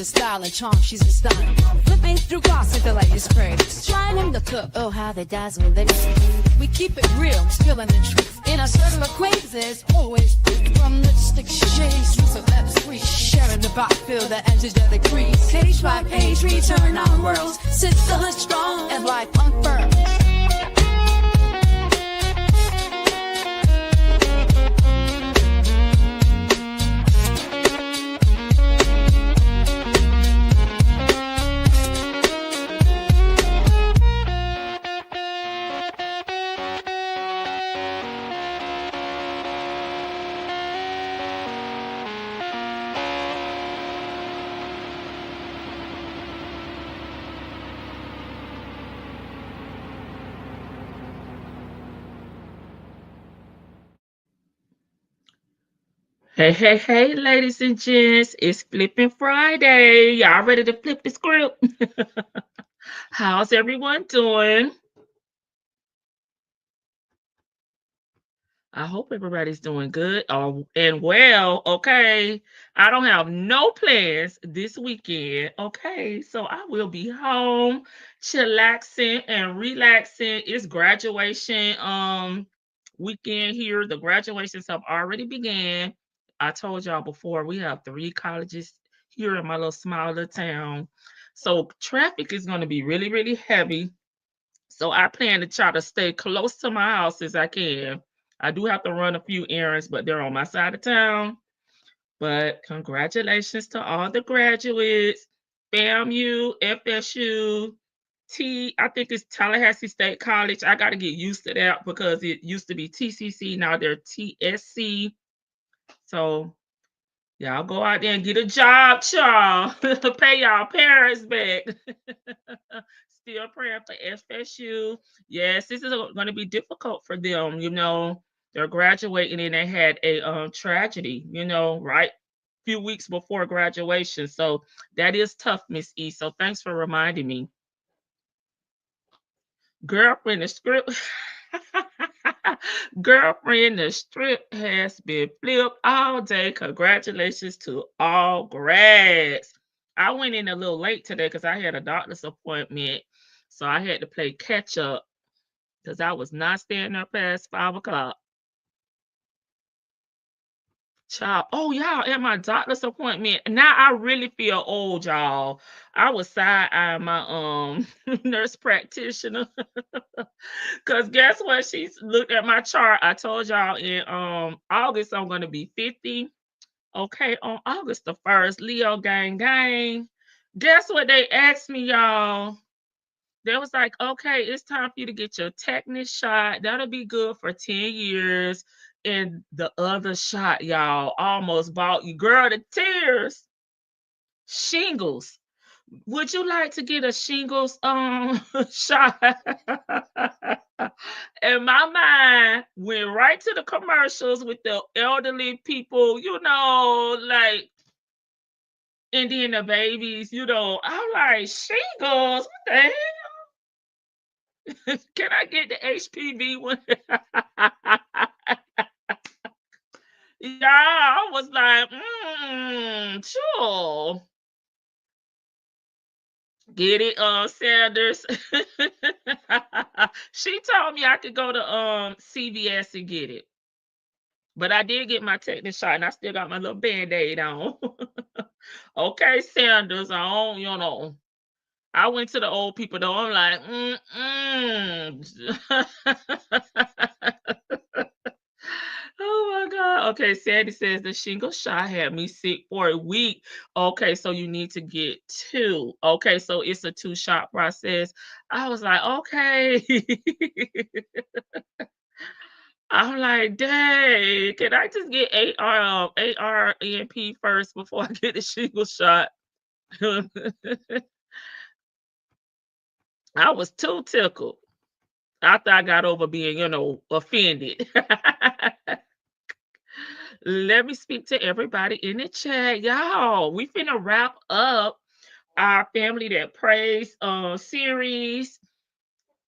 the style and charm, she's astounding. Flipping through gossip, the latest craze. Trying them to cook, oh how they dazzle. We keep it real, spilling the truth. In our circle of acquaintances, always from lipstick shades to celebs, we sharing the vibe, feel the edges of the crease. Page by page, we turn our worlds, sit still and strong and life unfurled. Hey, hey, hey, ladies and gents, it's Flipping Friday. Y'all ready to flip the script? How's everyone doing? I hope everybody's doing good and well. Okay, I don't have no plans this weekend. Okay, so I will be home, chillaxing and relaxing. It's graduation weekend here. The graduations have already began. I told y'all before we have 3 colleges here in my little small little town, so traffic is going to be really, really heavy. So I plan to try to stay close to my house as I can. I do have to run a few errands, but they're on my side of town. But congratulations to all the graduates, FAMU, FSU, I think it's Tallahassee State College. I got to get used to that because it used to be TCC, now they're TSC. So y'all go out there and get a job, y'all. Pay y'all parents back. Still praying for FSU. Yes, this is going to be difficult for them. You know, they're graduating and they had a tragedy, you know, right? Few weeks before graduation. So that is tough, Miss E. So thanks for reminding me. Girlfriend, the script. Girlfriend, the script has been flipped all day. Congratulations to all grads. I went in a little late today because I had a doctor's appointment. So I had to play catch up because I was not staying up past 5 o'clock. Child, oh y'all, at my doctor's appointment. Now I really feel old, y'all. I was side-eyeing my nurse practitioner. Cause guess what? She looked at my chart. I told y'all in August I'm gonna be 50. Okay, on August the 1st, Leo gang gang. Guess what they asked me, y'all? They was like, okay, it's time for you to get your tetanus shot. That'll be good for 10 years. And the other shot, y'all, almost bought you. Girl, the tears. Shingles. Would you like to get a shingles shot? And my mind went right to the commercials with the elderly people, you know, like, and then the babies, you know. I'm like, shingles? What the hell? Can I get the HPV one? Yeah, I was like, sure. Get it, Sanders. She told me I could go to CVS and get it. But I did get my tetanus shot and I still got my little band-aid on. Okay, Sanders, I don't, you know. I went to the old people though. I'm like, Oh my God. Okay, Sandy says the shingle shot had me sick for a week. Okay, so you need to get 2. Okay, so it's a 2-shot process. I was like, okay. I'm like, dang, can I just get ARNP first before I get the shingle shot? I was too tickled after I got over being, you know, offended. Let me speak to everybody in the chat. Y'all, we finna wrap up our Family That Prays series.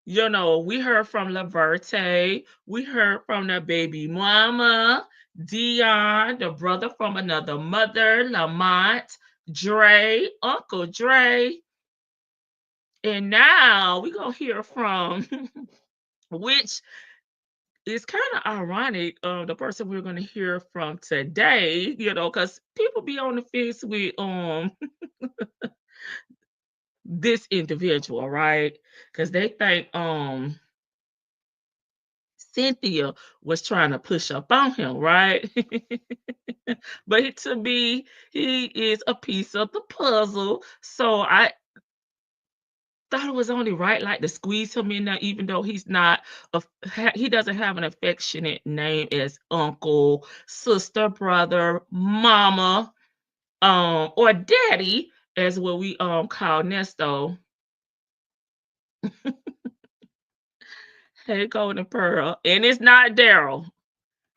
You know, we heard from Laverte. We heard from the baby mama, Dion, the brother from another mother, Lamont, Dre, Uncle Dre. And now we're going to hear from, which is kind of ironic, the person we're going to hear from today, because people be on the fence with this individual, right? Because they think Cynthia was trying to push up on him, right? But to me, he is a piece of the puzzle. So I thought it was only right, like, to squeeze him in there, even though he's not, he doesn't have an affectionate name as uncle, sister, brother, mama, or daddy, as what we call Nesto. Hey, Golden Pearl, and it's not Daryl.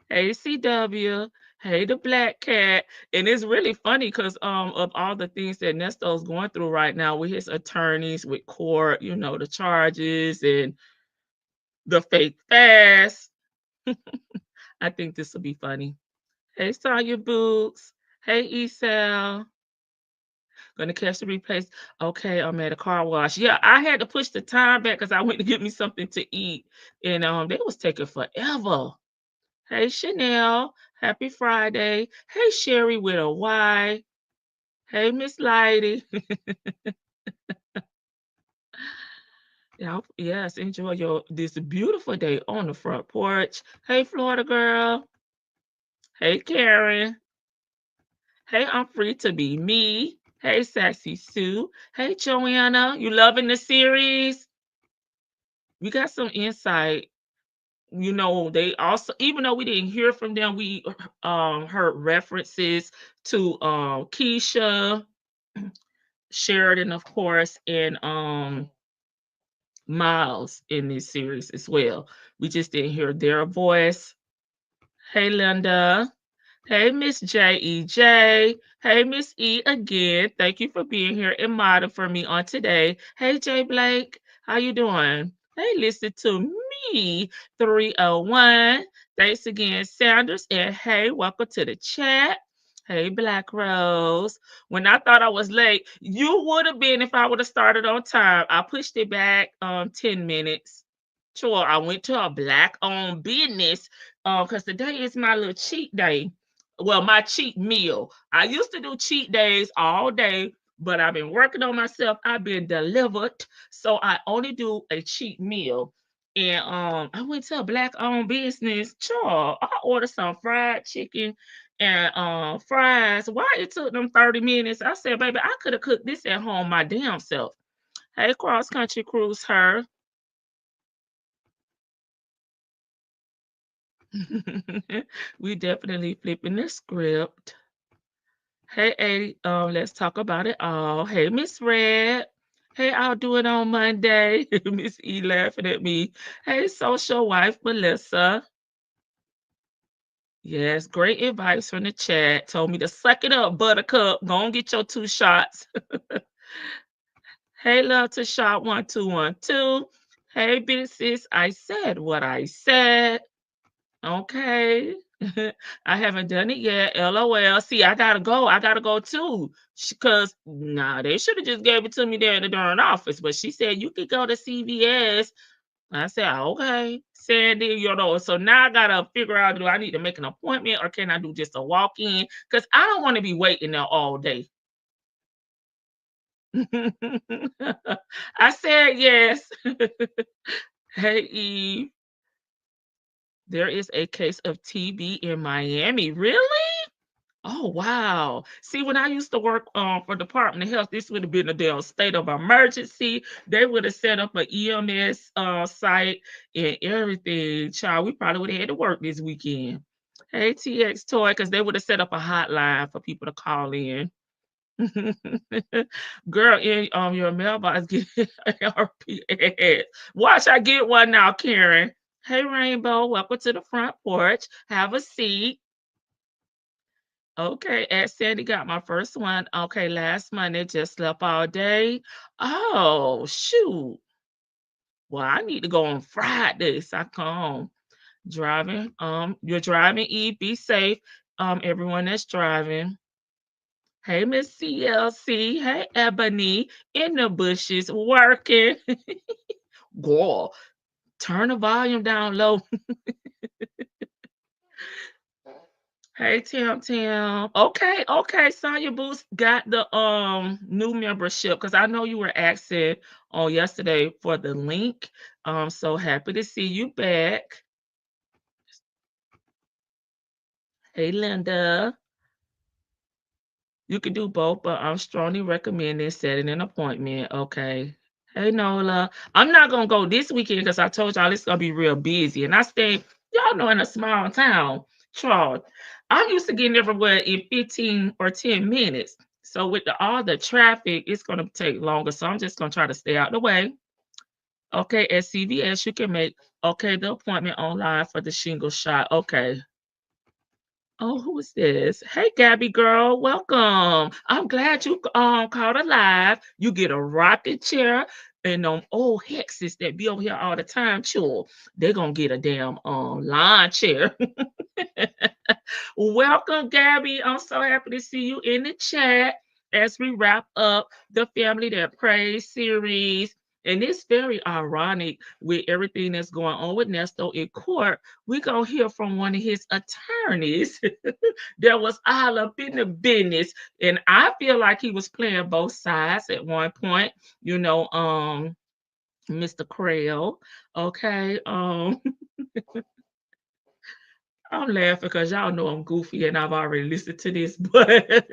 Hey, CW. Hey, the Black Cat. And it's really funny because of all the things that Nesto's going through right now with his attorneys, with court, the charges and the fake fast. I think this will be funny. Hey, Sonya Boots. Hey, Esal. Gonna catch the replays. Okay, I'm at a car wash. Yeah, I had to push the time back because I went to get me something to eat. And they was taking forever. Hey, Chanel. Happy Friday. Hey, Sherry with a Y. Hey, Miss Lighty. Yes, enjoy this beautiful day on the front porch. Hey, Florida girl. Hey, Karen. Hey, I'm free to be me. Hey, Sassy Sue. Hey, Joanna. You loving the series? We got some insight. They also, even though we didn't hear from them, we heard references to Keisha, Sheridan, of course, and Miles in this series as well. We just didn't hear their voice. Hey, Linda. Hey, Miss JEJ. Hey, Miss E again. Thank you for being here and modding for me on today. Hey, Jay Blake. How you doing? Hey, listen to me, 301. Thanks again, Sanders. And hey, welcome to the chat. Hey, Black Rose. When I thought I was late, you would have been if I would have started on time. I pushed it back 10 minutes. Sure, I went to a black-owned business because today is my little cheat day. Well, my cheat meal. I used to do cheat days all day, but I've been working on myself. I've been delivered, so I only do a cheat meal. And I went to a black-owned business. Sure, I ordered some fried chicken and fries. Why it took them 30 minutes? I said, baby, I could have cooked this at home my damn self. Hey, cross country cruise her. We definitely flipping the script. Hey, Eddie, let's talk about it all. Hey, Miss Red. Hey, I'll do it on Monday. Miss E laughing at me. Hey, social wife Melissa. Yes, great advice from the chat. Told me to suck it up, Buttercup. Go and get your 2 shots. Hey, love to shot 1212. Hey, big sis. I said what I said. Okay. I haven't done it yet. LOL. See, I gotta go. I gotta go too. Because they should have just gave it to me there in the darn office. But she said you could go to CVS. I said, okay, Sandy, so now I gotta figure out, do I need to make an appointment or can I do just a walk-in? Because I don't want to be waiting there all day. I said yes. Hey, Eve. There is a case of TB in Miami. Really? Oh, wow. See, when I used to work for Department of Health, this would have been a damn state of emergency. They would have set up an EMS site and everything. Child, we probably would have had to work this weekend. Hey, TX Toy, because they would have set up a hotline for people to call in. Girl, in your mailbox, get RPS. Watch, I get one now, Karen. Hey, Rainbow, welcome to the front porch. Have a seat. Okay, at Sandy got my first one. Okay, last Monday, just slept all day. Oh, shoot. Well, I need to go on Friday so I come home. Driving. You're driving, Eve. Be safe. Everyone that's driving. Hey, Miss CLC. Hey, Ebony. In the bushes working. Girl, turn the volume down low. Hey, Tim Tim. Okay, okay. Sonya Boost got the new membership because I know you were asking on yesterday for the link. So happy to see you back. Hey, Linda. You can do both, but I'm strongly recommending setting an appointment. Okay. Hey, Nola. I'm not gonna go this weekend because I told y'all it's gonna be real busy, and I stay, y'all know, in a small town, Charles. I'm used to getting everywhere in 15 or 10 minutes. So with all the traffic, it's gonna take longer. So I'm just gonna try to stay out the way. Okay, at CVS, you can make the appointment online for the shingle shot. Okay. Oh, who is this? Hey, Gabby girl, welcome. I'm glad you caught a live. You get a rocking chair and old hexes that be over here all the time. Sure, they're gonna get a damn lawn chair. Welcome, Gabby. I'm so happy to see you in the chat as we wrap up the Family That Prays series. And it's very ironic with everything that's going on with Nesto in court. We're going to hear from one of his attorneys that was all up in the business. And I feel like he was playing both sides at one point, Mr. Crail. Okay. I'm laughing because y'all know I'm goofy and I've already listened to this, but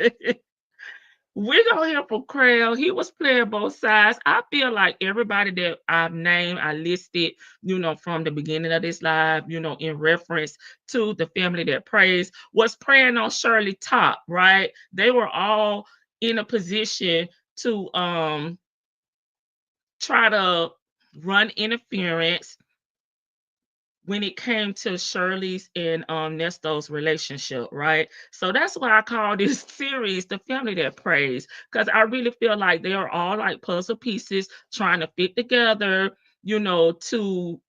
we're gonna hear from Crail. He was playing both sides. I feel like everybody that I've named, I listed, from the beginning of this live, in reference to the Family That Prays, was praying on Shirley top, right? They were all in a position to try to run interference when it came to Shirley's and Nesto's relationship, right? So that's why I call this series The Family That Prays, because I really feel like they are all like puzzle pieces trying to fit together, to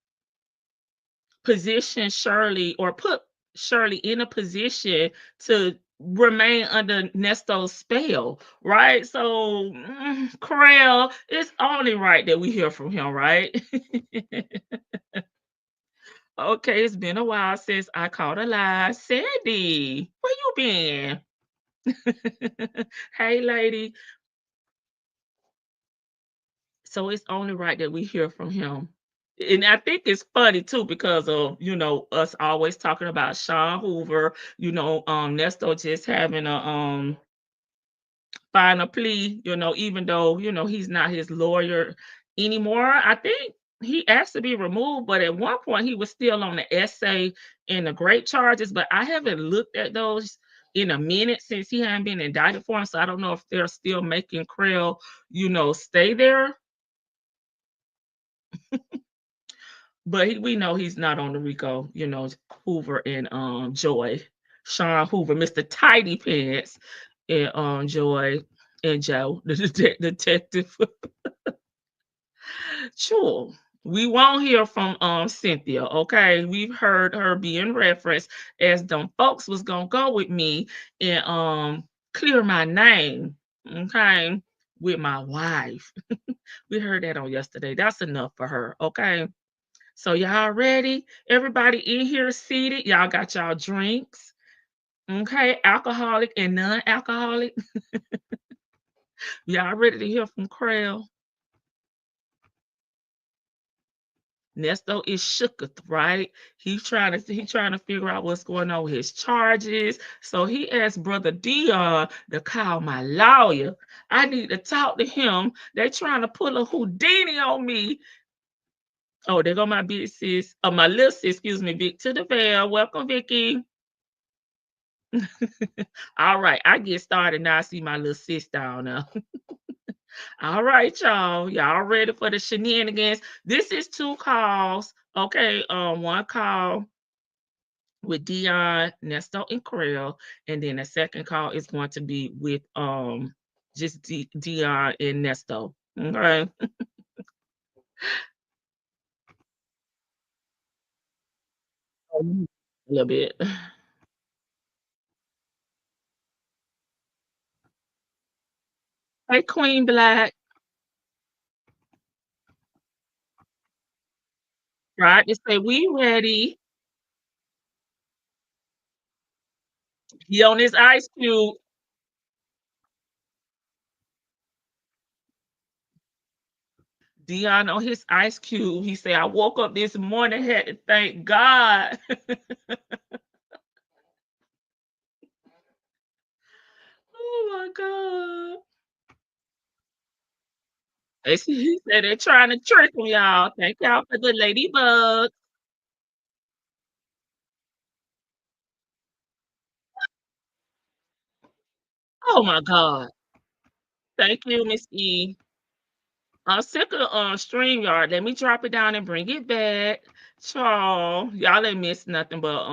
position Shirley or put Shirley in a position to remain under Nesto's spell, right? So, Corral, it's only right that we hear from him, right? Okay, it's been a while since I caught a live. Sandy, where you been? Hey, lady. So it's only right that we hear from him. And I think it's funny too because of us always talking about Sean Hoover. Nesto just having a final plea. Even though he's not his lawyer anymore. I think he asked to be removed, but at one point he was still on the essay and the great charges. But I haven't looked at those in a minute since he hadn't been indicted for him. So I don't know if they're still making Krell, stay there. But we know he's not on the RICO, Hoover and Joy. Sean Hoover, Mr. Tidy Pants, and Joy and Joe, the detective. Sure. We won't hear from Cynthia, okay? We've heard her being referenced as them folks was gonna go with me and clear my name, okay, with my wife. We heard that on yesterday. That's enough for her, okay? So y'all ready? Everybody in here seated. Y'all got y'all drinks. Okay, alcoholic and non-alcoholic. Y'all ready to hear from Krell? Nesto is shooketh, right? He trying to figure out what's going on with his charges. So he asked Brother Dion to call my lawyer. I need to talk to him. They trying to pull a Houdini on me. Oh, there go my big sis. Oh, my little sis, excuse me, Vic to the veil. Welcome, Vicky. All right, I get started now. I see my little sis down now. All right, y'all. Y'all ready for the shenanigans? This is two calls. Okay, one call with Dion, Nesto, and Krell, and then the second call is going to be with just Dion and Nesto. Okay. A little bit. Hey, Queen Black. Right? They say, we ready. He on his ice cube. Dion on his ice cube. He said, I woke up this morning, had to thank God. Oh my God. He said they're trying to trick me, y'all. Thank y'all for the ladybug. Oh my God. Thank you, Miss E. I'm sick of StreamYard. Let me drop it down and bring it back. Child, y'all ain't missed nothing but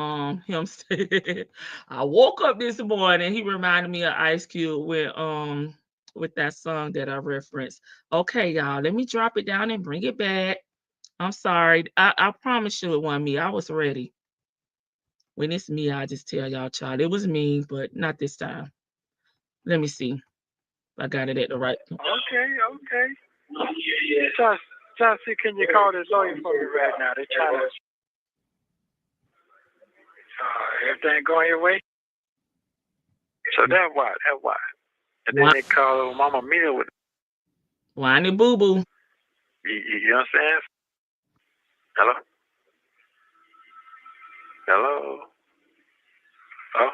him said I woke up this morning. He reminded me of Ice Cube with that song that I referenced. Okay, y'all, let me drop it down and bring it back. I'm sorry. I promise you it wasn't me. I was ready. When it's me, I just tell y'all, child. It was me, but not this time. Let me see. If I got it at the right. Okay. Chelsea, can you call this lawyer for me right now? They're trying to. Everything going your way? So that's why. And then they call Mama Mia with. Whiny boo boo. You know what I'm saying? Hello? Hello? Oh?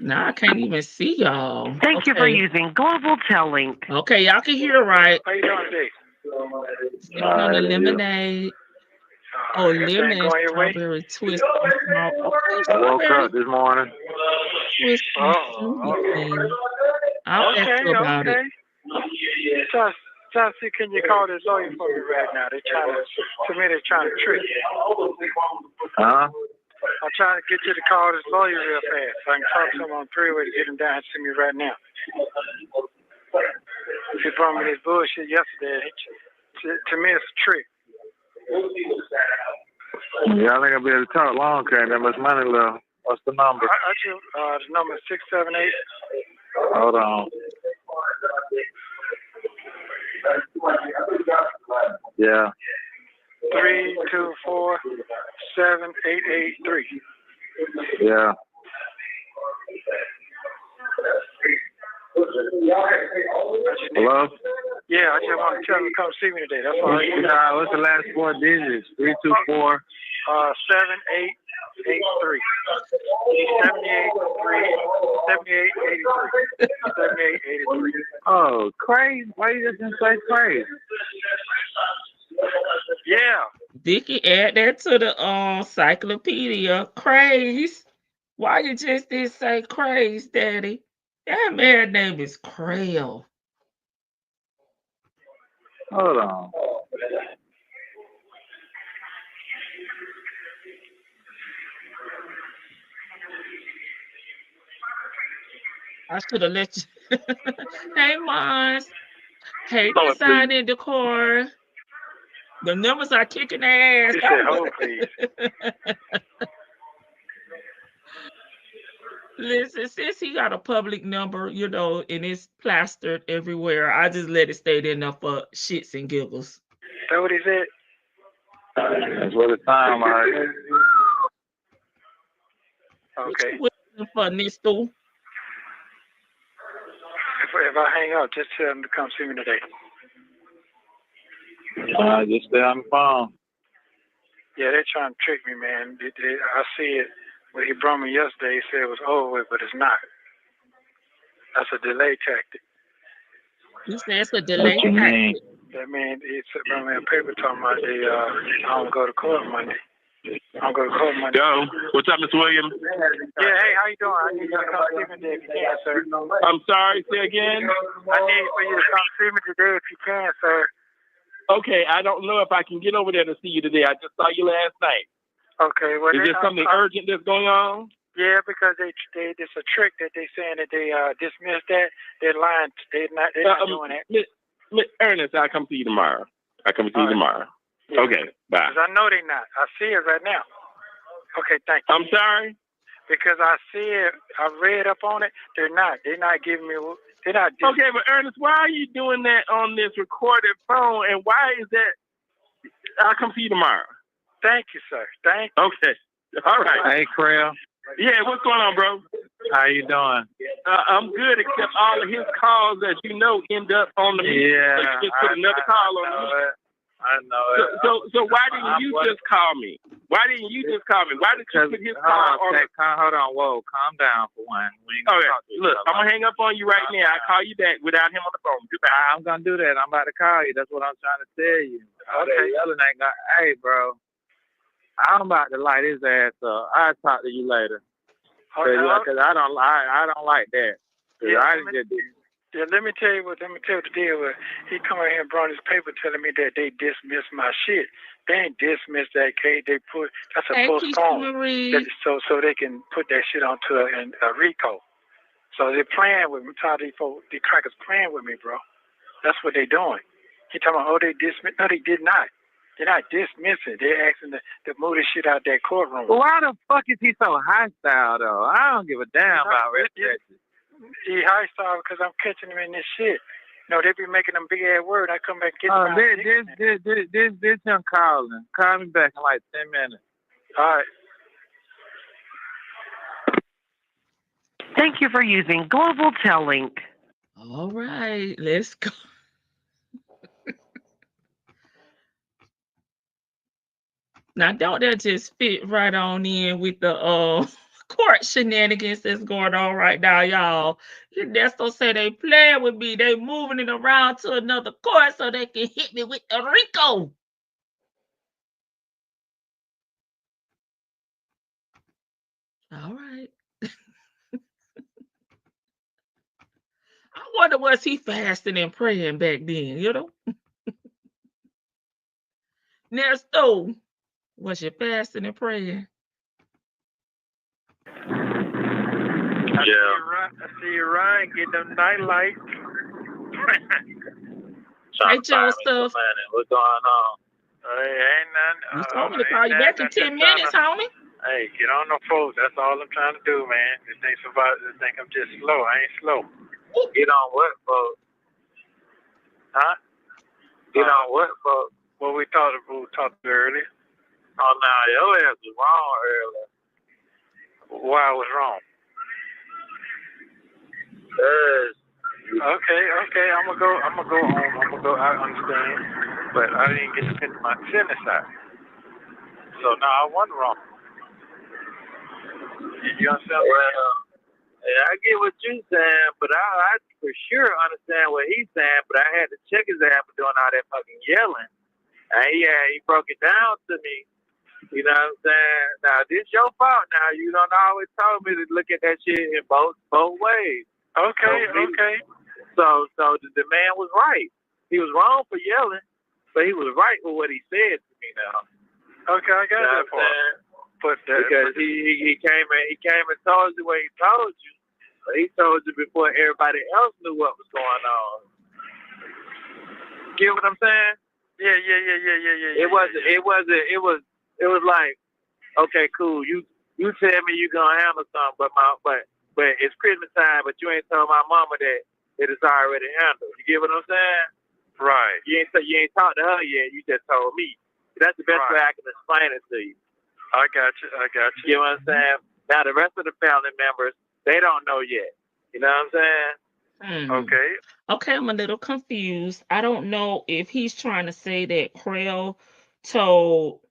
Now I can't even see y'all. Thank you for using Global Tellink. Okay, y'all can hear right. How you doing today? Sipping on the lemonade. Oh, lemon, strawberry twist. I woke up this morning. Twist. I'll ask you about it. Chelsea, can you call this lawyer for me right now? They're trying to trick you. Huh? I'm trying to get you to call this lawyer real fast so I can talk to him on three-way to get him down to me right now. He brought me this bullshit yesterday. To me, it's a trick. Yeah, I think I'll be able to talk long, can't that much money left. What's the number? The number is 678. Hold on. Yeah. 324-7883. Yeah. Hello? Yeah, I just want to tell him to come see me today. That's all. What's the last four digits? 324 7883. 7883. Oh, crazy. Why you just didn't say crazy? Yeah. Vicky, add that to the encyclopedia. Craze. Why you just didn't say craze, Daddy? That man's name is Crail. Hold on. I should have let you. Hey, Mars. Hey, Design and Decor. The numbers are kicking their ass. Listen, since he got a public number, and it's plastered everywhere, I just let it stay there enough for shits and giggles. Is that what he said? That's what it sounds like. Okay. For Ernesto. If I hang up, just tell him to come see me today. Just stay on the phone. Yeah, they're trying to trick me, man. I see it. When he brought me yesterday, he said it was over with, but it's not. That's a delay tactic. He said it's a delay tactic. That means he brought me a paper talking about I don't go to court Monday. Yo, what's up, Mr. Williams? Yeah, hey, how you doing? I need you to come see me today if you can, sir. I'm sorry, say again? I need for you to come see me today if you can, sir. Okay, I don't know if I can get over there to see you today. I just saw you last night. Okay, well, is there something urgent that's going on? Yeah, because it's a trick that they saying that they dismissed that. They're lying. They're not doing that. Ernest, I'll come see you tomorrow. Yeah. Okay, bye. Because I know they're not. I see it right now. Okay, thank you. I'm sorry? because I read up on it. They're not giving me. They're not. Okay, but Ernest, why are you doing that on this recorded phone? And why is that? I'll come see you tomorrow. Thank you, sir. Thank you. Okay. All right. Hey, Creel. Yeah, what's going on, bro? How you doing? I'm good, except all of his calls, as you know, end up on the meeting. Yeah. So you just put another call on the meeting. I know it. So why didn't you just call me? Why didn't you just call me? Why did you put his call on? Hold on, whoa, calm down for one. Okay, look, I'm gonna hang up on you right now. I'll call you back without him on the phone. Goodbye. I'm gonna do that. I'm about to call you. That's what I'm trying to tell you. Okay. Hey, bro, I'm about to light his ass up. I'll talk to you later. Cause I don't like that. Yeah, let me tell you what the deal was. He come out here and brought his paper telling me that they dismissed my shit. They ain't dismissed that case. They put that's a postpone. So they can put that shit onto a RICO. So they're playing with me. The crackers playing with me, bro. That's what they doing. He talking about, they dismissed. No, they did not. They're not dismissing. They're asking to move this shit out that courtroom. Well, why the fuck is he so hostile, though? I don't give a damn about reputation. He hostile because I'm catching him in this shit. You know, they be making them big ass word. I come back and get This him calling. Call me back in like 10 minutes. All right. Thank you for using Global Tel Link. All right, let's go. Now, don't that just fit right on in with the court shenanigans that's going on right now, y'all? Ernesto say they playing with me. They moving it around to another court so they can hit me with the RICO. All right. I wonder, was he fasting and praying back then, you know? Ernesto, was you fasting and praying? I see you, Ryan, getting them night lights. Hey, Joseph. What's going on? Hey, ain't nothing. You told me to call you back in 10 minutes, homie. Hey, get on the phone. That's all I'm trying to do, man. They think I'm just slow. I ain't slow. Get on what, folks? Huh? Get on what, folks? What we talked earlier. Oh, no, your ass was wrong earlier. Why I was wrong? Okay. I'm gonna go home. I understand, but I didn't get to finish my sentence out. So now I wasn't wrong. You understand? Well, yeah, I get what you're saying, but I for sure understand what he's saying. But I had to check his ass for doing all that fucking yelling, and he broke it down to me. You know what I'm saying? Now this your fault. Now you don't always told me to look at that shit in both ways. Okay. So the man was right. He was wrong for yelling, but he was right with what he said to me now. Okay, I got that part. Because he came and told you what he told you, but he told you before everybody else knew what was going on. Get what I'm saying? Yeah. It was like, okay, cool. You tell me you gonna handle something, but it's Christmas time, but you ain't told my mama that it is already handled. You get what I'm saying? Right. You ain't talked to her yet. You just told me. That's the best way I can explain it to you. I got you. You know what I'm saying? Now the rest of the family members, they don't know yet. You know what I'm saying? Okay. Okay, I'm a little confused. I don't know if he's trying to say that Creel told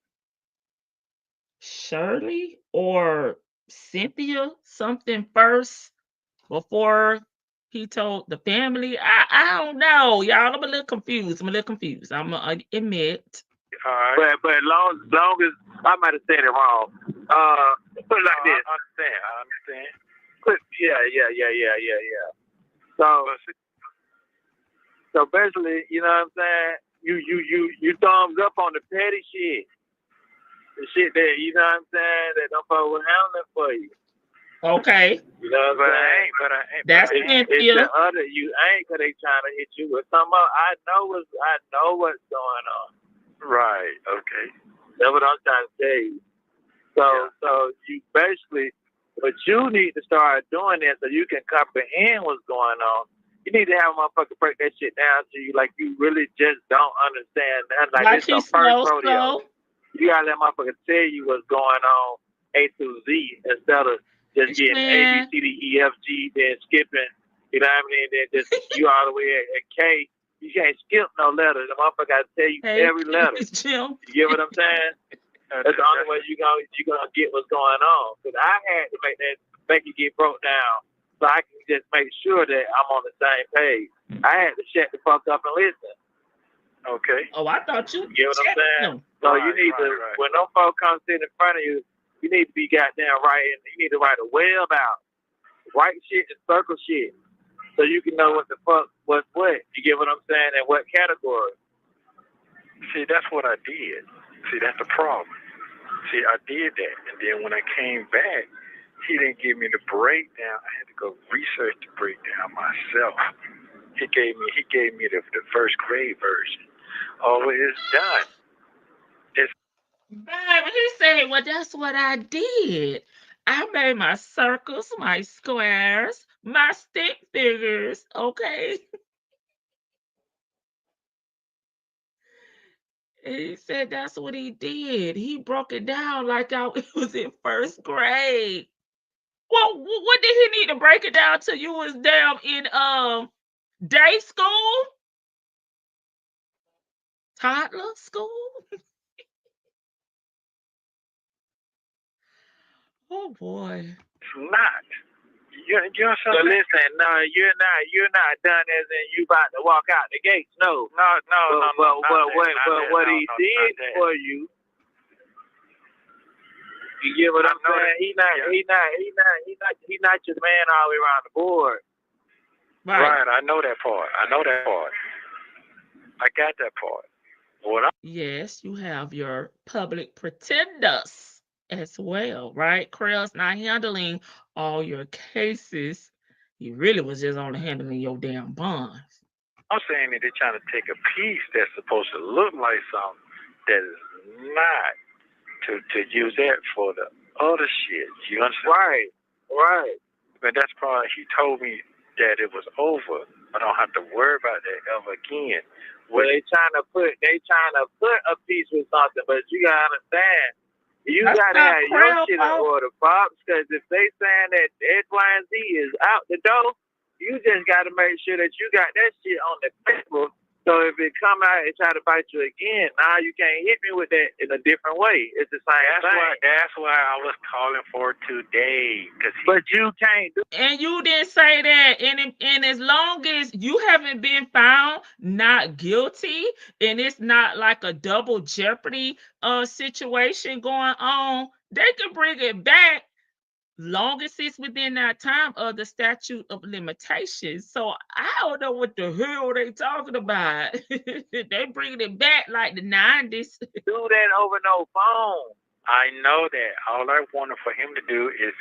Shirley or Cynthia something first before he told the family. I don't know, y'all. I'm a little confused. I'm gonna admit. All right. But long as I might have said it wrong. Put it like this. I understand. Yeah. So basically, you know what I'm saying? You thumbs up on the petty shit. The shit that, you know what I'm saying, that them folks will handle it for you. Okay. You know what I'm saying? But I ain't. That's It's the other, you ain't, because they trying to hit you with something else. I know what's going on. Right. Okay. That's what I'm trying to tell you. So you basically, But you need to start doing that so you can comprehend what's going on. You need to have a motherfucker break that shit down to you like you really just don't understand that. Like it's the he's first slow. rodeo. You gotta let motherfucker tell you what's going on A to Z instead of just getting A, B, C, D, E, F, G, then skipping. You know what I mean? Then just you all the way at K. You can't skip no letters. The motherfucker gotta tell you every letter. Jim. You get what I'm saying? That's the only way you're gonna get what's going on. Because I had to make it get broke down so I can just make sure that I'm on the same page. I had to shut the fuck up and listen. Okay. Oh, I thought you get what I'm saying? Him. So you need to when no folk come sit in front of you, you need to be goddamn writing. You need to write a web out. Write shit and circle shit. So you can know what the fuck what's what. You get what I'm saying? And what category. See, that's what I did. See, that's the problem. See, I did that, and then when I came back, he didn't give me the breakdown. I had to go research the breakdown myself. He gave me the first grade version. Oh, it's done. Baby, he said, well, that's what I did. I made my circles, my squares, my stick figures, okay? He said that's what he did. He broke it down like it was in first grade. Well, what did he need to break it down to? You was damn in day school? Toddler school? Oh boy. It's not. You know so something? Listen, no, you're not done as in you about to walk out the gates. No. But what he did for you, you get what I'm saying? He not your man all the way around the board. Right, I know that part. I got that part. Yes, you have your public pretenders as well, right? Krell's not handling all your cases. He really was just only handling your damn bonds. I'm saying that they're trying to take a piece that's supposed to look like something that is not to use that for the other shit. You understand? Right. But that's probably he told me that it was over. I don't have to worry about that ever again. Well, they trying to put a piece with something, but you gotta understand. You gotta have your shit in order, Pops, because if they saying that X, Y, and Z is out the door, you just gotta make sure that you got that shit on the table. So if it come out and try to bite you again, now you can't hit me with that in a different way. It's the same thing. That's why I was calling for today. But you can't do. And you didn't say that. And as long as you haven't been found not guilty, and it's not like a double jeopardy situation going on, they can bring it back. Long as it's within that time of the statute of limitations. So I don't know what the hell they talking about. They bringing it back like the 90s. Do that over no phone. I know that. All I wanted for him to do is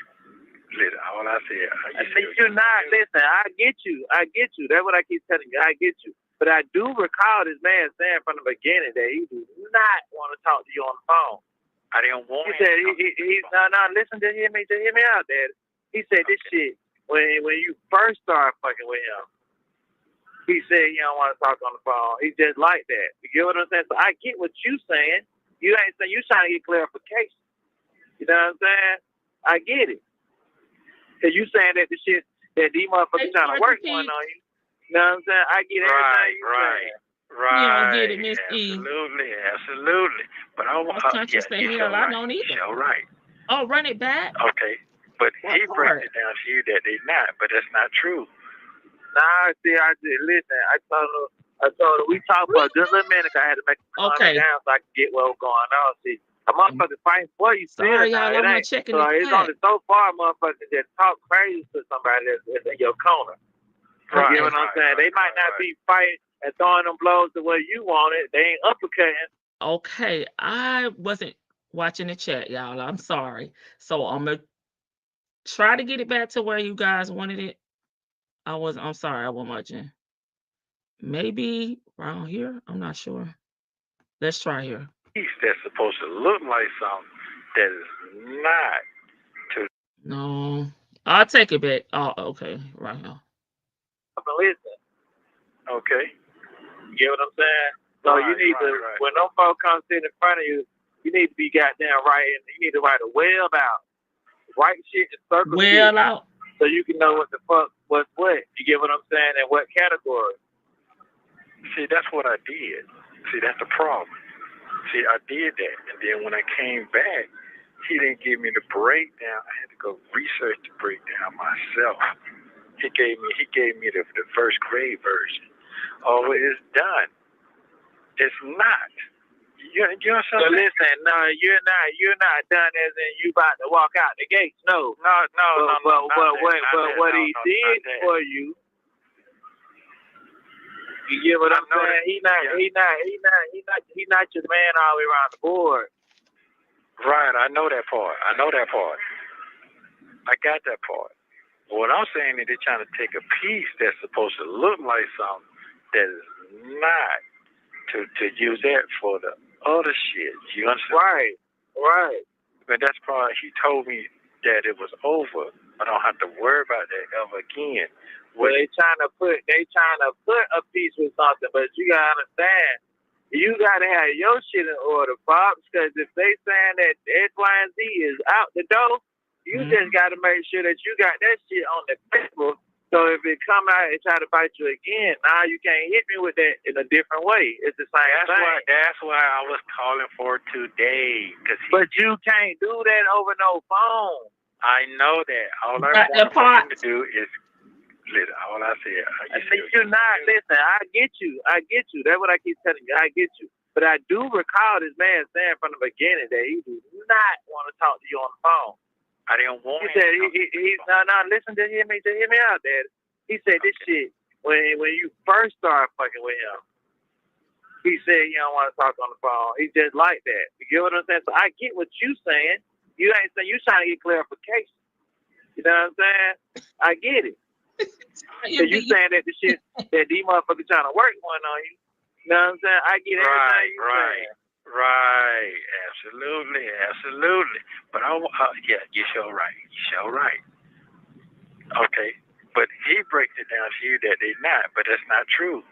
listen. All I said. Listen, I get you. That's what I keep telling you. I get you. But I do recall this man saying from the beginning that he do not want to talk to you on the phone. I didn't want him. He said, listen, just hear me out, Daddy. He said this shit, when you first started fucking with him, he said he don't want to talk on the phone. He just like that. You get what I'm saying? So I get what you saying. You ain't saying, you trying to get clarification. You know what I'm saying? I get it. Because you saying that the shit, that these motherfuckers trying to work one on you. You know what I'm saying? I get everything you saying. Right. You don't get it, Miss E. Absolutely. But I want to say hell, I don't either. All right. Oh, run it back. Okay. But he breaks it down to you that they not, but that's not true. Nah, see, I did listen. I told her we talked for just a minute. I had to make it calm down so I could get what was going on. See, a motherfucker fighting for you. Sorry, y'all. I'm not checking so it's only so far, motherfuckers that talk crazy to somebody that's in your corner. You get what I'm saying? They might not be fighting and throwing them blows the way you want it. They ain't uppercutting. Okay, I wasn't watching the chat, y'all. I'm sorry. So I'm gonna try to get it back to where you guys wanted it. I'm sorry, I wasn't watching. Maybe around here. I'm not sure. Let's try here. Piece that's supposed to look like something that is not. No, I'll take it back. Oh, okay, right here. Listen, Okay. you get what I'm saying? So you need to, when them folks come sit in front of you, you need to be goddamn writing. You need to write a web out. Write shit and circle Well shit out. so you can know what the fuck, what's what. You get what I'm saying? And what category. See, that's what I did. See, that's the problem. See, I did that, and then when I came back, he didn't give me the breakdown. I had to go research the breakdown myself. He gave me the first grade version. Oh, it's done. It's not. You know So something? listen, no, you're not done as in you about to walk out the gates. No. But what he did for you, you get what I'm saying? He not your man all the way around the board. Right, I know that part. I got that part. But what I'm saying is they're trying to take a piece that's supposed to look like something that is not, to use that for the other shit. You understand? Right. But that's probably, he told me that it was over. I don't have to worry about that ever again. Well, they trying to put a piece with something, but you gotta understand, you gotta have your shit in order, Bob. Because if they saying that X, Y, and Z is out the door, you just gotta make sure that you got that shit on the paper. So if it come out and try to bite you again, now you can't hit me with that in a different way. It's the same thing. That's why I was calling for today. But you can't do that over no phone. I know that. All I want him to do is listen. All I said. You're not. Listen, I get you. That's what I keep telling you. I get you. But I do recall this man saying from the beginning that he do not want to talk to you on the phone. I didn't want him. He said he's no. Listen to hear me out, Daddy. He said this shit when you first started fucking with him. He said he don't want to talk on the phone. He's just like that. You get what I'm saying? So I get what you saying. You ain't saying, you trying to get clarification. You know what I'm saying? I get it. So you saying that the shit that these motherfuckers trying to work one on you. You know what I'm saying? I get everything you saying. Right. Absolutely. But yeah, you're sure right. Okay. But he breaks it down to you that they not, but that's not true.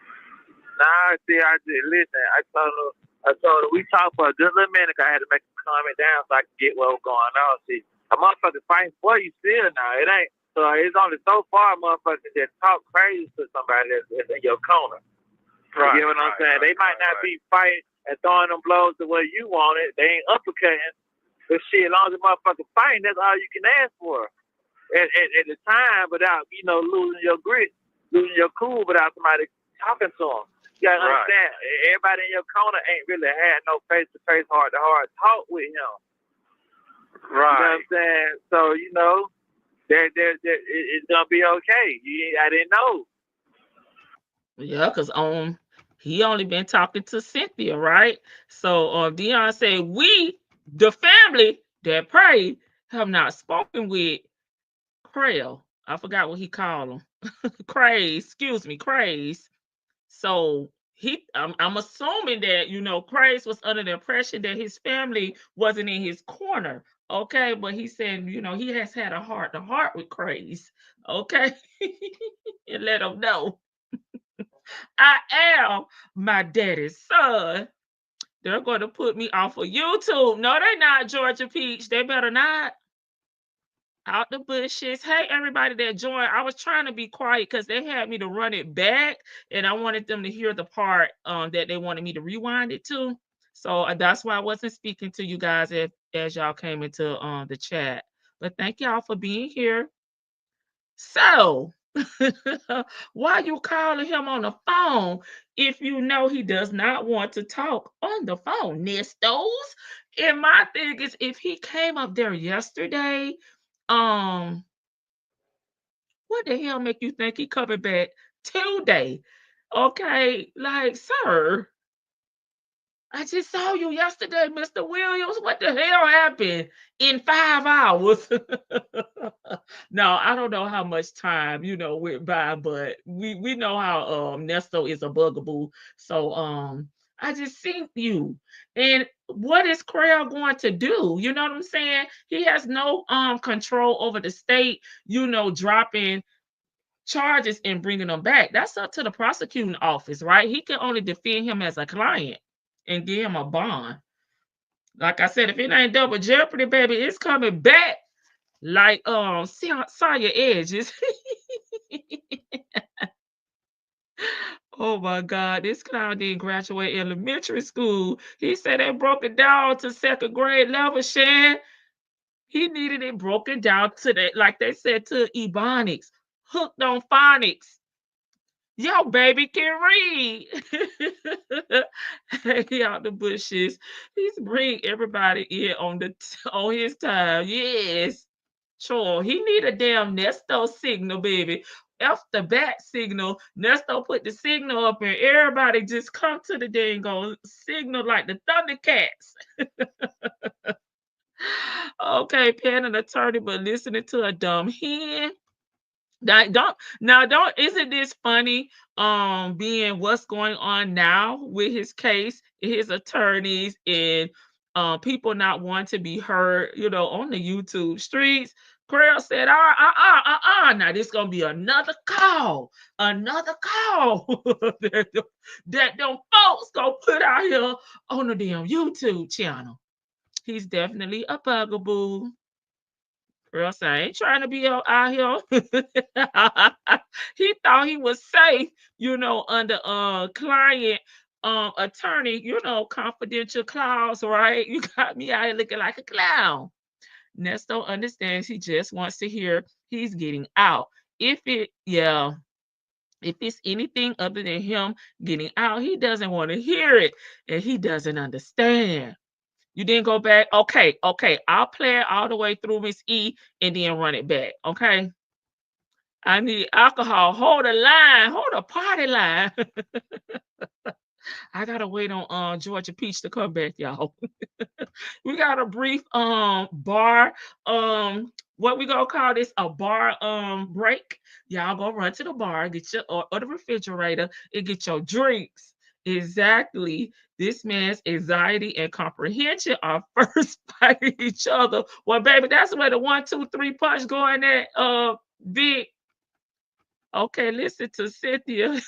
Nah, see, listen, I told her, we talked for just a little minute, I had to make a comment down so I could get what was going on. See, a motherfucker fighting for you still now. It ain't, so it's only so far motherfuckers that talk crazy to somebody that's in your corner. Right, you get what I'm saying? They might not be fighting and throwing them blows the way you want it. They ain't uppercutting. But shit, as long as the motherfucker fighting, that's all you can ask for. At the time, without, losing your grit, losing your cool without somebody talking to them. You gotta understand, everybody in your corner ain't really had no face-to-face, heart-to-heart talk with him. Right. You know what I'm saying? So, it's gonna be okay. I didn't know. Yeah, because he only been talking to Cynthia, right? So Dion said, we, the family that prayed, have not spoken with Crail. I forgot what he called him. Craze. So I'm assuming that, Craze was under the impression that his family wasn't in his corner. Okay, but he said, he has had a heart-to-heart with Craze. Okay. And let him know. I am my daddy's son. They're going to put me off of YouTube. No, they're not, Georgia Peach. They better not. Out the bushes. Hey, everybody that joined. I was trying to be quiet because they had me to run it back, and I wanted them to hear the part that they wanted me to rewind it to. So that's why I wasn't speaking to you guys as y'all came into the chat. But thank y'all for being here. So, why you calling him on the phone if you know he does not want to talk on the phone, Nestos? And my thing is, if he came up there yesterday, what the hell make you think he coming back today? Okay, like, sir, I just saw you yesterday, Mr. Williams. What the hell happened in 5 hours? No, I don't know how much time, went by, but we know how Nesto is a bugaboo. So I just seen you. And what is Creel going to do? You know what I'm saying? He has no control over the state, dropping charges and bringing them back. That's up to the prosecuting office, right? He can only defend him as a client and give him a bond. Like I said, if it ain't double jeopardy, baby, it's coming back like Sawyer Edges. Oh my God, this clown didn't graduate elementary school. He said they broke it down to second grade level, Shan. He needed it broken down to that, like they said, to Ebonics, hooked on phonics. Yo, baby can read. He out the bushes. He's bring everybody in on his time. Yes. Sure. He need a damn Nesto signal, baby. F the bat signal. Nesto put the signal up and everybody just come to the dang go signal like the Thundercats. Okay, paying an attorney, but listening to a dumb hen. Isn't this funny? Being what's going on now with his case, his attorneys, and people not wanting to be heard, on the YouTube streets. Creel said, now this gonna be another call that them folks gonna put out here on the damn YouTube channel. He's definitely a bugaboo. Creel said, I ain't trying to be out here. He thought he was safe, under client attorney, confidential clause, right? You got me out here looking like a clown. Nesto understands he just wants to hear he's getting out. If it's anything other than him getting out, he doesn't want to hear it, and he doesn't understand. You didn't go back? Okay. I'll play it all the way through, Miss E, and then run it back. Okay. I need alcohol. Hold a party line. I gotta wait on Georgia Peach to come back, y'all. We got a brief bar what we gonna call this, a bar break. Y'all go run to the bar, get your or the refrigerator, and get your drinks. Exactly. This man's anxiety and comprehension are first fighting each other. Well, baby, that's where the 1, 2, 3 punch going at big. Okay, listen to Cynthia.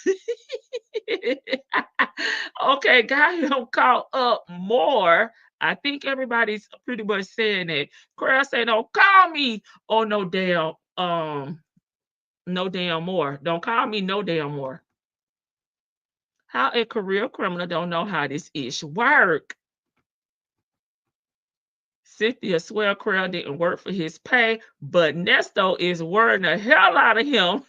Okay, got him caught up more. I think everybody's pretty much saying that. Creel say, don't call me. Oh, no damn more. Don't call me no damn more. How a career criminal don't know how this ish work. Cynthia swear Creel didn't work for his pay, but Nesto is worrying the hell out of him.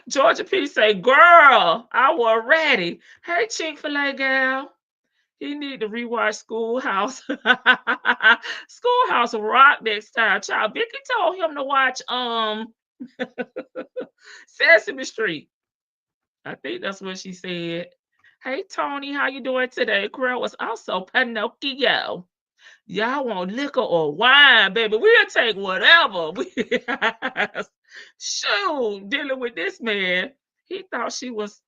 Georgia P say, girl, I was ready. Hey, Chick-fil-A gal. He need to rewatch Schoolhouse. Schoolhouse rock next time. Child, Vicky told him to watch Sesame Street. I think that's what she said. Hey, Tony, how you doing today? Creel was also Pinocchio. Y'all want liquor or wine, baby? We'll take whatever. Shoot, dealing with this man. He thought she was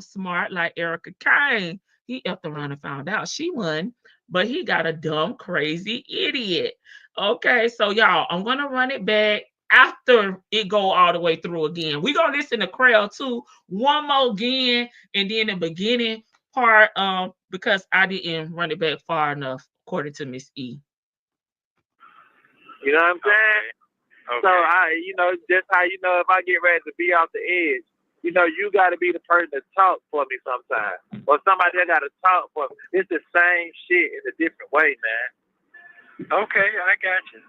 smart like Erica Kane. He effed around and found out she won, but he got a dumb, crazy idiot. Okay, so y'all, I'm gonna run it back after it go all the way through again. We're gonna listen to Creel too one more again, and then the beginning part because I didn't run it back far enough according to Miss E. You know what I'm saying? Okay. So just how if I get ready to be off the edge, you got to be the person to talk for me sometimes, or somebody that got to talk for me. It's the same shit in a different way, man. Okay, I got you.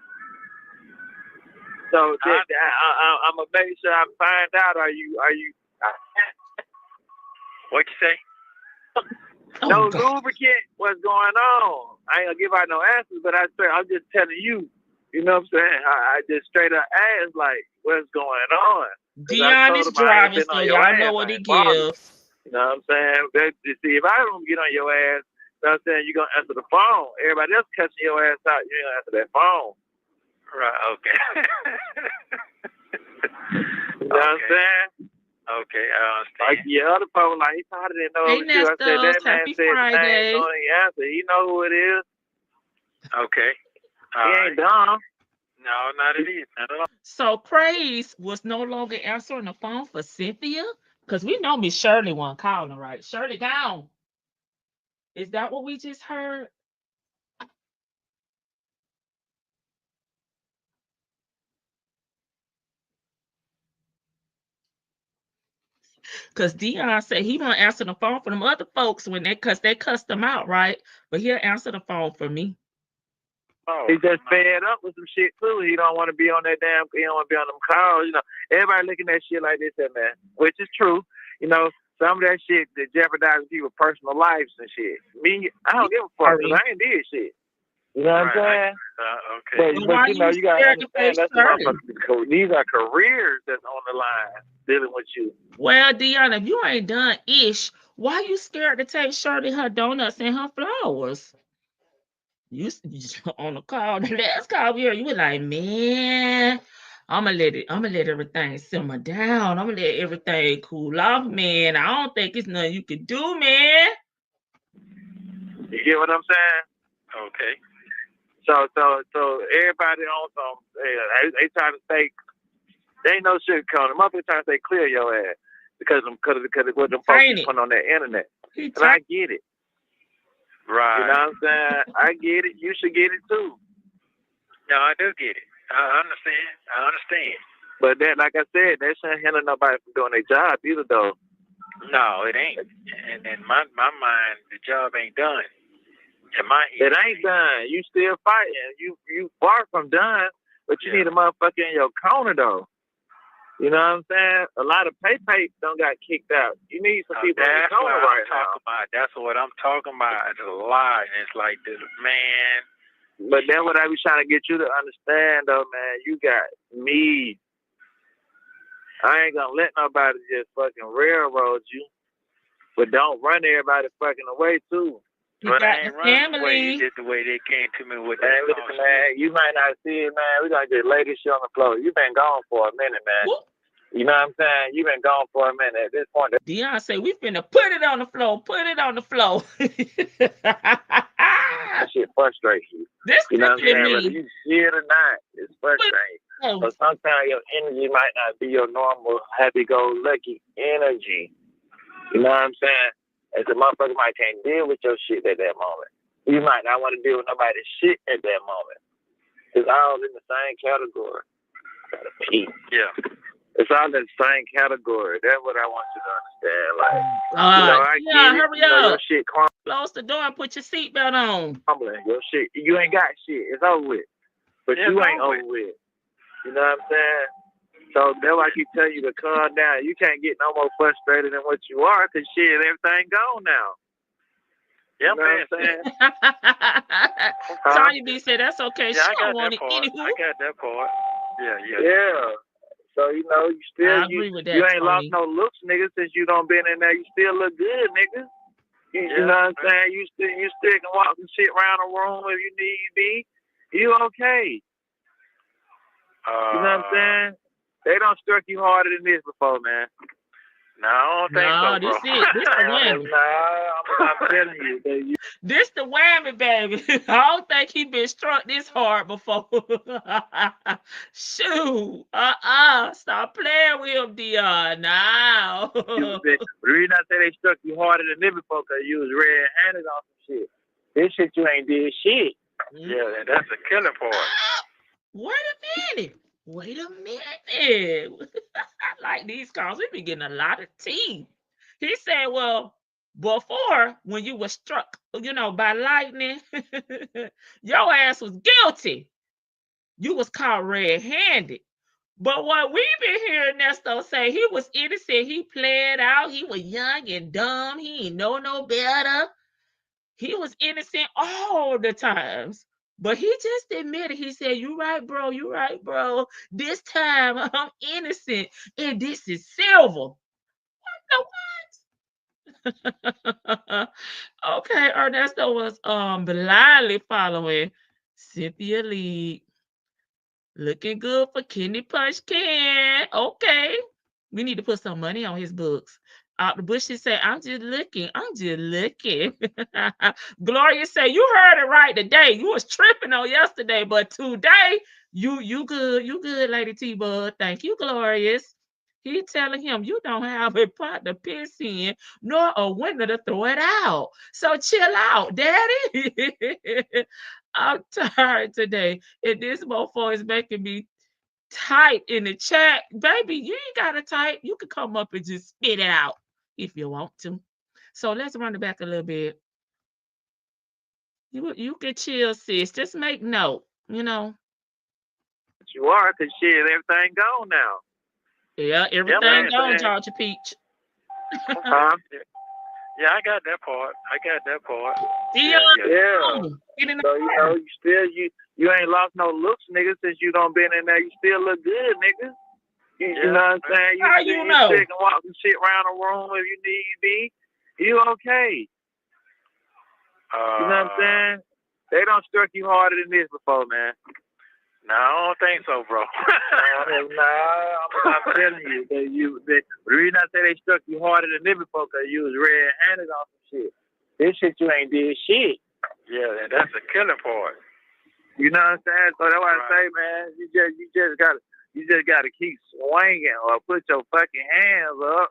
So I'm gonna make sure I find out. Are you? What you say? No lubricant. What's going on? I ain't gonna give out no answers, but I'm just telling you. You know what I'm saying? I just straight up ask like, what's going on? Dion is driving, so y'all know what he gives. You know what I'm saying? See, if I don't get on your ass, you know what I'm saying, you're gonna answer the phone. Everybody else cussing your ass out, you ain't gonna answer that phone. Right, okay. You know what I'm saying? Okay, I understand. Like the other person, like he probably didn't know Hey, it was you. I said that Nestos, man happy said the Friday. name, so he answered. He know who it is. Okay. He ain't dumb. No, not it is. Not at all. So Praise was no longer answering the phone for Cynthia? Because we know Miss Shirley wasn't calling, right? Shirley down. Is that what we just heard? Because Dion said he won't answer the phone for them other folks when they cussed him out, right? But he'll answer the phone for me. Oh, he just fed up with some shit too. He don't want to be on that damn. He don't want to be on them calls. You know, everybody looking at shit like this, man, which is true. You know, some of that shit that jeopardizes people's personal lives and shit. Me, I don't give a fuck because I ain't did shit. You know what I'm saying? Okay. But you know, you gotta understand that's these are careers that's on the line dealing with you. Well, Dion, if you ain't done ish, why you scared to take Shirley her donuts and her flowers? You on the call, the last call here, you were like, man, I'm gonna let everything simmer down. I'm gonna let everything cool off, man. I don't think it's nothing you can do, man. You get what I'm saying? Okay. So everybody on some, they trying to say, they ain't no shit coming. The motherfucker trying to say clear your ass because of what them folks put on the internet. And I get it. Right. You know what I'm saying? I get it. You should get it too. No, I do get it. I understand. But that, like I said, that shouldn't hinder nobody from doing their job either, though. No, it ain't. And in my mind, the job ain't done. In my head, it ain't done. You still fighting. You far from done, but you need a motherfucker in your corner, though. You know what I'm saying? A lot of pay don't got kicked out. You need some people in your corner right now. That's what I'm talking about. It's a lot. And it's like this, man. But that's what I was trying to get you to understand, though, man. You got me. I ain't gonna let nobody just fucking railroad you. But don't run everybody fucking away, too. But I ain't running away. It's just the way they came to me with that. Listen, man, you might not see it, man. We're going to just lay this shit on the floor. You've been gone for a minute, man. What? You know what I'm saying? You've been gone for a minute. At this point, Dion say we finna put it on the floor. Put it on the floor. That shit frustrates you. You know what I'm saying? Whether you see it or not, it's frustrating. So sometimes your energy might not be your normal happy-go-lucky energy. You know what I'm saying? And the motherfucker might can't deal with your shit at that moment. You might not want to deal with nobody's shit at that moment. It's all in the same category. Gotta pee. Yeah. It's all in the same category. That's what I want you to understand. Like, hurry up. Your shit close the door and put your seatbelt on. Your shit, you ain't got shit. It's over with. But you ain't over with. You know what I'm saying? So that's why I keep telling you to calm down. You can't get no more frustrated than what you are because shit, everything gone now. You know what I'm saying? Tanya B said that's okay. She don't want it anywho. I got that part. Yeah. So, you know, you still, I agree with that, you ain't Tony. lost no looks, nigga, since you done been in there. You still look good, nigga. You know what I'm saying? You still can walk and shit around the room if you need to be. You okay. You know what I'm saying? They don't struck you harder than this before, man. No, I don't think so, bro. This the whammy. I'm telling you, baby. This the whammy, baby. I don't think he been struck this hard before. Shoot. Stop playing with him, Dion. Now. The reason I say they struck you harder than this before, because you was red-handed on some shit. This shit you ain't did shit. Yeah, that's a killing part. Wait a minute. I like these calls. We been getting a lot of tea. He said, well, before, when you were struck, by lightning, your ass was guilty. You was caught red-handed. But what we've been hearing Ernesto say, he was innocent. He played out. He was young and dumb. He ain't know no better. He was innocent all the times. But he just admitted, he said, you right, bro. This time I'm innocent and this is silver. What? Okay, Ernesto was blindly following Cynthia Lee. Looking good for Kenny Punch Can. Okay. We need to put some money on his books. The Bushy said, I'm just looking. I'm just looking. Gloria said, you heard it right today. You was tripping on yesterday, but today, you good. You good, Lady T-Bud. Thank you, Glorious. He telling him you don't have a pot to piss in, nor a window to throw it out. So chill out, Daddy. I'm tired today. And this mofo is making me type in the chat. Baby, you ain't gotta type. You can come up and just spit it out if you want to. So let's run it back a little bit. You can chill, sis. Just make note, you know. You are, because shit, everything gone now. Yeah, everything gone, Georgia Peach. Yeah, I got that part. Yeah. So you ain't lost no looks, nigga, since you done been in there. You still look good, nigga. You know what I'm saying? How you know? You can walk and sit around the room if you need be. You okay? You know what I'm saying? They don't struck you harder than this before, man. No, I don't think so, bro. I'm telling you. The reason I say they struck you harder than this before, because you was red-handed on some shit. This shit you ain't did shit. Yeah, and that's the killing part. You know what I'm saying? So that's why I say, man, you just gotta keep swinging or put your fucking hands up.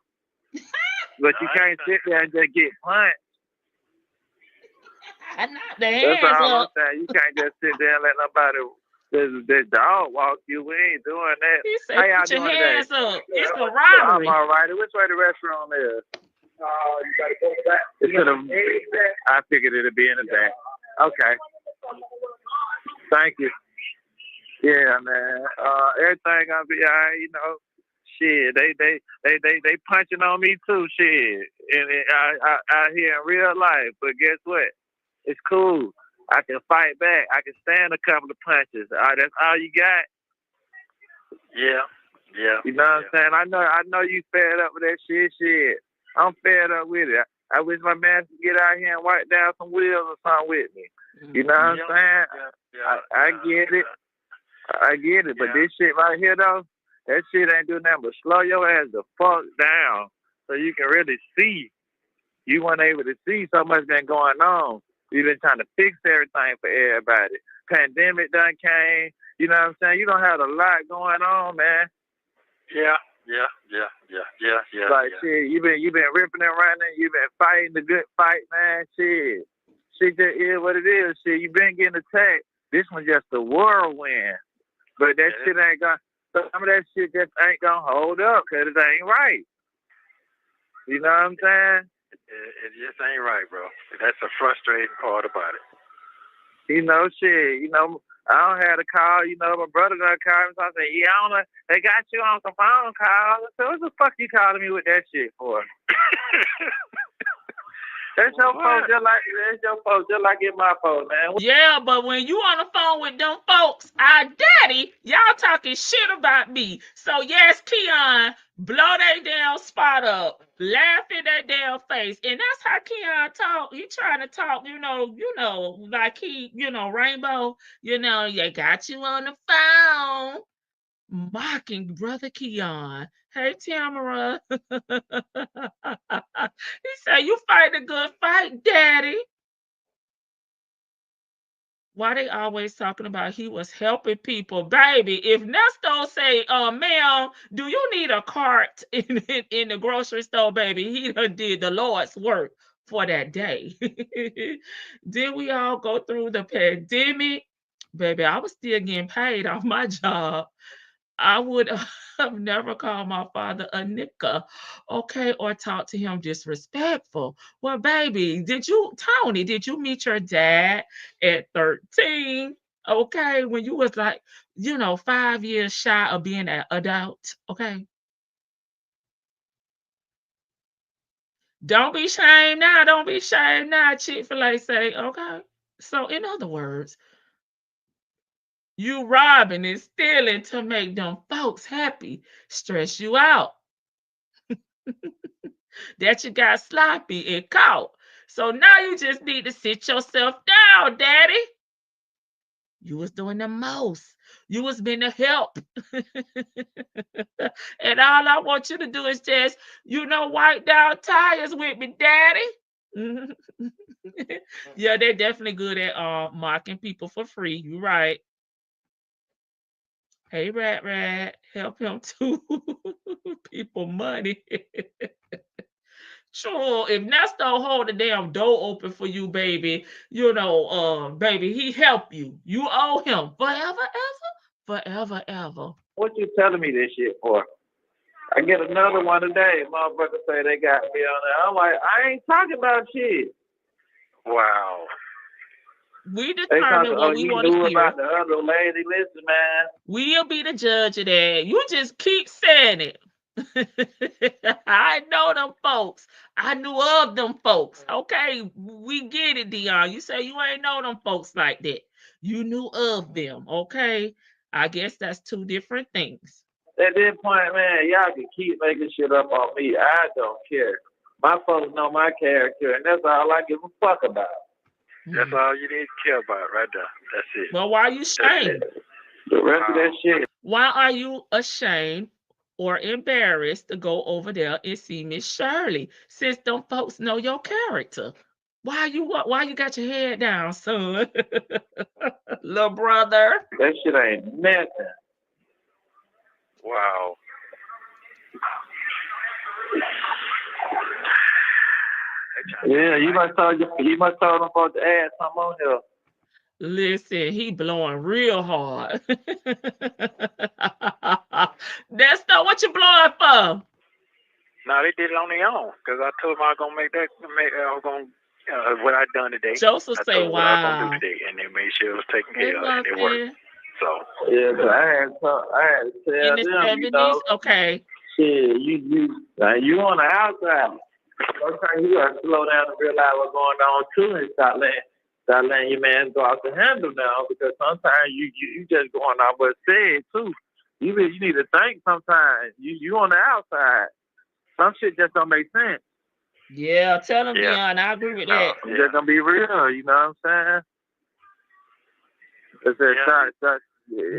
But you can't sit there and just get punched. Not the hands That's all up. I'm saying. You can't just sit there and let nobody. This dog walk you. We ain't doing that. He said, How y'all put your doing hands today? up. It's a robbery. I'm all right. Which way the restaurant is? You gotta go back. I figured it'd be in the back. Okay. Thank you. Yeah, man. Everything gonna be all right. You know, shit. They punching on me too. Shit, and out here in real life. But guess what? It's cool. I can fight back. I can stand a couple of punches. That's all you got. Yeah. You know what I'm saying? I know you fed up with that shit. I'm fed up with it. I wish my man could get out here and wipe down some wheels or something with me. You know what I'm saying? I get it. I get it. But this shit right here, though, that shit ain't doing nothing but slow your ass the fuck down so you can really see. You weren't able to see so much been going on. You've been trying to fix everything for everybody. Pandemic done came. You know what I'm saying? You don't have a lot going on, man. Yeah. Like shit, you been ripping and running. You been fighting the good fight, man. Shit just is what it is. Shit, you been getting attacked. This one just a whirlwind. But that shit ain't gonna. Some of that shit just ain't gonna hold up because it ain't right. You know what I'm saying? It just ain't right, bro. That's the frustrating part about it. You know, shit. You know, I don't have to call. You know, my brother done called me. So I said, yeah, I don't know. They got you on some phone calls. So what the fuck you calling me with that shit for? That's your fault, just like in my fault, man. Yeah, but when you on the phone with them folks, our daddy, y'all talking shit about me. So yes, Keon, blow that damn spot up, laugh in that damn face, and that's how Keon talk. He trying to talk, you know, like he, Rainbow, they got you on the phone, mocking brother Keon. Hey, Tamara. He said, you fight a good fight, daddy. Why they always talking about he was helping people? Baby, if Nesto say, ma'am, do you need a cart in the grocery store, baby? He done did the Lord's work for that day. Did we all go through the pandemic? Baby, I was still getting paid off my job. I would have never called my father a nigga, okay, or talk to him disrespectful. Well, baby, Tony, did you meet your dad at 13? Okay, when you was like, 5 years shy of being an adult, okay? Don't be shamed now, Chick-fil-A say, okay? So, in other words, you robbing and stealing to make them folks happy, stress you out. That you got sloppy and caught. So now you just need to sit yourself down, daddy. You was doing the most. You was meant to help. And all I want you to do is just, wipe down tires with me, daddy. Yeah, they're definitely good at mocking people for free. You're right. Hey, Rat, help him too. People money. Sure, if Nesto hold the damn door open for you, baby, baby, he help you. You owe him forever, ever, forever, ever. What you telling me this shit for? I get another one today. Motherfuckers say they got me on there. I'm like, I ain't talking about shit. Wow. We They determine what we you want to knew hear. about the other lady. Listen, man. We'll be the judge of that. You just keep saying it. I know them folks. I knew of them folks. Okay, we get it, Dion. You say you ain't know them folks like that. You knew of them. Okay, I guess that's two different things. At this point, man, y'all can keep making shit up on me. I don't care. My folks know my character, and that's all I give a fuck about. That's all you need to care about right there. That's it. Well, why are you ashamed? The rest of that shit. Why are you ashamed or embarrassed to go over there and see Miss Shirley, since them folks know your character? Why you got your head down, son? Little brother. That shit ain't nothing. Wow. Yeah, you must told them about to add something on here. Listen, he blowing real hard. That's not what you blowing for. No, they did it on their own because I told them I was gonna I was gonna what I done today. Joseph say, what I was gonna "Wow." do today, and they made sure it was taken care of, and it worked. So yeah, but I had to tell in the them, 70s, okay. Shit, you on the outside. Sometimes you gotta slow down and realize what's going on too, and start letting your man go out the handle now, because sometimes you just going out but said too. You need to think sometimes. You on the outside. Some shit just don't make sense. Yeah, tell him, Dion. I agree with that. It's just gonna be real, you know what I'm saying?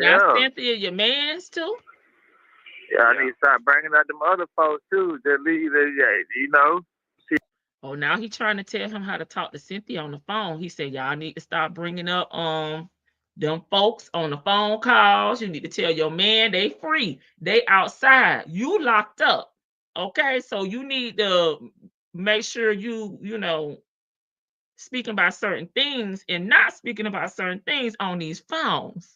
Now, Cynthia, your man's too? Yeah, I need to start bringing out them other folks too. That leave, you know. Oh, now he trying to tell him how to talk to Cynthia on the phone. He said, y'all need to start bringing up them folks on the phone calls. You need to tell your man they free. They outside. You locked up. Okay, so you need to make sure you speaking about certain things and not speaking about certain things on these phones.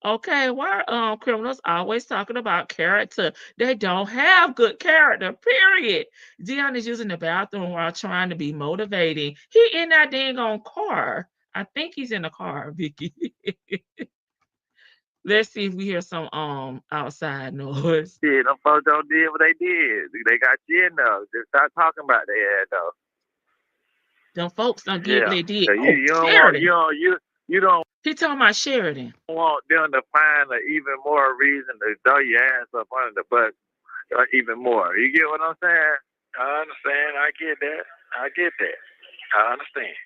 Okay, why are criminals always talking about character? They don't have good character, period. Dion is using the bathroom while trying to be motivating. He in that dang on car. I think he's in the car, Vicky. Let's see if we hear some outside noise. Yeah, them folks don't did what they did. They got you in there. Just start talking about their ass though. Them folks don't get what they did. So you don't. He talking about Sheridan. Want them to find an even more reason to throw your ass up under the bus, even more. You get what I'm saying? I understand. I get that. I understand.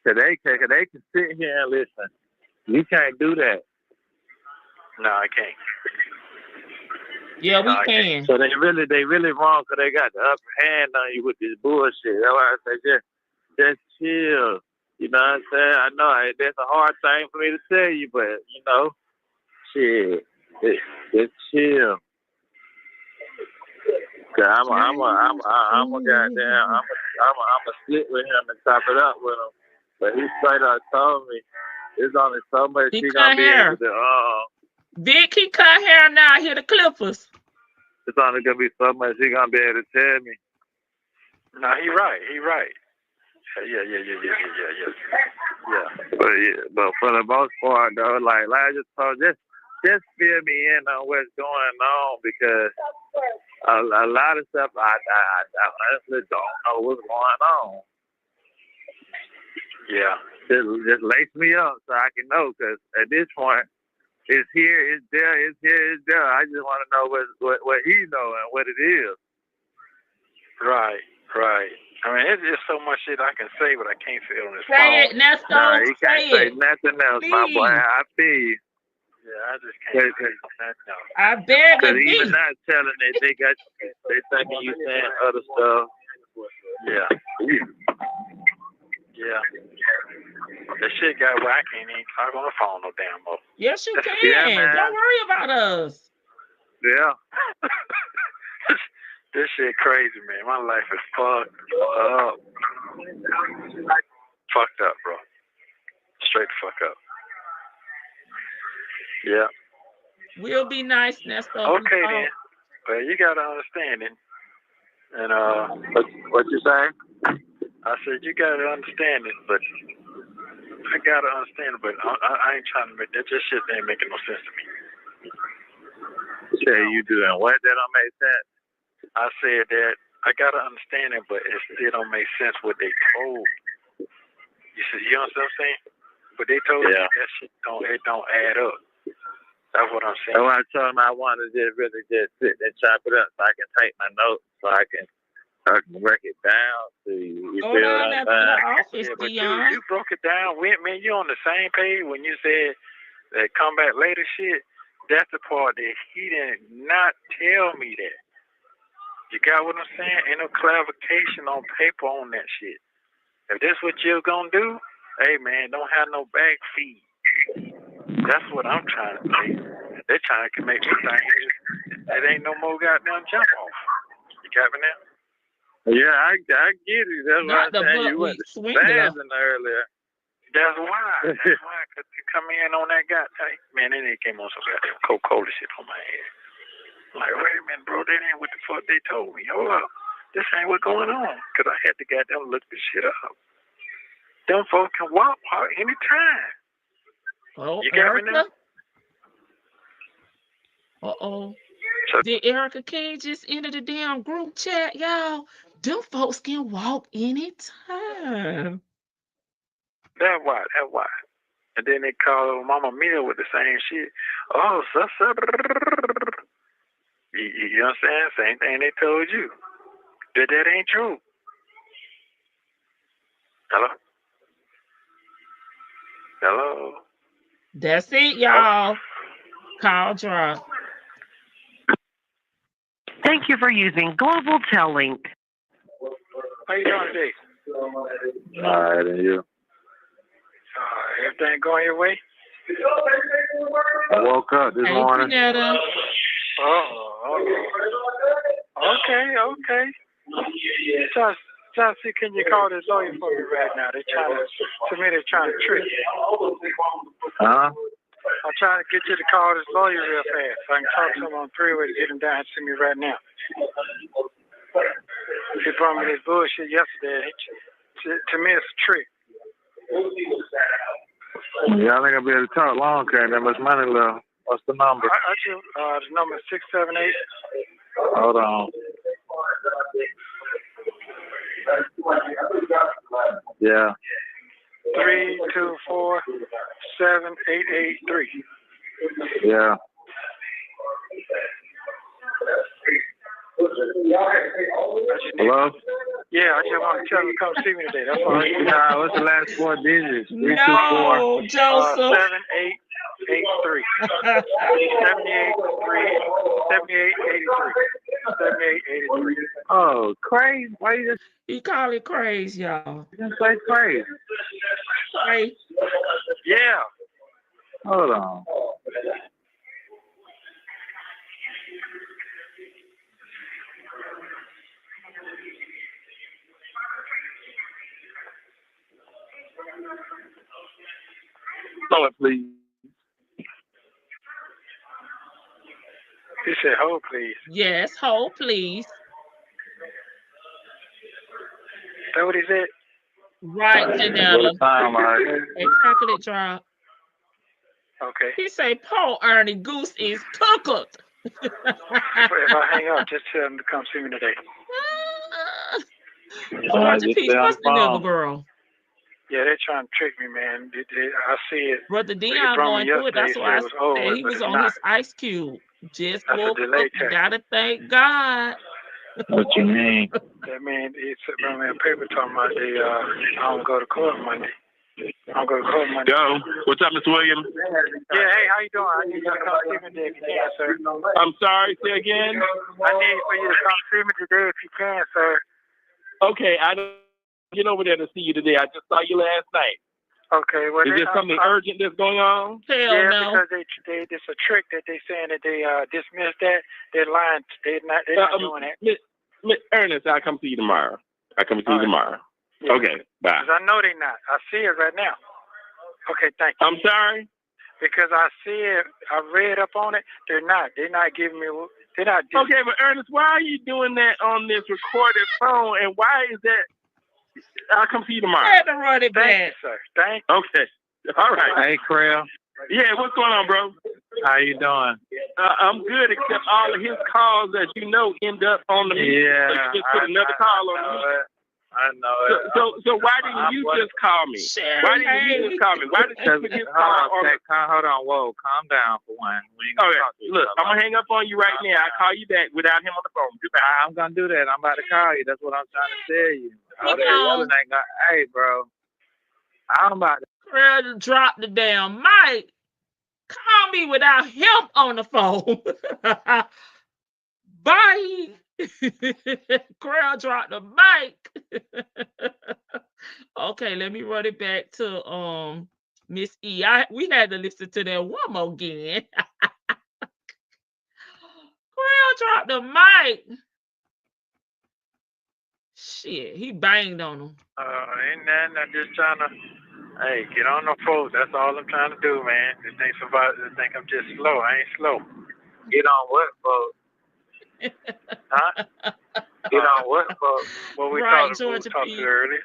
Cause they can sit here and listen. You can't do that. No, I can't. Yeah, we can. So they really wrong because they got the upper hand on you with this bullshit. That's why I say just chill. You know what I'm saying? I know that's a hard thing for me to tell you, but shit, just chill. I'm a split with him and top it up with him. But he straight up told me there's only so much he gonna be able to. Vic, he cut hair now. Here the Clippers. It's only gonna be so much he gonna be able to tell me. No, he right. Yeah. But for the most part, though, like I just told, just fill me in on what's going on, because a lot of stuff I honestly don't know what's going on. Yeah. Just lace me up so I can know, because at this point, it's here, it's there, it's here, it's there. I just want to know what he know and what it is. Right. I mean, it's just so much shit I can say, but I can't say it on this phone. Say it, Nesto. You can't say nothing else, my boy. I feel you. Yeah, I just can't say that. No. I beg Because of even thee. not telling it, they thinking you saying other stuff. Yeah. Yeah. That shit got where I can't even talk on the phone no damn more. Yes, you can. Yeah, man. Don't worry about us. Yeah. This shit crazy, man. My life is fucked up. Fucked up, bro. Straight the fuck up. Yeah. We'll be nice, Nestor. Okay then. Well, you gotta understand it. And what you saying? I said you gotta understand it, but I gotta understand it, but I ain't trying to make that. This shit ain't making no sense to me. Say you doing what? That don't make sense. I said that I gotta understand it, but it still don't make sense what they told. You see, you know what I'm saying? But they told me that shit don't add up. That's what I'm saying. That's why I told them I wanted to really just sit and chop it up so I can take my notes, so I can break it down to you. You Go feel down what I'm there to the saying? office, Yeah, but Dion. you broke it down. Man, you on the same page when you said that come back later shit. That's the part that he did not tell me that. You got what I'm saying? Ain't no clarification on paper on that shit. If that's what you're gonna do, hey man, don't have no back feed. That's what I'm trying to say. They're trying to make me think it ain't no more goddamn jump off. You got me now? Yeah, I get it. That's Not why the I'm saying you butt went weak to swingler. spazzing earlier. That's why. Because you come in on that goddamn, man, then they came on some goddamn Coca-Cola shit on my head. I'm like, wait a minute, bro, that ain't what the fuck they told me. Hold up. This ain't what's going on. Because I had to goddamn look this shit up. Them folks can walk out anytime. Oh, You got me now? Erica? Uh-oh. Did Erica King just enter the damn group chat, y'all? Them folks can walk anytime. That's why. And then they call Mama Mia with the same shit. Oh, so. You know what I'm saying? Same thing they told you. That ain't true. Hello? That's it, y'all. Call drop. Thank you for using Global Telink. How you doing today? All right, and you? Everything going your way? I woke up this morning. Panetta. Okay. Try to see, can you call this lawyer for me right now? They're trying to trick you. Huh? I'm trying to get you to call this lawyer real fast so I can talk to him on three-way to get him down to me right now. He brought me this bullshit yesterday. To me, it's a trick. Y'all ain't gonna be able to talk long, carrying that much money left. What's the number? The number is 678. Hold on. Yeah. 324-7883. Yeah. Hello? Yeah, I just want to tell him to come see me today. That's all. Nah, what's the last four digits? 324. No, Joseph. 7883. 7883. Oh, crazy. Why you just He call it crazy, y'all. say crazy? Right. Yeah. Hold on. Hold it, please. He said, hold, please. Yes, hold, please. Is that what he said? Right, Janella. Right. A chocolate drop. Okay. He say, Paul Ernie Goose is cooked. If I hang up, just tell him to come see me today. Watch your piece. What's the nigga, girl? Yeah, they're trying to trick me, man. I see it. Brother Dion going through it. That's why I said he was on his ice cube. Just woke up. Gotta thank God. What you mean? That man, he sent me a paper talking about I don't go to court Monday. I'm gonna call my. Yo, what's up, Mr. Williams? Yeah, hey, how you doing? I need you to come see me today if you can, sir. I'm sorry, say again? I need for you to come see me today if you can, sir. Okay, I don't get over there to see you today. I just saw you last night. Okay, well, Is there something urgent that's going on? Hell yeah, no. because they it's a trick that they saying that they dismissed that. They're lying. They're not doing that. Ernest, I'll come see you tomorrow. Yeah. Okay, bye. Because I know they're not. I see it right now. Okay, thank you. I'm sorry? Because I see it. I read up on it. They're not. They're not giving me. They're not. Okay, but Ernest, why are you doing that on this recorded phone? And why is that? I'll come see you tomorrow. I had to run it Thank back. you, sir. Thank you. Okay. All right. Hey, Creel. Yeah, what's going on, bro? How you doing? I'm good, except all of his calls, as you know, end up on the meeting. Yeah, So you just put another call on the meeting. I know it. So why didn't you just call me? Shirley. Why didn't you just call me? Why didn't you put his call on? Hold on, whoa, calm down for one. We ain't gonna talk to each Look, other. I'm gonna hang up on you right now. I'll call you back without him on the phone. I'm gonna do that. I'm about to call you. That's what I'm trying to tell you. Hey, bro. I'm about to. Girl, drop the damn mic. Call me without him on the phone. Bye. Girl, drop the mic. Okay, let me run it back to Miss E. We had to listen to that one more again. Girl, drop the mic. Shit, he banged on him. Ain't nothing. I'm just trying to. Hey, get on the phone. That's all I'm trying to do, man. They think I'm just slow. I ain't slow. Get on what, folks? Huh? Get on what, folks? What we Right, talked Georgia to P. earlier.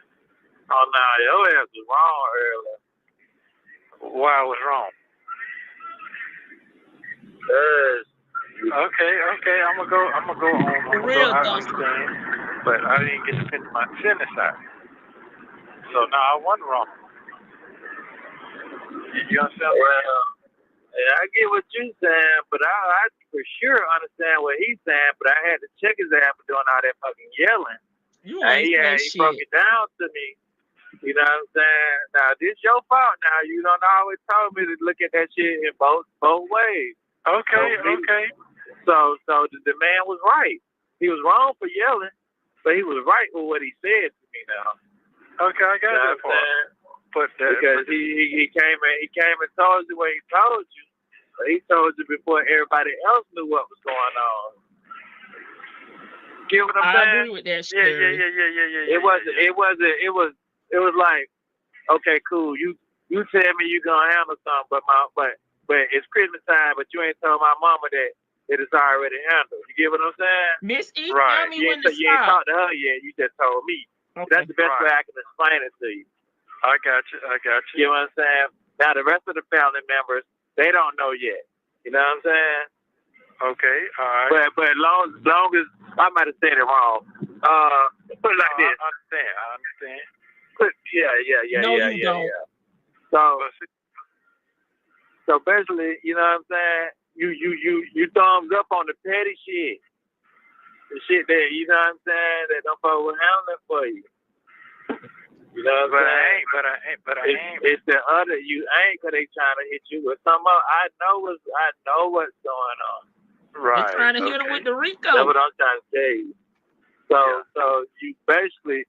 Oh, no, your ass was wrong earlier. Why I was wrong? Okay. I'm gonna go home. I'm gonna real go. I though. understand, but I didn't get to finish my sentence out. So no, I wasn't wrong. You understand? Well, I get what you're saying, but I for sure understand what he's saying, but I had to check his ass for doing all that fucking yelling. You And ain't he say broke shit. it down to me. You know what I'm saying? Now, this your fault now. You don't always told me to look at that shit in both ways. Okay. So the man was right. He was wrong for yelling, but he was right with what he said to me now. Okay, I got that part. But Because he came and told you what he told you. But he told you before everybody else knew what was going on. Get what I'm I saying? agree with that shit. It was like, okay, cool. You tell me you gonna handle something, but it's Christmas time, but you ain't told my mama that it is already handled. You get what I'm saying? Miss E, Right. tell me when to You ain't stop. talked to her yet. You just told me. Okay. That's the best way I can explain it to you. I got you. You know what I'm saying? Now the rest of the family members, they don't know yet. You know what I'm saying? Okay, all right. But long as I might have said it wrong. Put it like this. I understand. Yeah. No, you don't. So basically, you know what I'm saying? You thumbs up on the petty shit. The shit that, you know what I'm saying, that them folks will handle it for you. You know what I'm saying? But I ain't. It's the other, you ain't, because they trying to hit you with something else. I know what's going on. Right. They're trying to hit him with the Rico. That's what I'm trying to tell you. So you basically,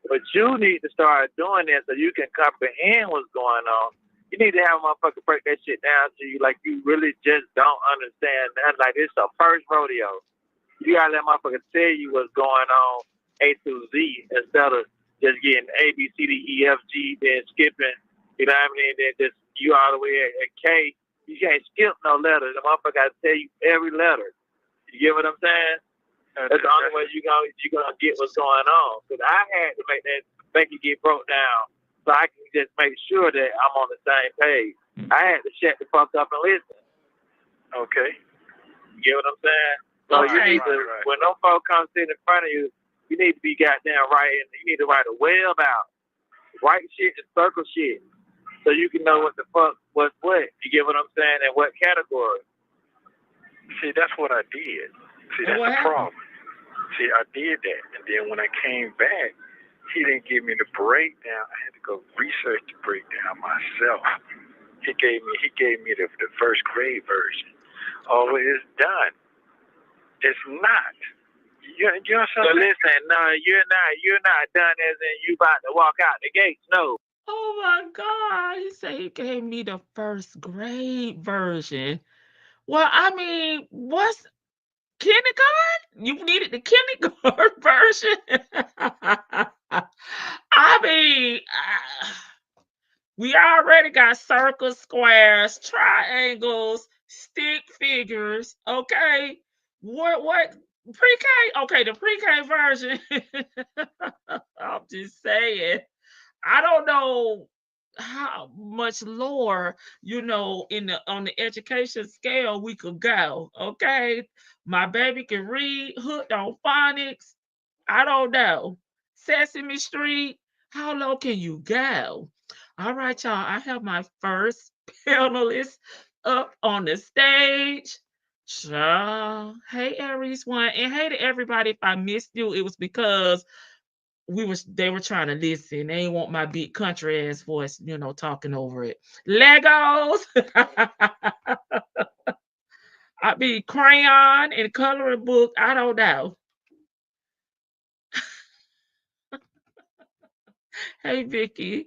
but you need to start doing that so you can comprehend what's going on. You need to have a motherfucker break that shit down to you like you really just don't understand that. Like it's a first rodeo. You gotta let motherfucker tell you what's going on A to Z instead of just getting A, B, C, D, E, F, G, then skipping, you know what I mean? Then just you all the way at K. You can't skip no letters. The motherfucker gotta tell you every letter. You get what I'm saying? That's the only way you're gonna get what's going on. Because I had to make it get broke down so I can just make sure that I'm on the same page. I had to shut the fuck up and listen. Okay. You get what I'm saying? So you need to, when them folks come sit in front of you, you need to be goddamn writing. You need to write a web out. Write shit and circle shit so you can know what the fuck, what's what. You get what I'm saying? And what category. See, that's what I did. See, that's the problem. See, I did that. And then when I came back, he didn't give me the breakdown. I had to go research the breakdown myself. He gave me the first grade version. Oh, it's done. It's not. You know So listen, no, you're not done as in you about to walk out the gates. No. Oh my God. He said he gave me the first grade version. Well, I mean, what's kindergarten? You needed the kindergarten version. I mean, we already got circles, squares, triangles, stick figures. Okay, what pre-K? Okay, the pre-K version. I'm just saying. I don't know how much lower, on the education scale we could go. Okay, my baby can read, hooked on phonics. I don't know. Sesame Street, how low can you go? All right, y'all. I have my first panelist up on the stage. Child. Hey, Aries one, and hey to everybody. If I missed you, it was because they were trying to listen. They ain't want my big country ass voice, talking over it. Legos. I be crayon and coloring book. I don't know. Hey, Vicky.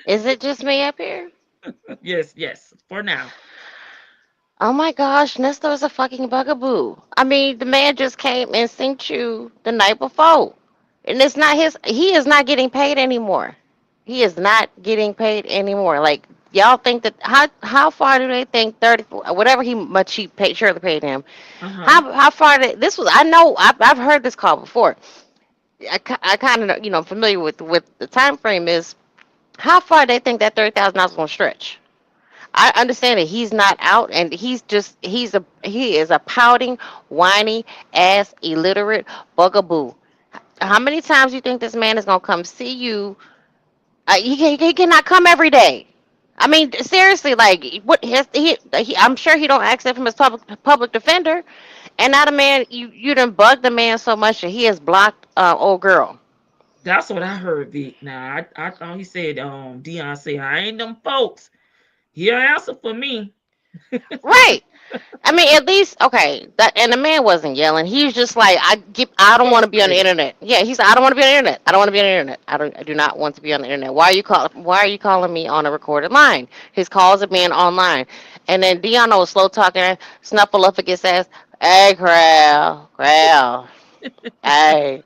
Is it just me up here? Yes, for now. Oh my gosh, Nestor is a fucking bugaboo. I mean, the man just came and sent you the night before. And it's not he is not getting paid anymore. He is not getting paid anymore. Like, y'all think that, how far do they think 30, whatever much he paid, Shirley paid him? Uh-huh. How far this was, I know, I've heard this call before. I kind of, familiar with the time frame is, how far they think that $30,000 is going to stretch. I understand that he's not out, and he is a pouting, whiny ass, illiterate bugaboo. How many times do you think this man is gonna come see you? He cannot come every day. I mean, seriously, like, what? I'm sure he don't accept him as public defender, and now the man, you done bugged the man so much that he has blocked old girl. That's what I heard, Vic. Now I thought he said, Dion said, I ain't them folks. He'll answer for me. Right. I mean, at least, okay. And the man wasn't yelling. He's just like, I don't want to be on the Frustrated. internet. Yeah, he said, I don't want to be on the internet. I don't want to be on the internet. I do not want to be on the internet. Why are you calling me on a recorded line? His calls are being online. And then Dion was slow talking, Snuffleupagus says, hey, Crowd, hey.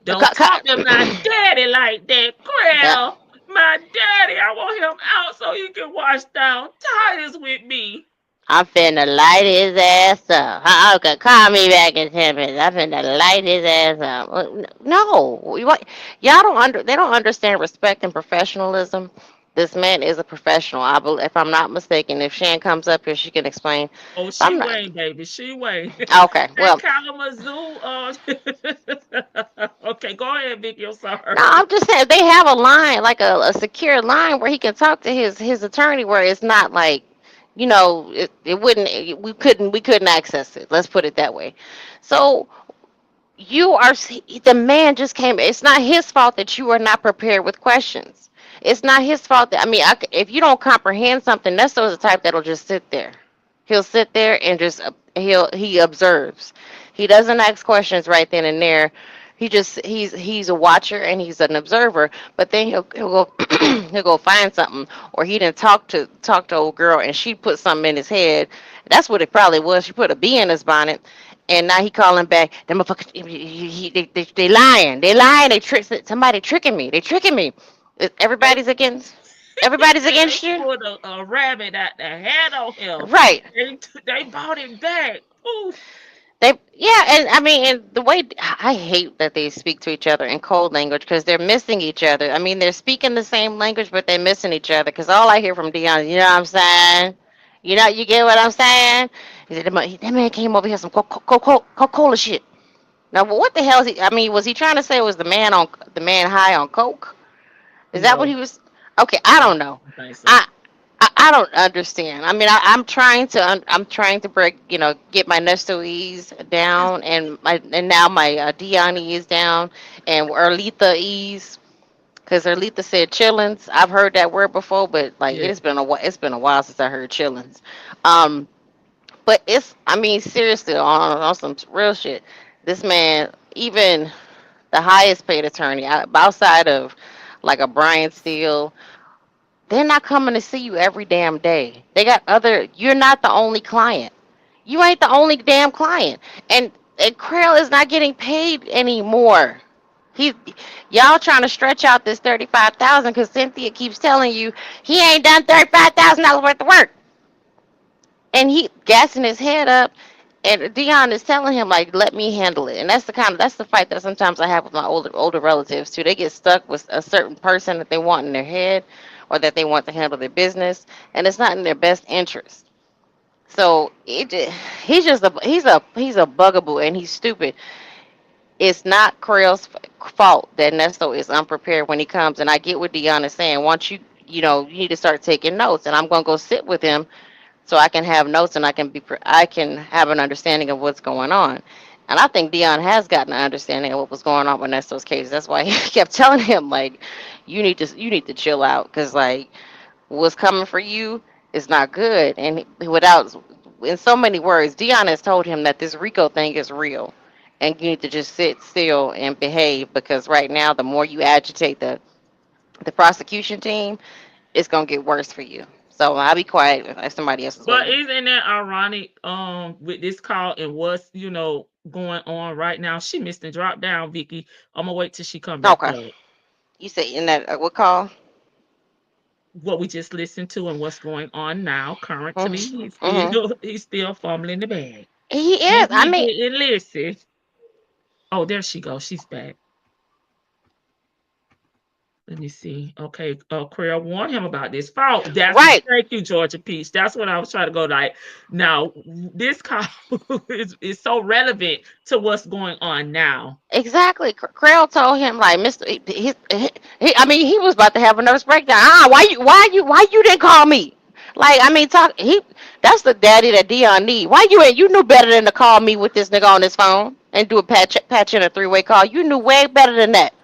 Don't talk to my daddy like that, Yeah, Creel. My daddy, I want him out so he can wash down tires with me. I'm finna light his ass up. Okay, call me back in 10 minutes. I'm finna light his ass up. No, they don't understand respect and professionalism. This man is a professional. If I'm not mistaken, if Shan comes up here, she can explain. Oh, If she I'm not. Wayne, baby. She Wayne. Okay, Hey, well, Kalamazoo. Okay, go ahead, Vicky. I'm no, sorry. I'm just saying they have a line, like a secure line where he can talk to his attorney, where it's not like, it wouldn't, we couldn't access it. Let's put it that way. So the man just came. It's not his fault that you are not prepared with questions. It's not his fault that, I mean, if you don't comprehend something, that's the type that'll just sit there. He'll sit there and just he observes. He doesn't ask questions right then and there. He's a watcher and he's an observer. But then he'll go he'll go find something, or he didn't talk to old girl and she put something in his head. That's what it probably was. She put a bee in his bonnet, and now he calling back. Them motherfuckers, they lying. They lying. Somebody tricking me. They tricking me. They Everybody's they against you. pulled a rabbit out the head on him. Right. They bought it back. Oof. Yeah, and I mean, and the way I hate that they speak to each other in code language, because they're missing each other. I mean, they're speaking the same language, but they're missing each other. Because all I hear from Dion is, you know what I'm saying? You get what I'm saying? He said, that man came over here some Coca-Cola shit. Now, what the hell is he? I mean, was he trying to say it was the man high on coke? Is that what No, he was? Okay, I I don't know. don't think so. I I don't understand. I mean, I'm trying to break, get my Nestoese down, and now my Dion is down, and Erlita ease, because Erlita said chillins. I've heard that word before, but like Yeah. it's been a while since I heard chillins. Um, but I mean, seriously, on some real shit. This man, even the highest paid attorney outside of like a Brian Steele, they're not coming to see you every damn day. You're not the only client. You ain't the only damn client. And Krill is not getting paid anymore. He Y'all trying to stretch out this 35,000 because Cynthia keeps telling you he ain't done $35,000 worth of work. And he gassing his head up, and Dion is telling him like, let me handle it. And that's the fight that sometimes I have with my older relatives too. They get stuck with a certain person that they want in their head, or that they want to handle their business, and it's not in their best interest. So he's a bugaboo, and he's stupid. It's not Creel's fault that Nesto is unprepared when he comes. And I get what Dion is saying. Once you need to start taking notes, and I'm gonna go sit with him so I can have notes, and I can have an understanding of what's going on. And I think Dion has gotten an understanding of what was going on with Nesto's case. That's why he kept telling him like, you need to chill out, because like what's coming for you is not good. And without, in so many words, Dion has told him that this Rico thing is real, and you need to just sit still and behave, because right now the more you agitate the prosecution team, it's gonna get worse for you. So I'll be quiet if somebody else is But waiting. isn't that ironic with this call and what's going on right now? She missed and dropped down, Vicky. I'm gonna wait till she come back Okay. up. You say in that what call? What we just listened to and what's going on now currently, he's Mm-hmm. still he's still fumbling the bag. He is. Maybe I he mean, didn't listen. Oh, there she goes. She's back. Let me see. Okay, Creel, warn him about this fault. right. Thank you, Georgia Peach. That's what I was trying to go like. Now, this call is so relevant to what's going on now. Exactly. Krell told him like, Mister. I mean, he was about to have a nervous breakdown. Why you didn't call me? Like, I mean, talk. That's the daddy that Dion need. Why you ain't? You knew better than to call me with this nigga on his phone and do a patch in a three-way call. You knew way better than that.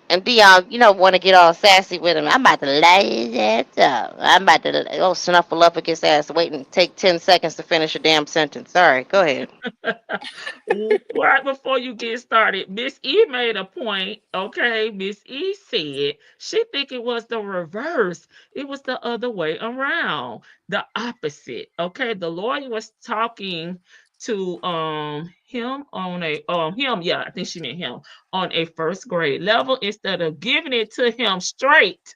And Dion, want to get all sassy with him. I'm about to lay his ass up. I'm about to snuffle up against his ass. Wait and take 10 seconds to finish a damn sentence. Sorry, go ahead. Right before you get started, Miss E made a point. Okay, Miss E said she think it was the reverse. It was the other way around, the opposite. Okay, the lawyer was talking to him on a him, yeah, I think she meant him, on a first grade level instead of giving it to him straight.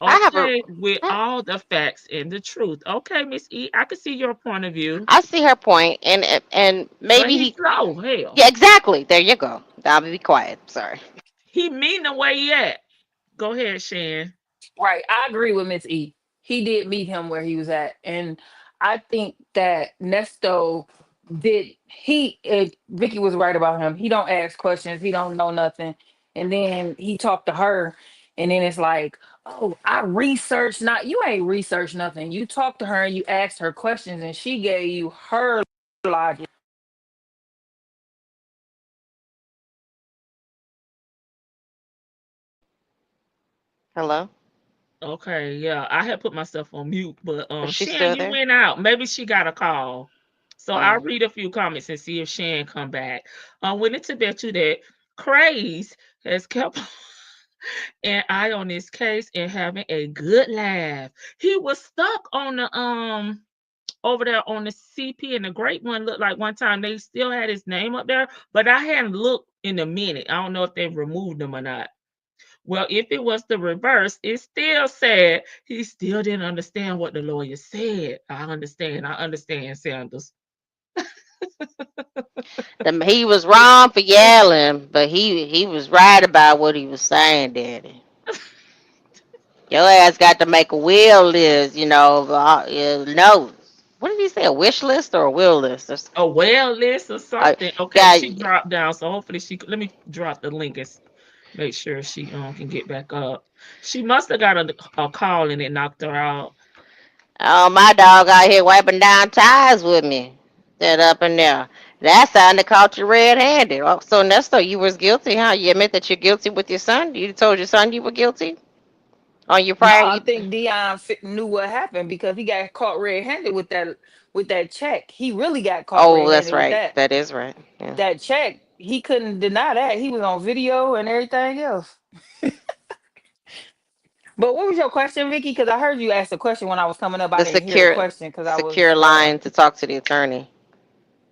I have a. Okay, with I all the facts and the truth. Okay, Miss E, I can see your point of view, I see her point, and but maybe he's he. slow. Hell. Yeah, exactly. There you go. I'll be quiet. Sorry. He mean the way he at. Go ahead, Shan. Right. I agree with Miss E. He did meet him where he was at. And I think that Nesto Vicky was right about him. He don't ask questions. He don't know nothing. And then he talked to her, and then it's like, oh, I researched not you ain't researched nothing. You talked to her and you asked her questions, and she gave you her logic. Hello. Okay, yeah. I had put myself on mute, but Is she Shan, still you there? went out. Maybe she got a call. So I'll Um. read a few comments and see if Shan come back. Willing to bet you that Craze has kept an eye on this case and having a good laugh. He was stuck on the over there on the CP, and the great one looked like one time they still had his name up there, but I hadn't looked in a minute. I don't know if they removed him or not. Well, if it was the reverse, it's still sad. He still didn't understand what the lawyer said. I understand, Sanders. He was wrong for yelling, but he was right about what he was saying, Daddy. Your ass got to make a will list, no. What did he say? A wish list or a will list? A well list or Uh, something. Okay, yeah, she dropped down, so hopefully let me drop the link and make sure she can get back up. She must have got a call and it knocked her out. Oh, my dog out here wiping down tires with me. That up in there. That sounded caught you red-handed. Oh, so Nesto, you was guilty, huh? You admit that you're guilty with your son? You told your son you were guilty on your No, prior. I think Dion knew what happened because he got caught red-handed with that check. He really got caught Oh, that's red-handed with right. that. That is right. Yeah. That check, he couldn't deny that. He was on video and everything else. But what was your question, Vicky? Because I heard you ask a question when I was coming up. I The didn't hear the secure question because I was secure line to talk to the attorney.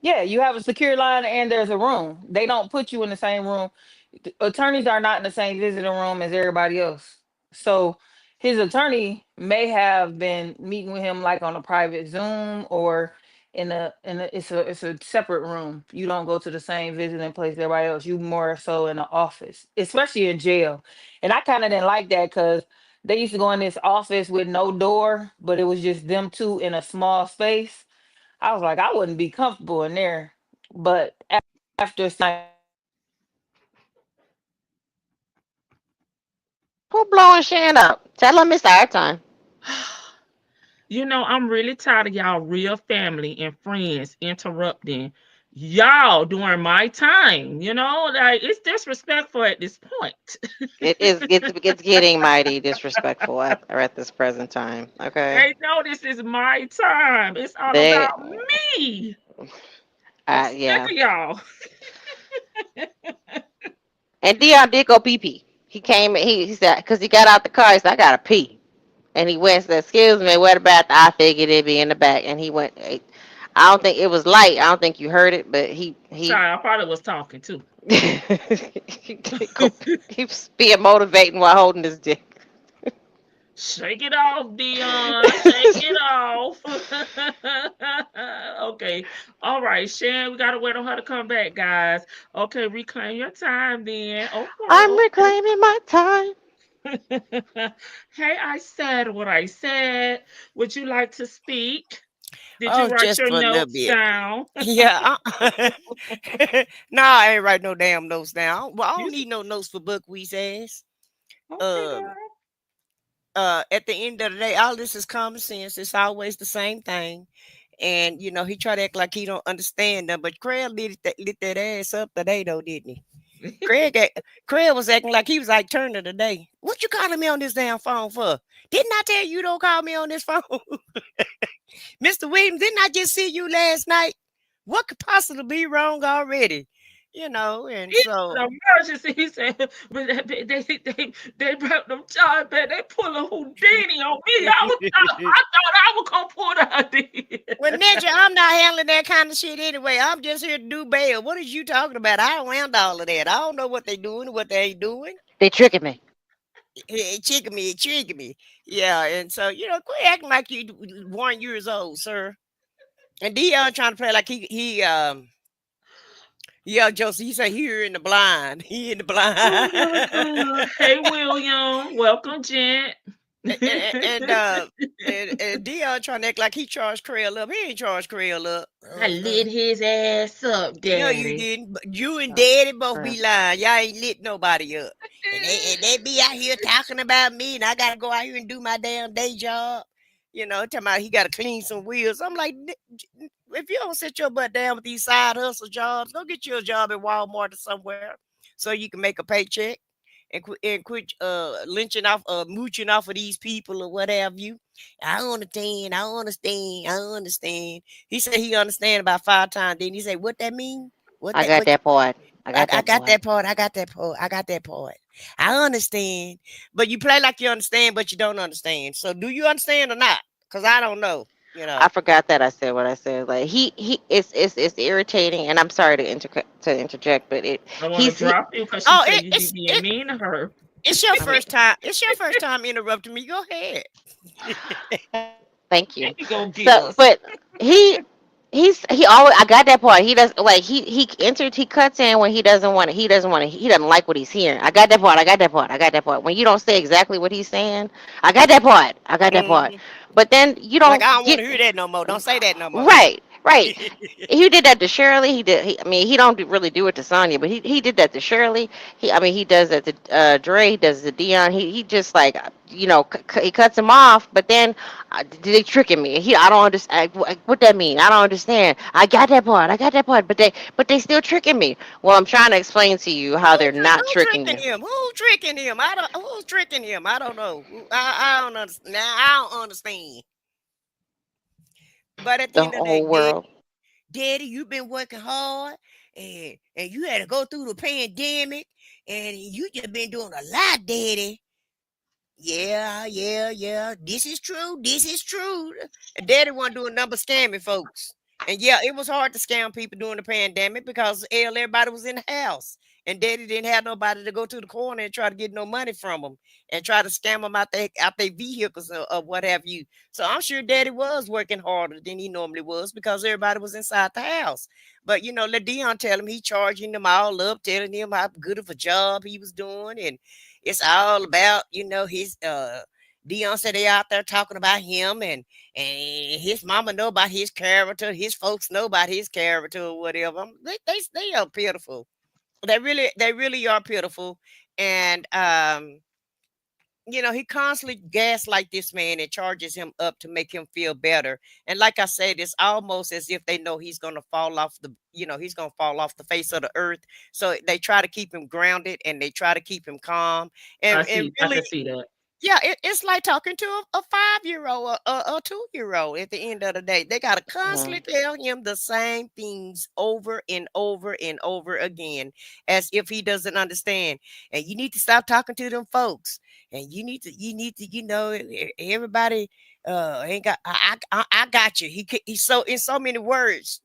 yeah, you have a secure line and there's a room. They don't put you in the same room. Attorneys are not in the same visiting room as everybody else. So his attorney may have been meeting with him like on a private Zoom or in a it's a separate room. You don't go to the same visiting place as everybody else. You more so in the office, especially in jail. And I kind of didn't like that because they used to go in this office with no door, but it was just them two in a small space. I was like, I wouldn't be comfortable in there. But after Who blowing Shan up? Tell him it's our time. You know, I'm really tired of y'all real family and friends interrupting y'all during my time. You know, like it's disrespectful at this point. It is. It's getting mighty disrespectful at this present time. Okay. They know this is my time. It's all They. about me. I'm sick Yeah. of y'all. And Dion did go pee pee. He came. He said because he got out the car. He said I gotta pee. And he went and said, "Excuse me, where the bathroom?" I figured it'd be in the back. And he went. I don't think it was light. I don't think you heard it, but he Sorry, I probably was talking too. He's being motivating while holding his dick. Shake it off, Dion. Shake it off. Okay. All right, Shan, we gotta wait on her to come back, guys. Okay, reclaim your time then. I'm Okay. reclaiming my time. Hey, I said what I said. Would you like to speak? Did you Oh, write just your for a little notes bit. down? Yeah. No, I ain't write no damn notes down. Well, I You don't need no notes for buckwheat ass. okay, Um, girl? at the end of the day, all this is common sense. It's always the same thing. And he tried to act like he don't understand them, but Craig lit that ass up today, though, didn't he? Craig was acting like he was like turn of the day. What you calling me on this damn phone for? Didn't I tell you don't call me on this phone? Mr. Williams, didn't I just see you last night? What could possibly be wrong already? And It's so an emergency. He said, but they brought them charge back. They pull a Houdini on me. I thought I was gonna pull that then. well, Ninja, I'm not handling that kind of shit anyway. I'm just here to do bail. What is you talking about? I don't handle all of that. I don't know what they doing and what they ain't doing. They tricking me. It tricking me. Yeah, and so quit acting like you 1 years old, sir. And Dion trying to play like yeah, Josie, he said he in the blind. He in the blind. Oh my God. Hey, William. Welcome, gent. and Dion trying to act like he charged Craig up. He ain't charged Craig up. I lit his ass up, No, you daddy. didn't. But you and Daddy both Crap. be lying. Y'all ain't lit nobody up. And they be out here talking about me, and I gotta go out here and do my damn day job. Talking about he gotta clean some wheels. I'm like, if you don't sit your butt down with these side hustle jobs, go get you a job at Walmart or somewhere so you can make a paycheck and quit lynching off mooching off of these people or whatever you. I understand. He said he understand about 5 times. Then he say, what that mean? What I that got what that part. I I got got that part. that part. I got that part. I got that part. I understand. But you play like you understand, but you don't understand. So do you understand or not? Because I don't know. I forgot that I said what I said. Like it's irritating, and I'm sorry to interject, but I want to drop you because she Oh, said you be being mean to her. it's your first time. It's your first time interrupting me. Go ahead. thank you. He gonna get So, us. but he always I got that part. He does like he cuts in when he doesn't want it. He doesn't want it. He doesn't like what he's hearing. I got that part. I got that part. I got that part. When you don't say exactly what he's saying, I got that part. I got that part. Mhm. But then you Like don't I don't want get to hear that no more. Don't say that no more. right. Right. He did that to Shirley. I mean, he don't really do it to Sonya, but he did that to Shirley. I mean, he does that to Dre. He does it to Dion. He just like he cuts him off. But then they tricking me. I don't understand what that mean. I don't understand. I got that part. I got that part. But they still tricking me. Well, I'm trying to explain to you how they're not Who tricking tricking you. him? Who tricking him? I don't. Who's tricking him? I don't know. I don't understand. Now I don't understand. But at the The end of the whole day, world. Daddy, you've been working hard, and you had to go through the pandemic, and you just been doing a lot, Daddy. Yeah, yeah, yeah. This is true. This is true. And Daddy wasn't doing number scamming folks. And yeah, it was hard to scam people during the pandemic because everybody was in the house. And Daddy didn't have nobody to go to the corner and try to get no money from them and try to scam them out their vehicles or what have you. So I'm sure Daddy was working harder than he normally was because everybody was inside the house. But let Dion tell him he charging them all up, telling him how good of a job he was doing, and it's all about, his Dion said they out there talking about him, and his mama know about his character, his folks know about his character or whatever. They are pitiful. They really are pitiful. And he constantly gaslight this man and charges him up to make him feel better. And like I said, it's almost as if they know he's gonna fall off he's gonna fall off the face of the earth. So they try to keep him grounded and they try to keep him calm. And I really, can see that. yeah, it's like talking to a 5-year-old or a 2-year-old at the end of the day. They got to Mhm. constantly tell him the same things over and over and over again as if he doesn't understand. And you need to stop talking to them folks. And you need to, everybody ain't got, I got you. He's so, in so many words,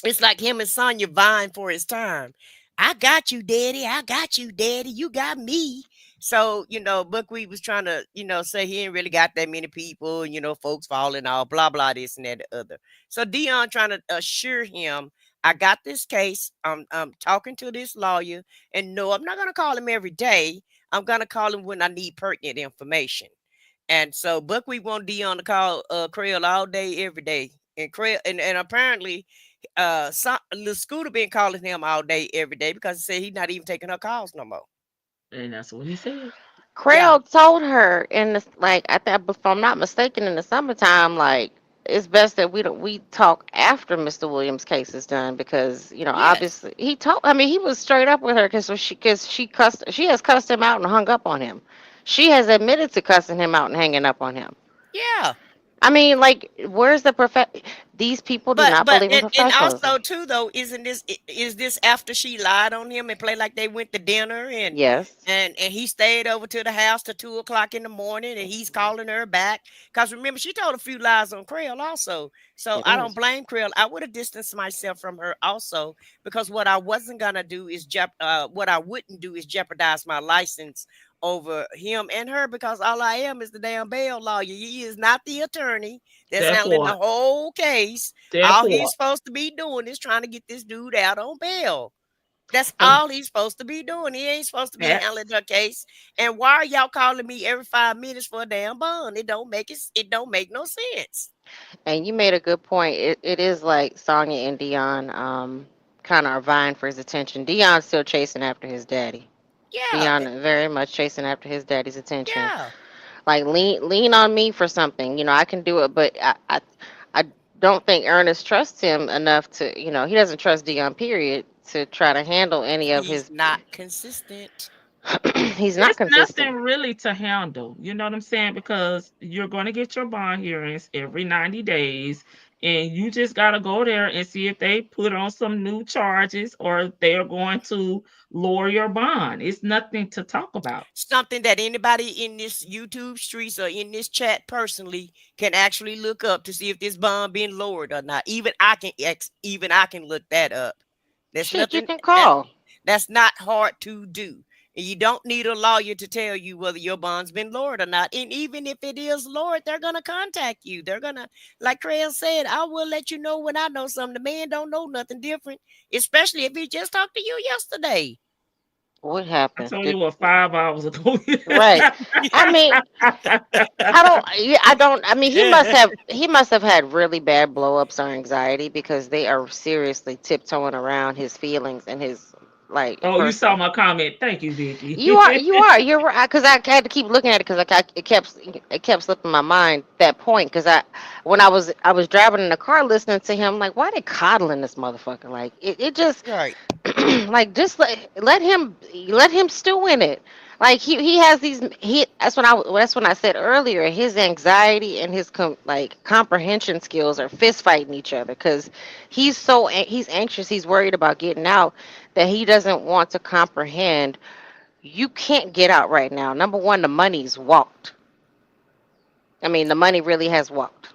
it's like him and Sonya vying for his time. I got you, Daddy. I got you, Daddy. You got me. So, Buckwheat was trying to, say he ain't really got that many people, folks falling off, blah, blah, this and that, the other. So Dion trying to assure him, I got this case. I'm talking to this lawyer. And no, I'm not going to call him every day. I'm going to call him when I need pertinent information. And so Buckwheat want Dion to call Crail all day, every day. And Crail, and apparently Lil Scooter been calling him all day, every day because he said he's not even taking her calls no more. And that's what he said. Yeah. Craig told her in the like I think if I'm not mistaken in the summertime like it's best that we talk after Mr. Williams' case is done because Yes. obviously he told I mean he was straight up with her she has cussed him out and hung up on him. She has admitted to cussing him out and hanging up on him. Yeah. I mean like where's the these people do But not but believe in and professionalism. also too though, is this after she lied on him and played like they went to dinner and Yes. and he stayed over to the house till 2 o'clock in the morning and he's calling her back because remember she told a few lies on Creel also. So It I don't is. blame Creel. I would have distanced myself from her also because what I wouldn't do is jeopardize my license over him and her because all I am is the damn bail lawyer. He is not the attorney that's That handling the part. whole case. That All he's part. supposed to be doing is trying to get this dude out on bail. That's And all he's supposed to be doing. He ain't supposed to be that handling her case. And why are y'all calling me every 5 minutes for a damn bond? It don't make no sense. And you made a good point. It is like Sonya and Dion kind of are vying for his attention. Dion's still chasing after his daddy. Yeah, Dion very much chasing after his daddy's attention. yeah. Like lean on me for something. I can do it, but I don't think Ernest trusts him enough to, he doesn't trust Dion period to try to handle any of He's his not consistent. he's not it's consistent. nothing really to handle. You know what I'm saying? Because you're going to get your bond hearings every 90 days, and you just got to go there and see if they put on some new charges or if they are going to lower your bond. It's nothing to talk about. Something that anybody in this YouTube streets or in this chat personally can actually look up to see if this bond being lowered or not. Even I can look that up. There's Shit, you nothing can that call. that's not hard to do. And you don't need a lawyer to tell you whether your bond's been lowered or not. And even if it is lowered, they're gonna contact you. They're gonna, like Craig said, I will let you know when I know something. The man don't know nothing different, especially if he just talked to you yesterday. What I happened? told you what 5 hours ago. Right. I mean, I don't. Yeah, I don't. I mean, he must have. He must have had really bad blow ups or anxiety because they are seriously tiptoeing around his feelings and his like Oh, you saw personal. my comment. Thank you, Vicky. You are. You are. You're right. Because I had to keep looking at it because it kept slipping my mind that point because when I was driving in the car listening to him like why they coddling this motherfucker like it just Right. like just let him stew in it. Like he has these he that's when I said earlier his anxiety and his comprehension skills are fist fighting each other because he's anxious, he's worried about getting out, that he doesn't want to comprehend. You can't get out right now. Number one, the money's walked. I mean, the money really has walked.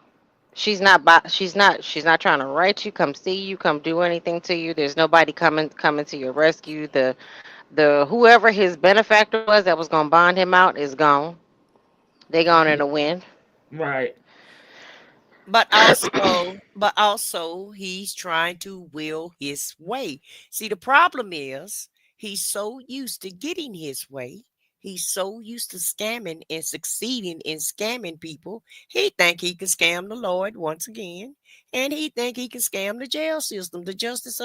She's not trying to write you, come see you, come do anything to you. There's nobody coming to your rescue. The whoever his benefactor was that was gonna bond him out is gone. They gone in Yeah, the wind. right. But also he's trying to will his way. See, the problem is he's so used to getting his way. He's so used to scamming and succeeding in scamming people. He think he can scam the Lord once again, and he think he can scam the jail system, the justice.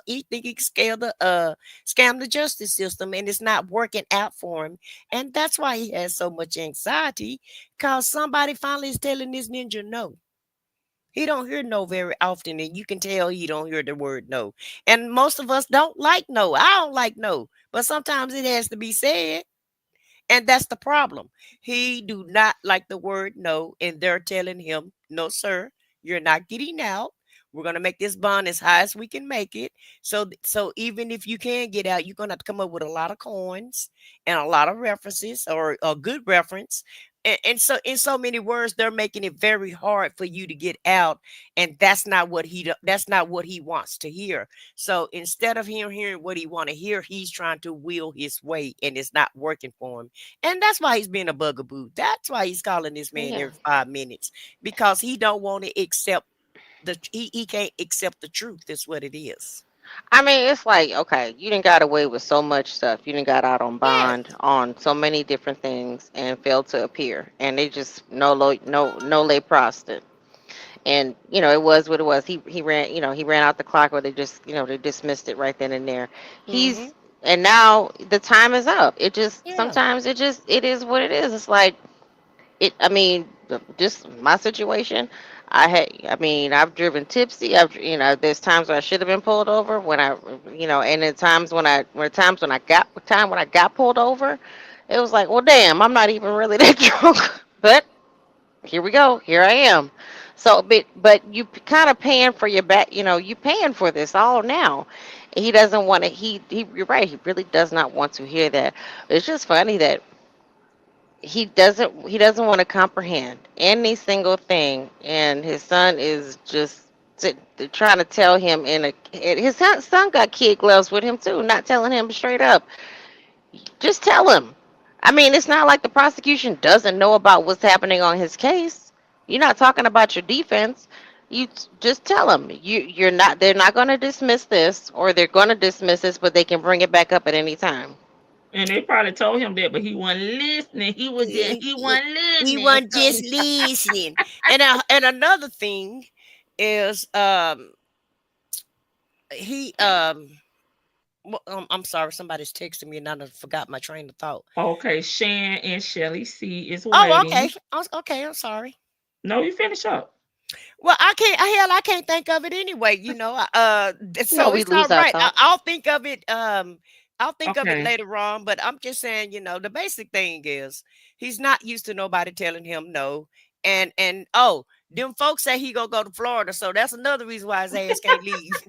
He think he can scam the justice system, and it's not working out for him. And that's why he has so much anxiety, cause somebody finally is telling this ninja no. He don't hear no very often, and you can tell he don't hear the word no. And most of us don't like no. I don't like no, but sometimes it has to be said. And that's the problem. He do not like the word no, and they're telling him, "No, sir, you're not getting out. We're gonna make this bond as high as we can make it. So even if you can get out, you're gonna have to come up with a lot of coins and a lot of references or a good reference. And so in so many words, they're making it very hard for you to get out, and that's not what he wants to hear. So instead of him hearing what he want to hear, he's trying to will his way, and it's not working for him. And that's why he's being a bugaboo. That's why he's calling this man Yeah. every 5 minutes, because he don't want to accept he can't accept the truth. That's what it is. I mean, it's like, okay, you didn't got away with so much stuff. You didn't got out on Yes. bond on so many different things and failed to appear. And they just no lay prostate. And it was what it was. He ran out the clock, or they dismissed it right then and there. Mm-hmm. He's and now the time is up. It just Yeah. sometimes it is what it is. It's like I mean, just my situation. I've driven tipsy. There's times where I should have been pulled over and then time when I got pulled over, it was like, well, damn, I'm not even really that drunk. But here we go. Here I am. So, but you kind of paying for your back. You paying for this all now. He doesn't want to. You're right. He really does not want to hear that. It's just funny that he doesn't want to comprehend any single thing, and his son is just trying to tell him and his son got kid gloves with him too, not telling him straight up. Just tell him. I mean, it's not like the prosecution doesn't know about what's happening on his case. You're not talking about your defense. Just tell them you're not. They're not going to dismiss this, or they're going to dismiss this, but they can bring it back up at any time. And they probably told him that, but he wasn't listening. He wasn't He listening. wasn't So just listening. And another thing is he I'm sorry, somebody's texting me and I done forgot my train of thought. okay, Shan and Shelly C is Oh, okay. waiting. Okay, I'm sorry. No, you finish up. Well, I can't think of it anyway, No, so we it's all lose our right. thought. I'll think of it Okay. later on, but I'm just saying, the basic thing is he's not used to nobody telling him no. And oh, them folks say he gonna go to Florida, so that's another reason why his ass can't leave.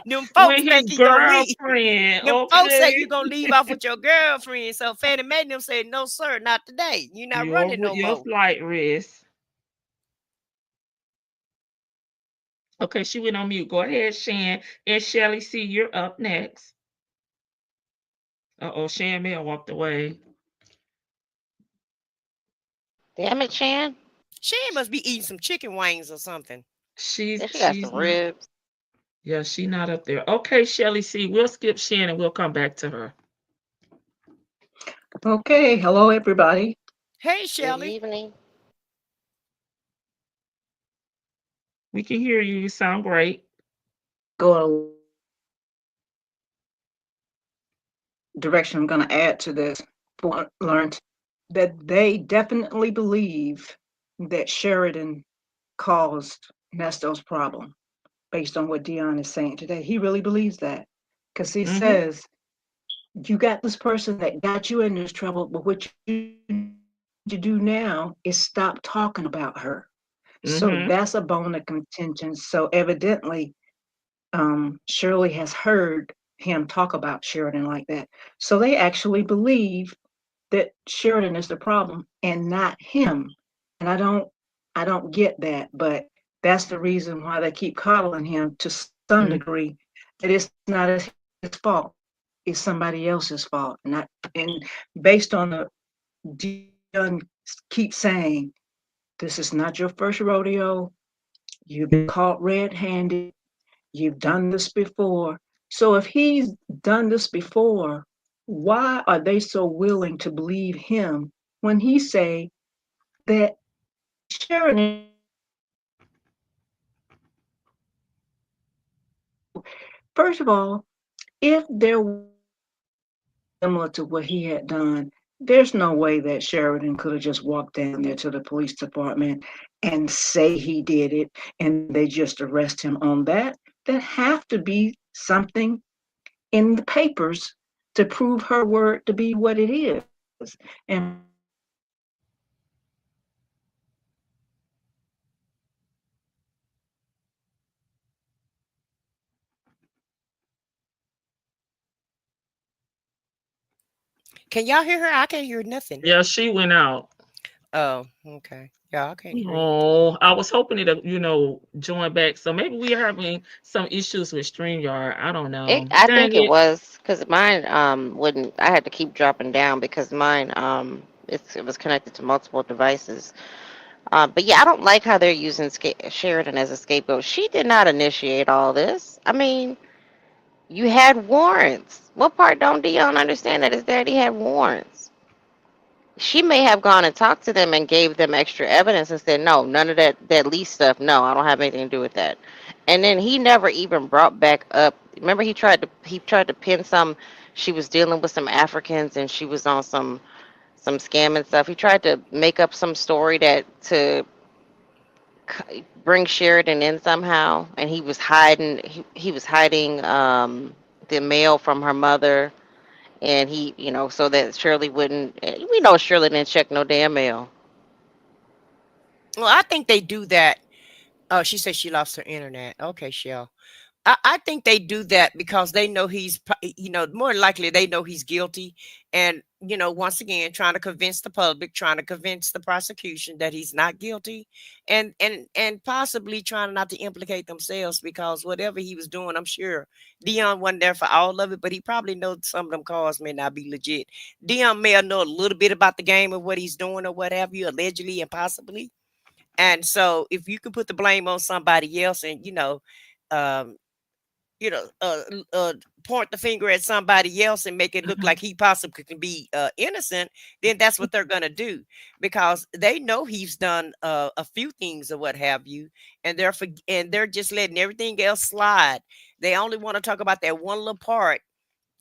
Them With folks his think he gonna leave. girlfriend. Them folks say Okay. you gonna leave off with your girlfriend. So Fannie Mae and them said, no, sir, not today. You're not running no Your more. flight risk. Okay, she went on mute. Go ahead, Shan. And Shelly C, you're up next. Uh-oh, Shan Mel walked away. Damn it, Shan. She must be eating some chicken wings or something. Yeah, she got She's some not. ribs. Yeah, she not up there. Okay, Shirley C. We'll skip Shannon. We'll come back to her. Okay, hello everybody. Hey, Good Shirley. evening. We can hear you. You sound great. Go direction I'm going to add to this. Learned that they definitely believe that Sheridan caused Nesto's problem based on what Dion is saying today. He really believes that because he Mm-hmm. says, you got this person that got you in this trouble, but what you need to do now is stop talking about her. So Mm-hmm. that's a bone of contention. So evidently, Shirley has heard him talk about Sheridan like that. So they actually believe that Sheridan is the problem and not him. And I don't get that, but that's the reason why they keep coddling him to some Mm-hmm. degree. That it's not his fault; it's somebody else's fault. And based on the Dion keep saying, this is not your first rodeo. You've been caught red-handed. You've done this before. So if he's done this before, why are they so willing to believe him when he say that Sheridan, first of all, if there was similar to what he had done, there's no way that Sheridan could have just walked down there to the police department and say he did it and they just arrest him on that. There have to be something in the papers to prove her word to be what it is. And Can y'all hear her? I can't hear nothing. Yeah, she went out. Oh, okay. Yeah, I can't hear you. Oh, I was hoping to, join back. So maybe we are having some issues with StreamYard. I don't know. I Dang think it it. was because mine wouldn't. I had to keep dropping down because mine it was connected to multiple devices. But yeah, I don't like how they're using Sheridan as a scapegoat. She did not initiate all this. I mean, you had warrants. What part don't Dion understand that his daddy had warrants? She may have gone and talked to them and gave them extra evidence and said, no, none of that lease stuff. No, I don't have anything to do with that. And then he never even brought back up. Remember, he tried to pin some. She was dealing with some Africans and she was on some scam and stuff. He tried to make up some story that to bring Sheridan in somehow, and he was hiding. He was hiding the mail from her mother, and so that Shirley wouldn't. We know Shirley didn't check no damn mail. Well, I think they do that. Oh, she said she lost her internet. Okay, Shell. I think they do that because they know more likely they know he's guilty. And, once again, trying to convince the public, trying to convince the prosecution that he's not guilty and possibly trying not to implicate themselves because whatever he was doing, I'm sure Dion wasn't there for all of it, but he probably knows some of them cars may not be legit. Dion may know a little bit about the game of what he's doing or what have you, allegedly and possibly. And so if you can put the blame on somebody else and, um, you know, uh, uh, point the finger at somebody else and make it look like he possibly can be innocent, then that's what they're gonna do because they know he's done a few things or what have you, and they're just letting everything else slide. They only want to talk about that one little part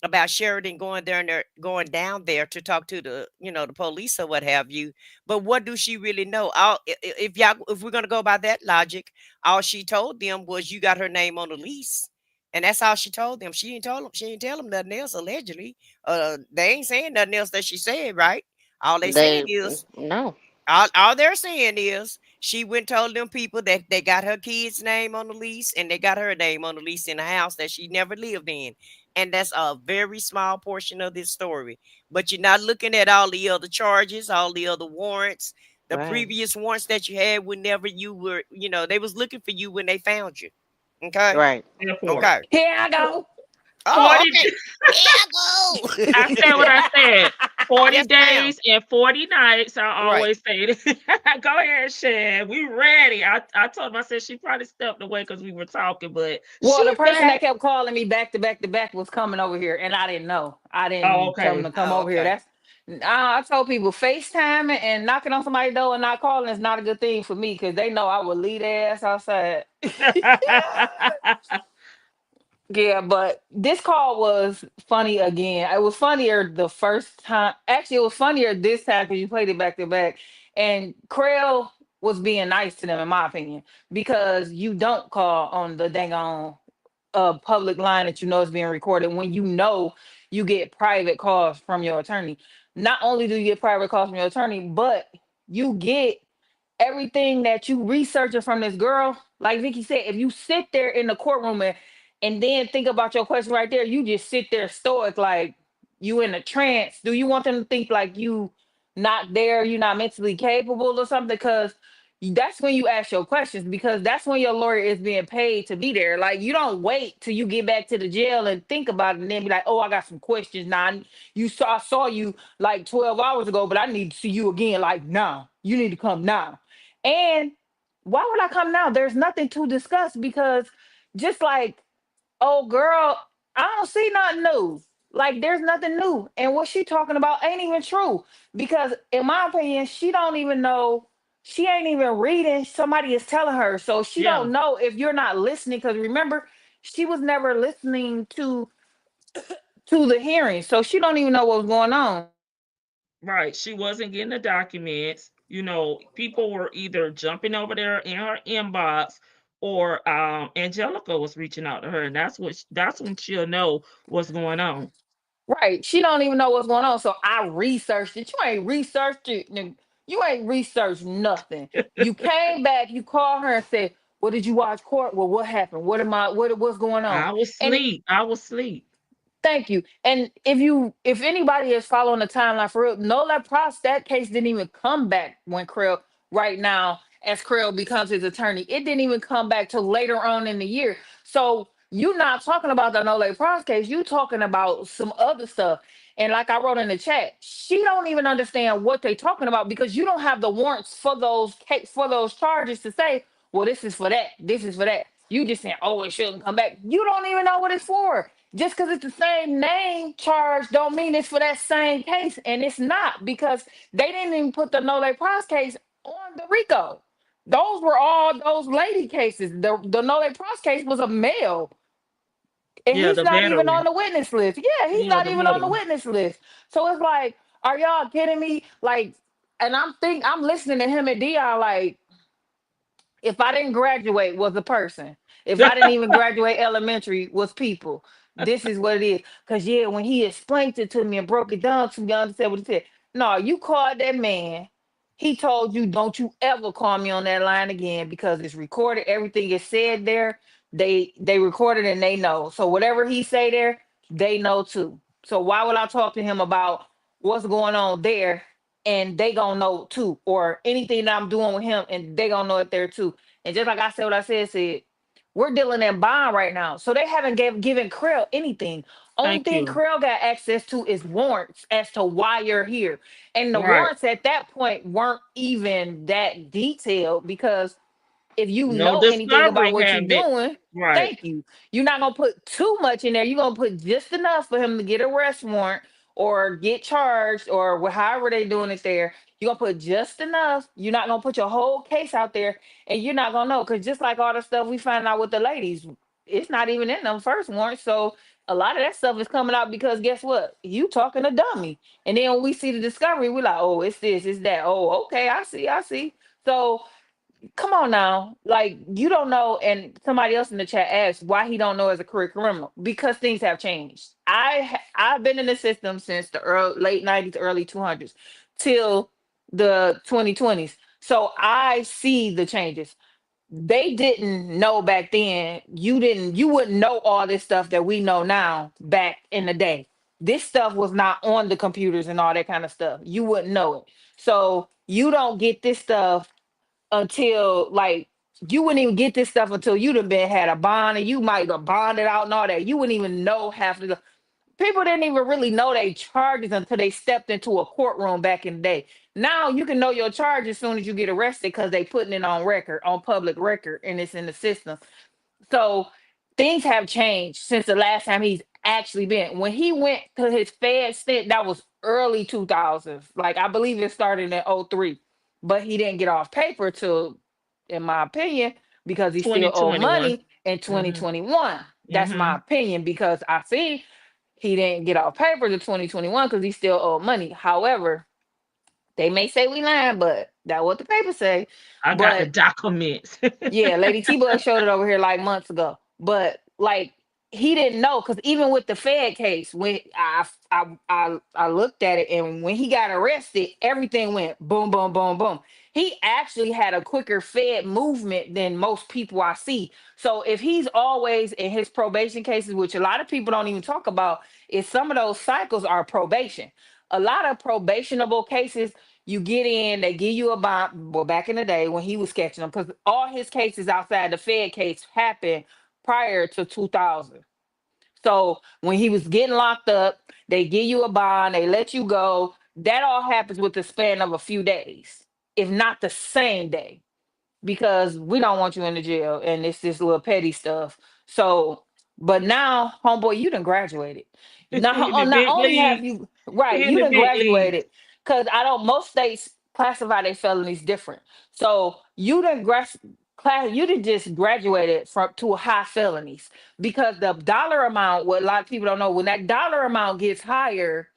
about Sheridan going down there to talk to the police or what have you. But what do she really know? If we're gonna go by that logic, all she told them was you got her name on the lease. And that's all she told them. She didn't tell them nothing else, allegedly. They ain't saying nothing else that she said, right? All they saying They is no. all they're saying is she went and told them people that they got her kid's name on the lease and they got her name on the lease in a house that she never lived in. And that's a very small portion of this story. But you're not looking at all the other charges, all the other warrants, the Right. previous warrants that you had whenever you were, they was looking for you when they found you. Okay. Right. Therefore. Okay. Here I go. Oh, 40 okay. Here I go. I said what I said. 40 Yes, ma'am. days and 40 nights. I Right. always say it. Go ahead, Shan. We ready. I told him, I said she probably stepped away because we were talking, but Well, she the person that back. kept calling me back to back to back was coming over here, and I didn't know. I Oh, didn't tell them to okay. come Oh, over here. okay. That's I told people FaceTime and knocking on somebody's door and not calling is not a good thing for me because they know I will leave their ass outside. Yeah, but this call was funny again. It was funnier the first time. Actually, it was funnier this time because you played it back to back. And Krell was being nice to them, in my opinion, because you don't call on the dang on public line that you know is being recorded when you know you get private calls from your attorney. Not only do you get private calls from your attorney, but you get everything that you researching from this girl, like Vicky said, if you sit there in the courtroom and then think about your question right there, you just sit there stoic, like you in a trance. Do you want them to think like you not there, you not mentally capable or something? Because that's when you ask your questions, because that's when your lawyer is being paid to be there. Like you don't wait till you get back to the jail and think about it and then be like, oh, I got some questions now. You saw I saw you like 12 hours ago, but I need to see you again. Like now, you need to come now. And why would I come now? There's nothing to discuss because just like, oh girl, I don't see nothing new. Like there's nothing new. And what she talking about ain't even true. Because in my opinion, she don't even know, she ain't even reading. Somebody is telling her. So she Yeah, don't know if you're not listening. Because remember, she was never listening to the hearing. So she don't even know what's going on. right. She wasn't getting the documents. People were either jumping over there in her inbox or Angelica was reaching out to her, and that's when she'll know what's going on. Right. She don't even know what's going on. So I researched it. You ain't researched it. Nigga. You ain't researched nothing. You came back, you called her and said, "What did you watch court? Well, what happened? What's going on?" I was And asleep. I was asleep. thank you. And if anybody is following the timeline for real, no that that case didn't even come back when Krill right now as Krill becomes his attorney. It didn't even come back till later on in the year. So you're not talking about the no Pross case, you talking about some other stuff. And like I wrote in the chat, she don't even understand what they're talking about because you don't have the warrants for for those charges to say, well, this is for that, this is for that. You just saying, oh, it shouldn't come back. You don't even know what it's for. Just because it's the same name charge don't mean it's for that same case. And it's not because they didn't even put the no Pross case on the RICO. Those were all those lady cases. The no Pross case was a male. And Yeah, he's the not even on veteran. the witness list. Yeah, he's Yeah, not the even on the veteran. witness list. So it's like, are y'all kidding me? Like, and I'm listening to him and Dion like, if I didn't graduate was a person. If I didn't even graduate elementary was people. This is what it is. Cause yeah, when he explained it to me and broke it down to me, I understand what he said. No, you called that man. He told you, don't you ever call me on that line again because it's recorded. Everything is said there. They recorded and they know. So whatever he say there, they know too. So why would I talk to him about what's going on there and they gonna know too, or anything that I'm doing with him, and they gonna know it there too. And just like I said, what I said, we're dealing in bond right now, so they haven't given Krill anything. Only Thank thing you. Krill got access to is warrants as to why you're here, and the Right. warrants at that point weren't even that detailed because if you No know anything about discovery what you're had been. doing, Right. thank you. You're not gonna put too much in there. You're gonna put just enough for him to get a arrest warrant or get charged or however they doing it there. You're gonna put just enough. You're not gonna put your whole case out there, and you're not gonna know because just like all the stuff we find out with the ladies, it's not even in them first warrants. So a lot of that stuff is coming out because guess what? You talking a dummy, and then when we see the discovery, we're like, oh, it's this, it's that. Oh, okay, I see, I see. So come on now, like you don't know. And somebody else in the chat asked why he don't know as a career criminal because things have changed. I've been in the system since the late 90s, early 200s till the 2020s, so I see the changes. They didn't know back then. You wouldn't know all this stuff that we know now back in the day. This stuff was not on the computers and all that kind of stuff. You wouldn't know it. So you don't get this stuff until like you wouldn't even get this stuff until you'd have been had a bond and you might have bonded out and all that. You wouldn't even know half of the people didn't even really know they charges until they stepped into a courtroom back in the day. Now you can know your charge as soon as you get arrested because they putting it on record, on public record, and it's in the system. So things have changed since the last time he's actually been. When he went to his Fed stint, that was early 2000s. Like I believe it started in '03, but he didn't get off paper till, in my opinion, because he still owed 2021. money in Mm-hmm. 2021. That's my Mm-hmm. opinion because I see he didn't get off paper to 2021 because he still owed money. However, they may say we lying, but that's what the papers say. I got the But documents. yeah, Lady T Bug showed it over here like months ago. But like he didn't know because even with the Fed case, when I looked at it and when he got arrested, everything went boom, boom, boom, boom. He actually had a quicker Fed movement than most people I see. So if he's always in his probation cases, which a lot of people don't even talk about, is some of those cycles are probation. A lot of probationable cases you get in, they give you a bond. Well, back in the day when he was sketching them, because all his cases outside the Fed case happened prior to 2000. So when he was getting locked up, they give you a bond, they let you go. That all happens with the span of a few days, if not the same day, because we don't want you in the jail and it's this little petty stuff. So, but now, homeboy, you done graduated. In the Not big only have leagues. you right, He in you the done big leagues. graduated, because I don't most states classify their felonies different. So you done class you done just graduated from to high felonies because the dollar amount, what a lot of people don't know, when that dollar amount gets higher,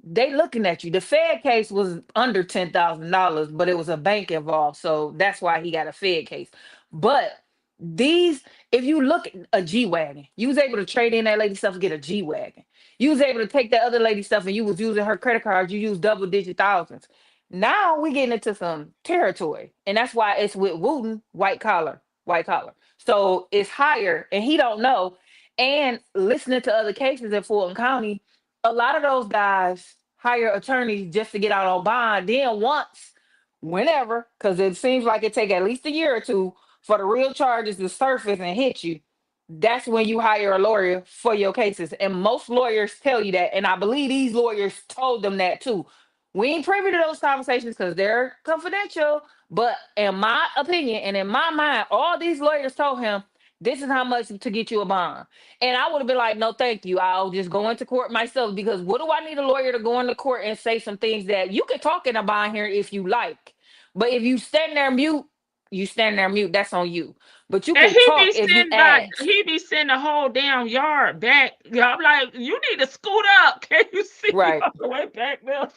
they looking at you. The Fed case was under $10,000, but it was a bank involved, so that's why he got a Fed case. But these, if you look at a G wagon, you was able to trade in that lady stuff and get a G wagon. You was able to take that other lady stuff and you was using her credit cards. You used double digit thousands. Now we getting into some territory, and that's why it's with Wooten white collar, white collar. So it's higher, and he don't know. And listening to other cases in Fulton County, a lot of those guys hire attorneys just to get out on bond. Then once, whenever, because it seems like it take at least a year or two for the real charges to surface and hit you. That's when you hire a lawyer for your cases. And most lawyers tell you that. And I believe these lawyers told them that too. We ain't privy to those conversations because they're confidential. But in my opinion and in my mind, all these lawyers told him this is how much to get you a bond. And I would have been like, no, thank you. I'll just go into court myself because what do I need a lawyer to go into court and say some things that you can talk in a bond here if you like. But if you stand there mute, you stand there mute, that's on you. But you And can talk if you ask. he be sending the whole damn yard back. Yeah, I'm like, you need to scoot up. Can you see Right. all the way back there?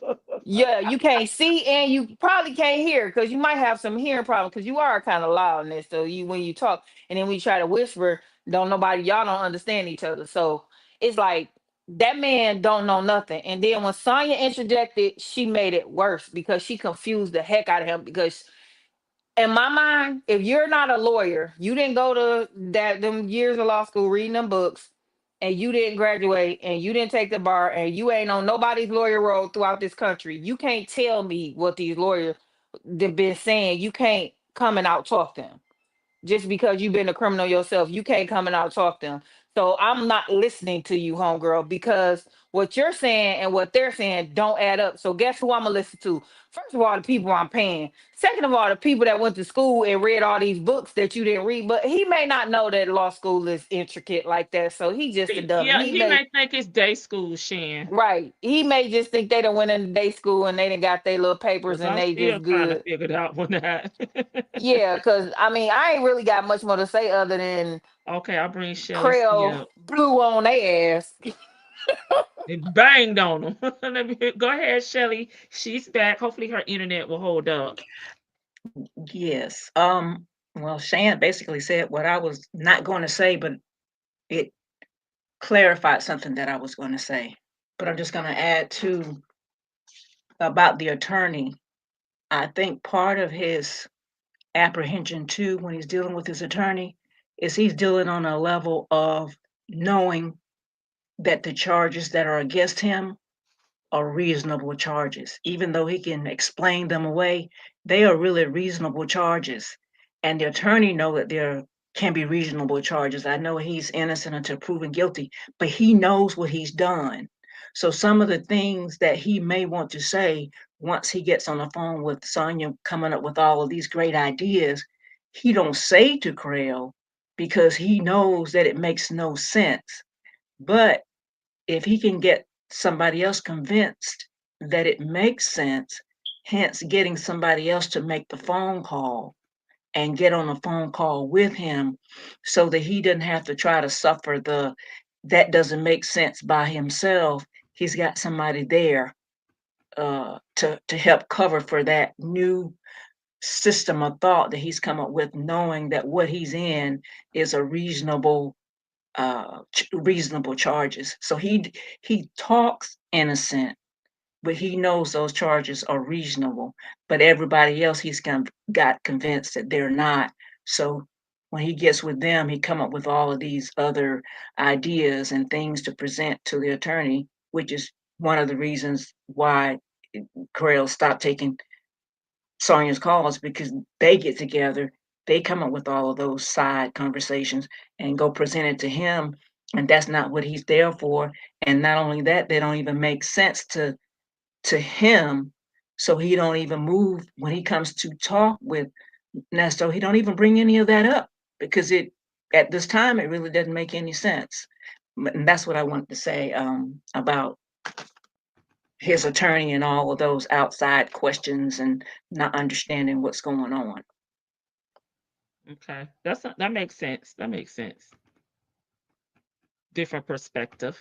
Yeah, you can't see and you probably can't hear because you might have some hearing problems because you are kind of loud in this. So you when you talk and then when you try to whisper, don't nobody y'all don't understand each other. So it's like that man don't know nothing. And then when Sonya interjected, she made it worse because she confused the heck out of him because in my mind, if you're not a lawyer, you didn't go to that them years of law school reading them books, and you didn't graduate, and you didn't take the bar, and you ain't on nobody's lawyer roll throughout this country. You can't tell me what these lawyers they've been saying. You can't come and out talk them just because you've been a criminal yourself. You can't come and out talk them. So I'm not listening to you, homegirl, because what you're saying and what they're saying don't add up. So guess who I'm gonna listen to? First of all, the people I'm paying. Second of all, the people that went to school and read all these books that you didn't read. But he may not know that law school is intricate like that. So he just a dummy. Yeah, He he may may think it's day school, Shan. right. He may just think they done went into day school and they done got their little papers Because and I'm they still just trying to good. figure it out one night. Yeah, because I mean, I ain't really got much more to say other than Okay, I'll bring Shirley C Creel up. blew on their ass. It banged on them. Go ahead, Shirley. She's back. Hopefully her internet will hold up. Yes. Well, Shan basically said what I was not going to say, but it clarified something that I was going to say. But I'm just going to add to about the attorney. I think part of his apprehension too, when he's dealing with his attorney, is he's dealing on a level of knowing that the charges that are against him are reasonable charges. Even though he can explain them away, they are really reasonable charges. and the attorney know that there can be reasonable charges. I know he's innocent until proven guilty, but he knows what he's done. So some of the things that he may want to say once he gets on the phone with Sonia coming up with all of these great ideas, he don't say to Crail because he knows that it makes no sense. But if he can get somebody else convinced that it makes sense, hence getting somebody else to make the phone call and get on a phone call with him so that he doesn't have to try to suffer that doesn't make sense by himself. He's got somebody there to help cover for that new system of thought that he's come up with, knowing that what he's in is a reasonable charges. So he talks innocent, but he knows those charges are reasonable. But everybody else he's got convinced that they're not. So when he gets with them, he come up with all of these other ideas and things to present to the attorney, which is one of the reasons why Crail stopped taking Sonia's calls, because they get together, they come up with all of those side conversations and go present it to him, and that's not what he's there for. And not only that, they don't even make sense to him, so he don't even move when he comes to talk with Nesto. He don't even bring any of that up because it at this time it really doesn't make any sense. And that's what I wanted to say about his attorney and all of those outside questions and not understanding what's going on. Okay, that makes sense. That makes sense. Different perspective.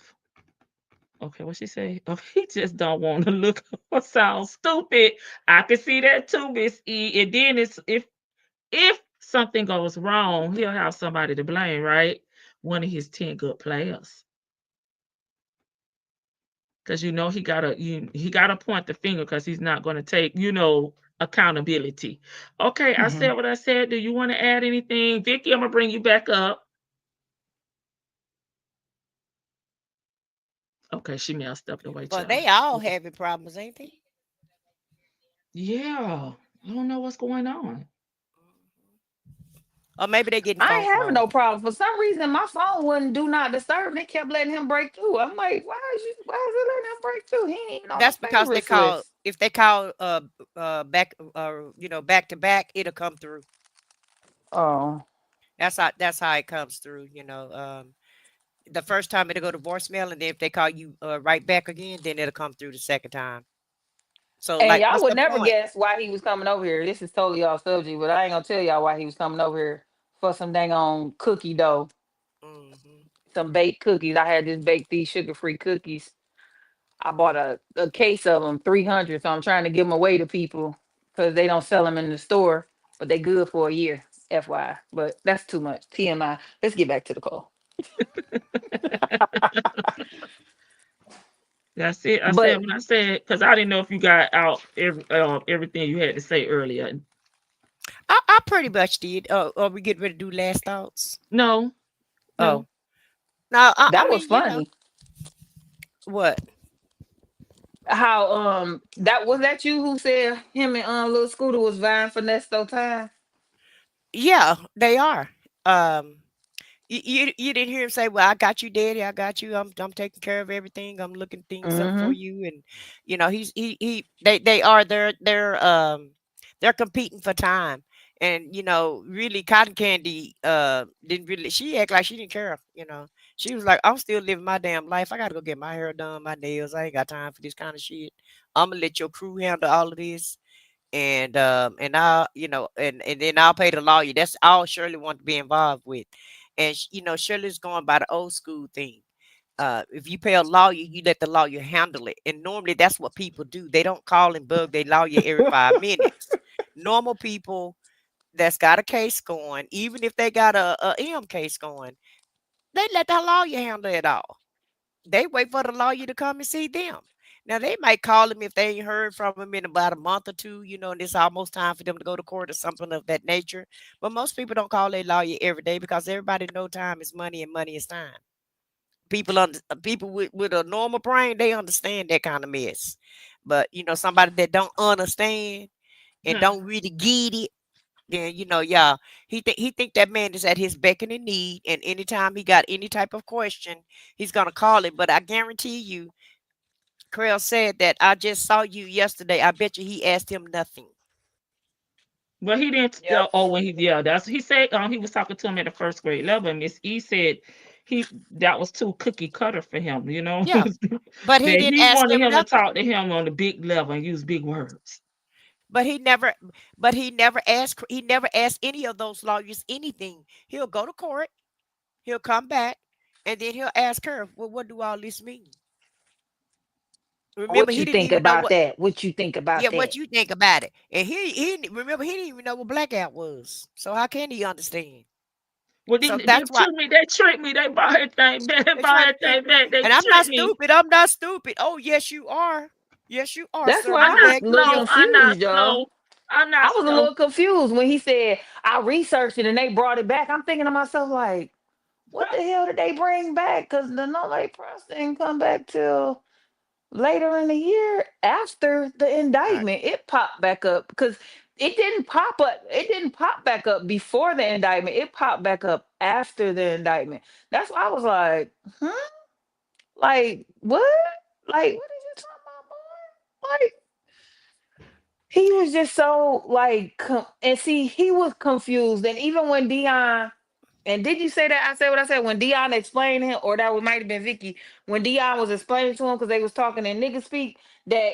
Okay, what she say? Oh, he just don't want to look or sound stupid. I can see that too, Miss E. And then it's if something goes wrong, he'll have somebody to blame, right? One of his 10 good players. Because he gotta point the finger because he's not gonna take, accountability. Okay, I said what I said. Do you want to add anything? Vicky, I'm gonna bring you back up. Okay, she may have stepped away. Well, they all having problems, ain't they? Yeah. I don't know what's going on. Or maybe they getting I phone ain't having calls. no problem. For some reason, my phone wouldn't do not disturb. They kept letting him break through. I'm like, why is it letting him break through? He ain't even on That's the because favorites list. if they call back back to back, it'll come through. Oh. That's how it comes through, the first time it'll go to voicemail, and then if they call you right back again, then it'll come through the second time. So And like, y'all what's would the never point? guess why he was coming over here. This is totally off subject, but I ain't gonna tell y'all why he was coming over here for some dang on cookie dough, Hmm. some baked cookies. I had just baked these sugar-free cookies. I bought a case of them, 300. So I'm trying to give them away to people because they don't sell them in the store, but they good for a year, FYI. But that's too much. TMI. Let's get back to the call. That's it. I said But when I said, because I didn't know if you got out everything you had to say earlier. I pretty much did. Are we getting ready to do last thoughts? No. Oh, no. I that was mean, funny. what? How that you who said him and little Scooter was vying for Nesto time? Yeah, they are. Um, you didn't hear him say, "Well, I got you, Daddy. I got you. I'm taking care of everything. I'm looking things up for Mm-hmm. you." And they're competing for time. And really, Cotton Candy didn't really. She act like she didn't care. She was like, "I'm still living my damn life. I gotta go get my hair done, my nails. I ain't got time for this kind of shit. I'm gonna let your crew handle all of this." And I'll and then I'll pay the lawyer. That's all Shirley wanted to be involved with. And Shirley's going by the old school thing. If you pay a lawyer, you let the lawyer handle it. And normally that's what people do. They don't call and bug their lawyer every 5 minutes. Normal people that's got a case going, even if they got a M case going, they let the lawyer handle it all. They wait for the lawyer to come and see them. Now they might call him if they ain't heard from him in about a month or two, and it's almost time for them to go to court or something of that nature. But most people don't call their lawyer every day because everybody know time is money and money is time. People with a normal brain, they understand that kind of mess. But somebody that don't understand and don't really get it, then yeah, he think that man is at his beck and need, and anytime he got any type of question, he's gonna call it. But I guarantee you, Krell said that I just saw you yesterday. I bet you he asked him nothing. Well, he didn't. Yep. Oh, when he yeah, that's he said. He was talking to him at the first grade level. And Miss E said he that was too cookie cutter for him. Yeah, but he That didn't he ask wanted him him to nothing. talk to him on the big level and use big words. But he never, he never asked any of those lawyers anything. He'll go to court, he'll come back, and then he'll ask her, well, what do all this mean? Remember, What he you didn't think even know about what. that? What you think Yeah, about what that? you think about it? And remember, he didn't even know what blackout was. So how can he understand? Well, So they that's why tricked me. They tricked me. They bought everything back. They they bought tried to trick everything you. back. They And I'm not tricked me. stupid. I'm not stupid. Oh, yes, you are. Yes, you are, That's sir. why I'm You I was not beg a to little slow. differ. I'm not confused, y'all. slow. I'm not I was a slow. little confused when he said I researched it and they brought it back. I'm thinking to myself like, what the hell did they bring back? Because the no late press didn't come back till later in the year after the All right. indictment. It popped back up because it didn't pop up. It didn't pop back up before the indictment. It popped back up after the indictment. That's why I was like, hmm, like what? Like what are you talking about, boy? Like he was just so like, and see, he was confused. And even when Dion, and did you say that? I said what I said when Dion explained him, or that might have been Vicky when Dion was explaining to him because they was talking in nigga speak that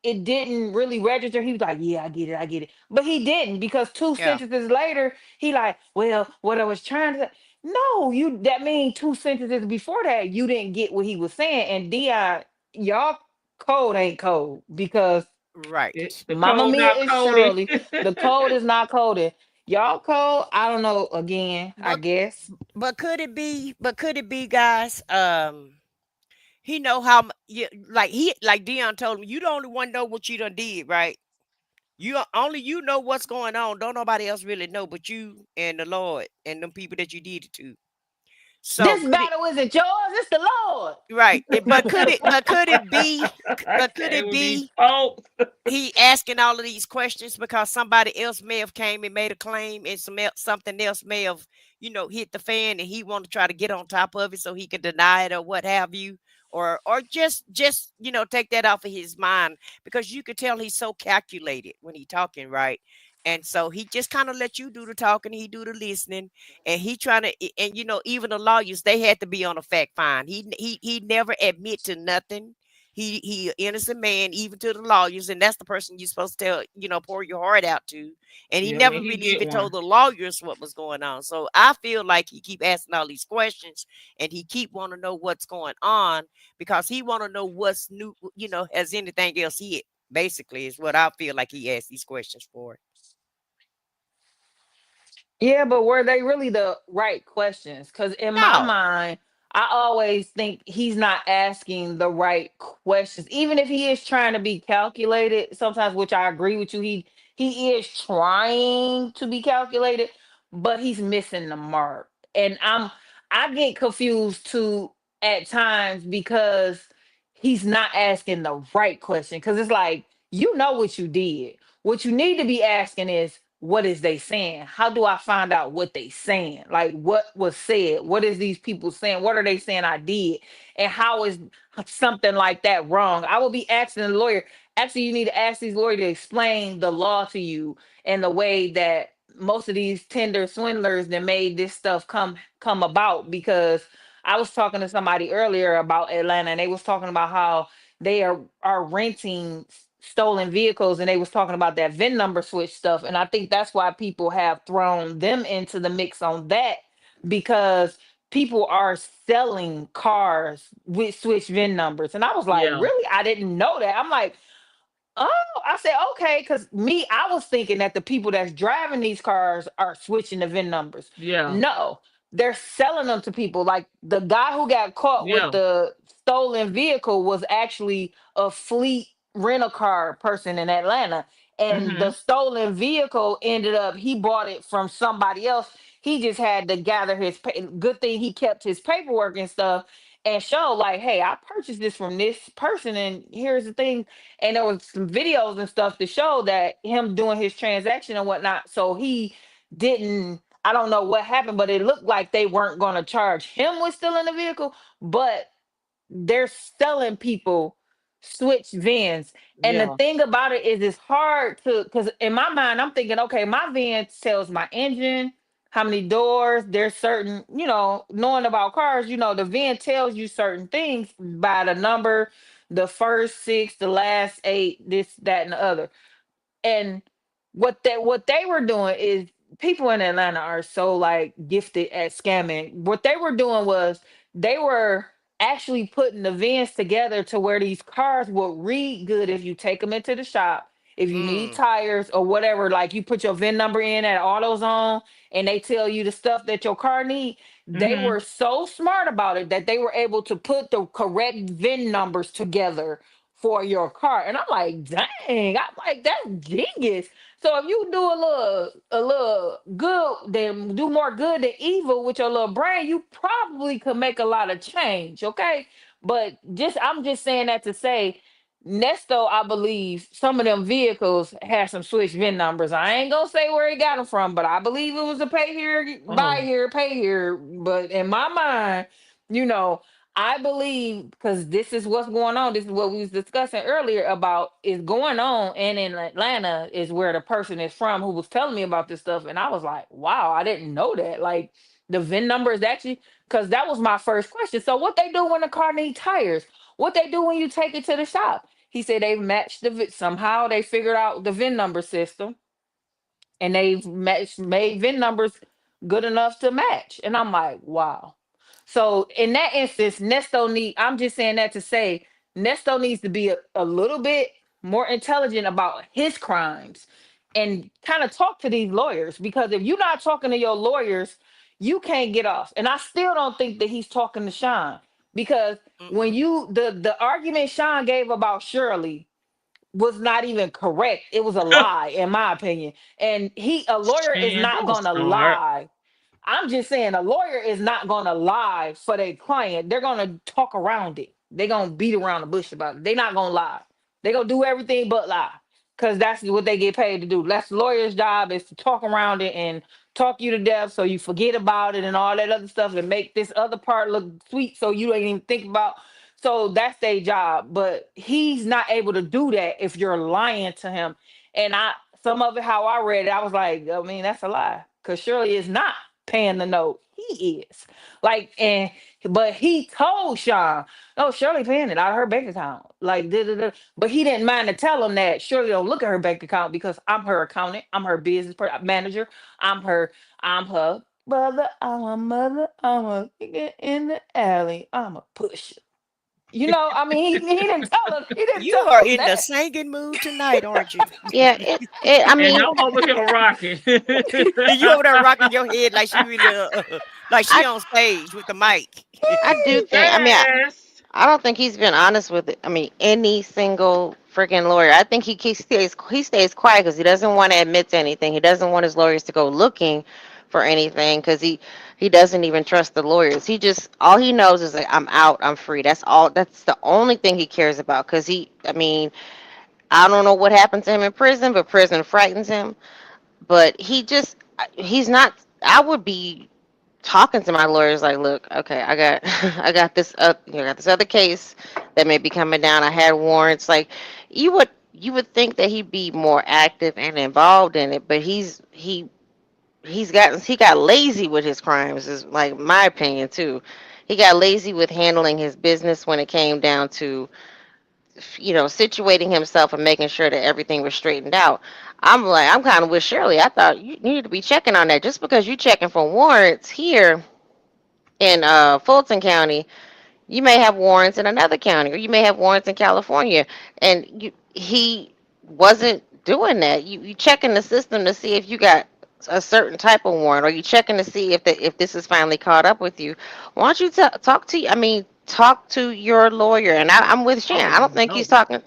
it didn't really register. He was like, "Yeah, I get it," but he didn't because two Yeah. sentences later, he like, "Well, what I was trying to say." No, you that means two sentences before that you didn't get what he was saying, and Dion, y'all code ain't code because Right. The Mama code Mia not is coded. Shirley. The code is not coded. Y'all code, I don't know. Again, I But guess but could it be? But could it be, guys? He know how. Like Dion told him, you the only one know what you done did, right? Only you know what's going on. Don't nobody else really know but you and the Lord and them people that you did it to. So this could it? battle isn't yours. It's the Lord. Right. But could it? But could it be? I But could came it with these be folks. he asking all of these questions because somebody else may have came and made a claim, and something else may have hit the fan, and he want to try to get on top of it so he can deny it or what have you, or just take that off of his mind, because you could tell he's so calculated when he talking, right? And so he just kind of let you do the talking, he do the listening, and he trying to, and even the lawyers, they had to be on a fact find. He never admit to nothing. He an innocent man, even to the lawyers, and that's the person you're supposed to tell, pour your heart out to. And he Yeah, when never he really get even told one. the lawyers what was going on. So I feel like he keep asking all these questions, and he keep want to know what's going on because he want to know what's new. Has anything else hit? Basically, is what I feel like he asked these questions for. Yeah, but were they really the right questions? Because in my No. mind, I always think he's not asking the right questions, even if he is trying to be calculated. Sometimes, which I agree with you, he is trying to be calculated, but he's missing the mark. And I get confused too at times because he's not asking the right question. Because it's like you know what you did. What you need to be asking is what is they saying? How do I find out what they saying? Like what was said? What is these people saying? What are they saying I did? And how is something like that wrong? I will be asking the lawyer. Actually, you need to ask these lawyers to explain the law to you and the way that most of these tender swindlers that made this stuff come about. Because I was talking to somebody earlier about Atlanta and they was talking about how they are renting stolen vehicles and they was talking about that VIN number switch stuff, and I think that's why people have thrown them into the mix on that, because people are selling cars with switch VIN numbers. And I was like, Yeah, really? I didn't know that. I'm like, oh, I said, okay, because I was thinking that the people that's driving these cars are switching the VIN numbers. yeah, No, they're selling them to people. Like the guy who got caught with yeah. the stolen vehicle was actually a fleet rental car person in Atlanta. And the Mm-hmm. stolen vehicle ended up, he bought it from somebody else. He just had to gather his, good thing he kept his paperwork and stuff. and show like, hey, I purchased this from this person, and here's the thing. And there was some videos and stuff to show that him doing his transaction and whatnot. So he didn't. I don't know what happened, but it looked like they weren't going to charge him with still in the vehicle, but they're selling people switch VINs. And the Yeah. thing about it is it's hard to, because in my mind, I'm thinking, okay, my VIN tells my engine, how many doors, there's certain, knowing about cars, the VIN tells you certain things by the number, the first six, the last eight, this, that, and the other. And what they were doing is, people in Atlanta are so like gifted at scamming. What they were doing was they were actually putting the vans together to where these cars will read good if you take them into the shop. If you need Mm. tires or whatever, like you put your VIN number in at AutoZone and they tell you the stuff that your car need. They Mm-hmm. were so smart about it that they were able to put the correct VIN numbers together for your car. And I'm like, dang, I'm like, that's genius. So if you do a little good, then do more good than evil with your little brain, you probably could make a lot of change. Okay. But I'm just saying that to say, Nesto, I believe some of them vehicles had some switch VIN numbers. I ain't gonna say where he got them from, but I believe it was a pay here, buy Oh. here, pay here. But in my mind, you know, I believe, because this is what's going on. This is what we was discussing earlier about is going on, and in Atlanta is where the person is from who was telling me about this stuff, and I was like, wow, I didn't know that. Like the VIN number is actually, because that was my first question. So what they do when the car needs tires? What they do when you take it to the shop? He said they've matched somehow they figured out the VIN number system, and they've made VIN numbers good enough to match. And I'm like, wow. So in that instance, I'm just saying that to say Nesto needs to be a little bit more intelligent about his crimes and kind of talk to these lawyers, because if you're not talking to your lawyers, you can't get off. And I still don't think that he's talking to Sean, because when Mm-mm. the argument Sean gave about Shirley was not even correct. It was a lie, in my opinion. And a lawyer is Man, that not was gonna smart. lie. I'm just saying a lawyer is not gonna lie for their client. They're gonna talk around it. They're gonna beat around the bush about it. They're not gonna lie. They're gonna do everything but lie. Because that's what they get paid to do. That's the lawyer's job, is to talk around it and talk you to death so you forget about it and all that other stuff, and make this other part look sweet so you don't even think about. So that's their job. But he's not able to do that if you're lying to him. And some of it, how I read it, I was like, I mean, that's a lie. Because Shirley is not paying the note. He is. Like, but he told Sean, oh, Shirley paying it out of her bank account. Like, da, da, da. But he didn't mind to tell him that Shirley don't look at her bank account because I'm her accountant. I'm her business manager. I'm her brother. I'm a mother. I'm a nigga in the alley. I'm a pusher. I mean, he didn't tell him. He didn't You tell are him in the that. singing mood tonight, aren't you? Yeah, I And mean, I'm over here rocking. You over there rocking your head like she really, like she I on stage with the mic. I do think. I mean, Yes. I don't think he's been honest with it. I mean, any single freaking lawyer. I think he stays quiet because he doesn't want to admit to anything. He doesn't want his lawyers to go looking for anything because he doesn't even trust the lawyers. All he knows is like, I'm out, I'm free. That's all. That's the only thing he cares about. Because I mean, I don't know what happened to him in prison, but prison frightens him. But he's not. I would be talking to my lawyers like, look, okay, I got got this other case that may be coming down. I had warrants. Like, you would think that he'd be more active and involved in it, but he got lazy with his crimes, is like my opinion too. He got lazy with handling his business when it came down to situating himself and making sure that everything was straightened out. I'm kind of with Shirley. I thought you need to be checking on that. Just because you checking for warrants here in Fulton County, you may have warrants in another county, or you may have warrants in California, and he wasn't doing that. You checking the system to see if you got a certain type of warrant, or you checking to see if this is finally caught up with you. Why don't you talk to your lawyer? And I'm with Shan. Oh I don't think he's no. talking.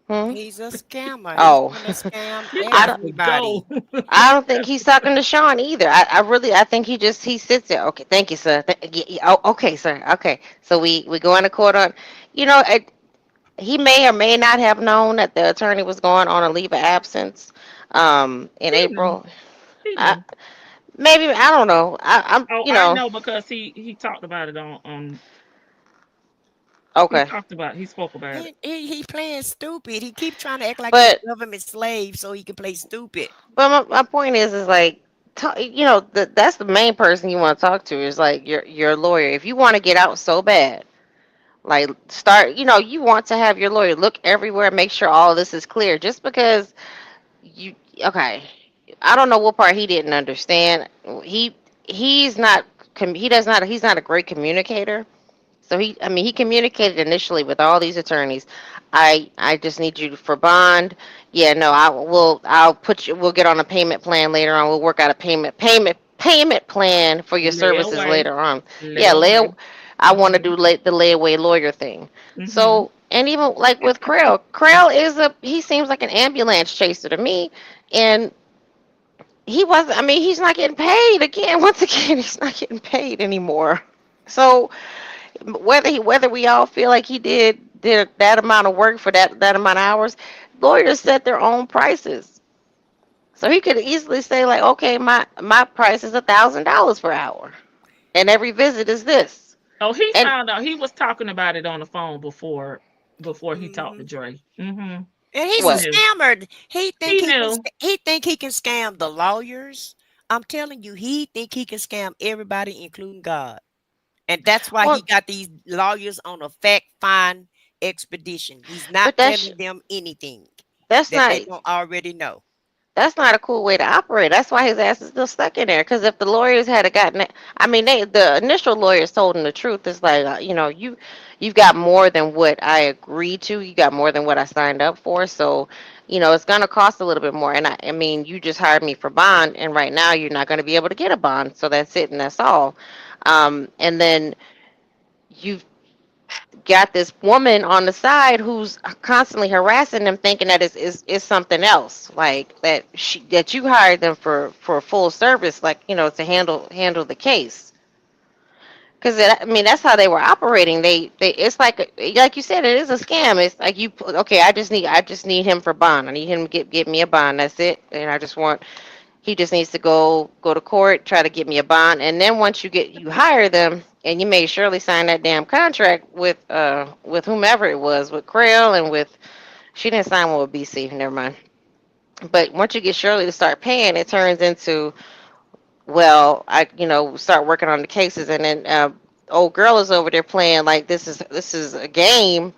Hmm? He's a scammer. He's Oh, gonna scam He I got don't. to go. everybody. I don't think he's talking to Sean either. I think he sits there. Okay, thank you, sir. Oh, okay, sir. Okay, so we go into court on, you know, he may or may not have known that the attorney was going on a leave of absence, in He knew. April. He I, knew. maybe I don't know. I'm, Oh, you I know, know because he talked about it on he okay, talked about he spoke about it. He playing stupid. He keep trying to act like he's but government slave so he can play stupid. my point is like, that's the main person you want to talk to is like your lawyer. If you want to get out so bad, like start, you want to have your lawyer look everywhere, make sure all this is clear. Just because you, okay, I don't know what part he didn't understand. He's not he's not a great communicator. So he communicated initially with all these attorneys. I just need you for bond. Yeah, no, I'll put you. We'll get on a payment plan later on. We'll work out a payment plan for your services Layaway. later on. Yeah, Layaway. I want to Mhm. do the layaway lawyer thing. Mhm. So, and even like with Krell he seems like an ambulance chaser to me, and he wasn't. I mean, he's not getting paid again. Once again, he's not getting paid anymore. So whether we all feel like he did that amount of work for that amount of hours, lawyers set their own prices. So he could easily say like, okay, my price is $1,000 per hour, and every visit is this. Oh, he And found out. He was talking about it on the phone before he talked to Hmm. Dre. Mhm. And he's He a what? knew. scammer. He knew. He think he can scam the lawyers. I'm telling you, he think he can scam everybody, including God. And that's why he Well, got these lawyers on a fact find expedition. He's not but telling them anything that's that not they don't already know. that's not a cool way to operate. That's why his ass is still stuck in there. Because if the lawyers had gotten it, I mean, the initial lawyers told him the truth. It's like, you've got more than what I agreed to. You got more than what I signed up for. So, it's gonna cost a little bit more. And I mean, you just hired me for bond, and right now you're not gonna be able to get a bond. So that's it, and that's all. And then you've got this woman on the side who's constantly harassing them, thinking that is something else, like that you hired them for full service, like to handle the case. Because I mean that's how they were operating. They it's like you said, it is a scam. It's like okay, I just need him for bond. I need him to get me a bond. That's it. And he just needs to go to court, try to get me a bond, and then once you hire them, and you made Shirley sign that damn contract with whomever it was, with Crail and with she didn't sign one with BC, never mind. But once you get Shirley to start paying, it turns into, well, I start working on the cases, and then old girl is over there playing like this is a game.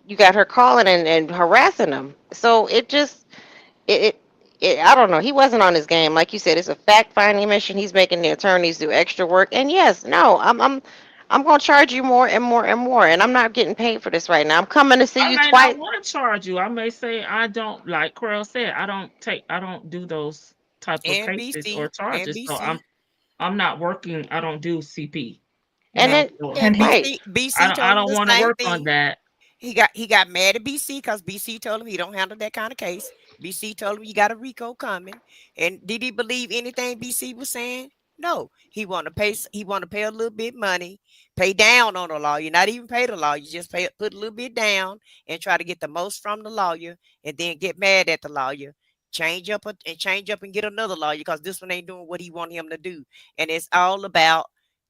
You got her calling and harassing them, so it, it, I don't know. He wasn't on his game, like you said. It's a fact-finding mission. He's making the attorneys do extra work. And yes, no, I'm gonna charge you more and more and more, and I'm not getting paid for this right now. I'm coming to see I you may not twice. want to charge you. I may say I don't, like Carl said, I don't do those type of cases or NBC, charges. So NBC, I'm not working. I don't do CP. And and then So And he right, BC I told him don't the want to same work on thing. that. He got mad at BC because BC told him he don't handle that kind of case. BC told him you got a RICO coming. And did he believe anything BC was saying? No. He want to pay a little bit money, pay down on the lawyer, not even pay the lawyer, just put a little bit down and try to get the most from the lawyer and then get mad at the lawyer. Change up and get another lawyer because this one ain't doing what he want him to do. And it's all about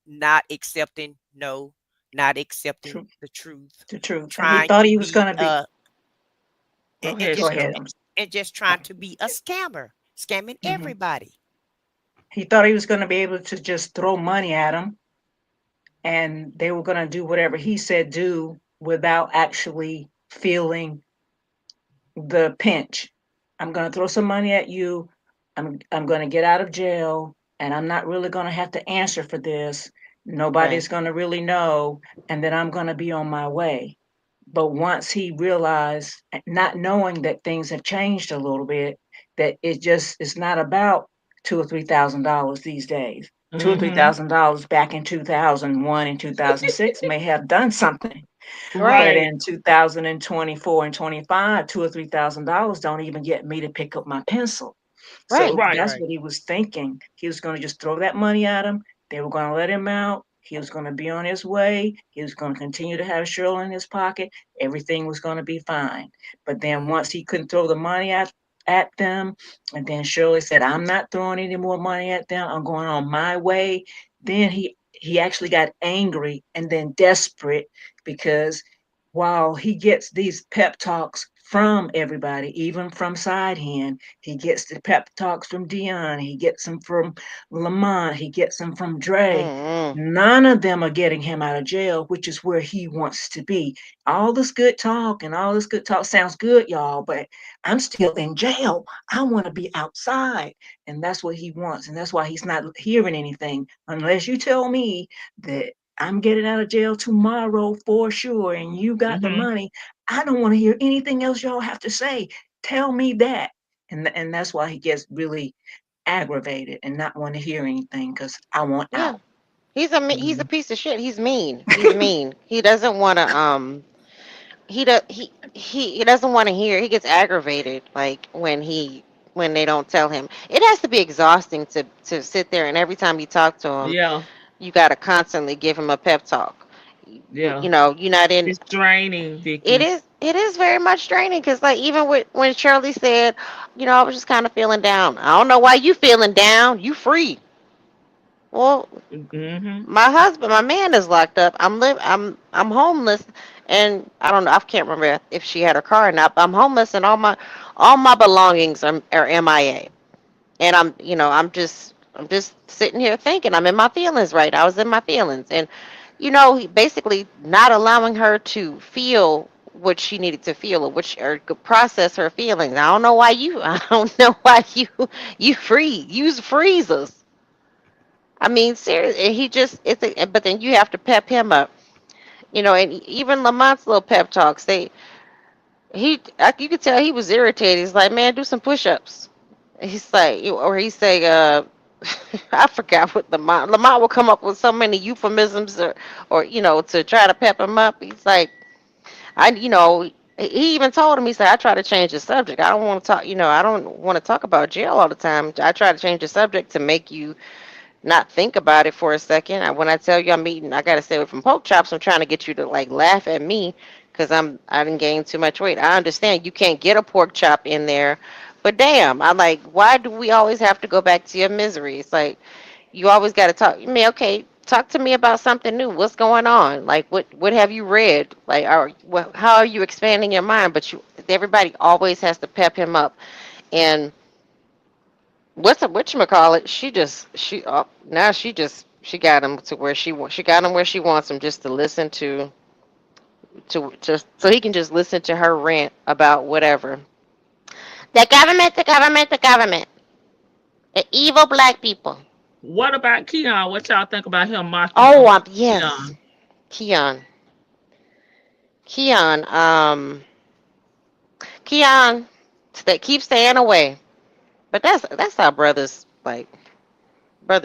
not accepting no, not accepting true, the truth, the truth. And he trying thought to he was be going to be. Go and ahead, Go just ahead. Shirley. and just trying to be a scammer, scamming Hmm. everybody. He thought he was going to be able to just throw money at him, and they were going to do whatever he said do without actually feeling the pinch. I'm going to throw some money at you. I'm going to get out of jail, and I'm not really going to have to answer for this. right. Nobody's going to really know, and then I'm going to be on my way. But once he realized, not knowing that things have changed a little bit, that it's not about $2,000 or $3,000 these days. Two or three Mm-hmm. thousand dollars back in 2001 and 2006 may have done something. But Right. in 2024 and 25, $2,000 or $3,000 don't even get me to pick up my pencil. Right. So Right. that's what he was thinking. He was going to just throw that money at him. They were going to let him out. He was going to be on his way. He was going to continue to have Shirley in his pocket. Everything was going to be fine. But then once he couldn't throw the money at them, and then Shirley said, "I'm not throwing any more money at them. I'm going on my way." Then he actually got angry and then desperate because while he gets these pep talks from everybody, even from Sidehin, he gets the pep talks from Dion, he gets them from Lamont, he gets them from Dre. Mm-hmm. None of them are getting him out of jail, which is where he wants to be. All this good talk and all this good talk sounds good, y'all, but I'm still in jail. I want to be outside. And that's what he wants. And that's why he's not hearing anything unless you tell me that I'm getting out of jail tomorrow for sure, and you got the Mm-hmm. money. I don't want to hear anything else y'all have to say. Tell me that. And that's why he gets really aggravated and not want to hear anything because I want Yeah. out. He's a piece of shit. He's mean. He's mean. He doesn't want to he doesn't want to hear. He gets aggravated like when they don't tell him. It has to be exhausting to sit there and every time you talk to him, Yeah. you got to constantly give him a pep talk. Yeah. You know, you're not in. It's draining, It Vicky. is. It is very much draining because, like, even when Shirley said, you know, I was just kind of feeling down. I don't know why you feeling down. You free. Well, Mm-hmm. my husband, my man is locked up. I'm homeless, and I don't know. I can't remember if she had her car or not. But I'm homeless, and all my belongings are MIA. And I'm just sitting here thinking I'm in my feelings. Right, I was in my feelings, and he basically not allowing her to feel what she needed to feel or could process her feelings. I don't know why you. I don't know why you use freezers. I mean, seriously, he just but then you have to pep him up, and even Lamont's little pep talks, you could tell he was irritated. He's like, man, do some push-ups. He's like, or he's saying, I forgot what Lamont will come up with so many euphemisms or to try to pep him up. He's like, he even told him, he said, I try to change the subject. I don't want to talk, I don't want to talk about jail all the time. I try to change the subject to make you not think about it for a second. When I tell you I'm eating, I gotta stay away from pork chops. I'm trying to get you to like laugh at me because I didn't gain too much weight. I understand you can't get a pork chop in there, but damn, I'm like, why do we always have to go back to your misery? It's like you always got to talk. I mean, okay, talk to me about something new. What's going on? Like, what have you read? Like, how are you expanding your mind? But everybody always has to pep him up and whatchamacallit, now she got him to where she got him where she wants him just to listen to just so he can just listen to her rant about whatever. The government, the evil black people. What about Keon? What y'all think about him mocking Oh, yes, Keon? Keon, Keon, Keon, keep staying away. But that's how brothers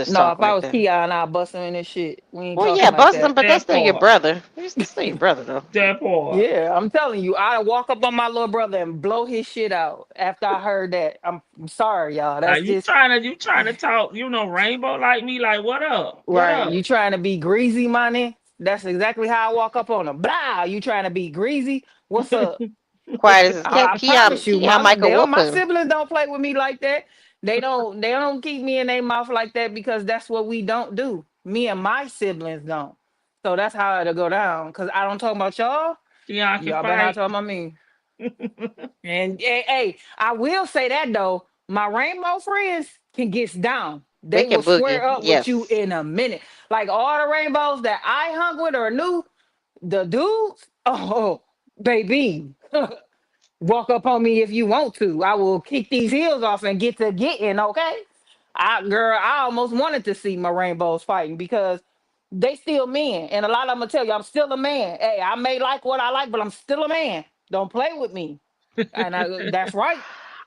No, talk if I like was that. Keon, I'd bust him in this shit. We ain't Well, talking yeah, like Boston, that. but that's That still your part. brother. He's still your brother, though. That part. Yeah, I'm telling you, I walk up on my little brother and blow his shit out after I heard that. I'm sorry, y'all. Now That's just you trying to talk, rainbow like me, like what up? What right. up? You trying to be greasy, money? That's exactly how I walk up on him. Blah, you trying to be greasy? What's up? Quiet as I Keon, promise you, Keon Michael my whooping. siblings don't play with me like that. They don't keep me in their mouth like that because that's what we don't do. Me and my siblings don't. So that's how it'll go down. Cause I don't talk about y'all. Keon can Y'all better not fight. talk about me. And hey, I will say that though, my rainbow friends can get down. They They will can boogie. square up with you Yes. in a minute. Like all the rainbows that I hung with or knew, the dudes, oh baby. Walk up on me if you want to. I will kick these heels off and get to getting, okay? I almost wanted to see my rainbows fighting because they still men. And a lot of them will tell you, I'm still a man. Hey, I may like what I like, but I'm still a man. Don't play with me. And that's right.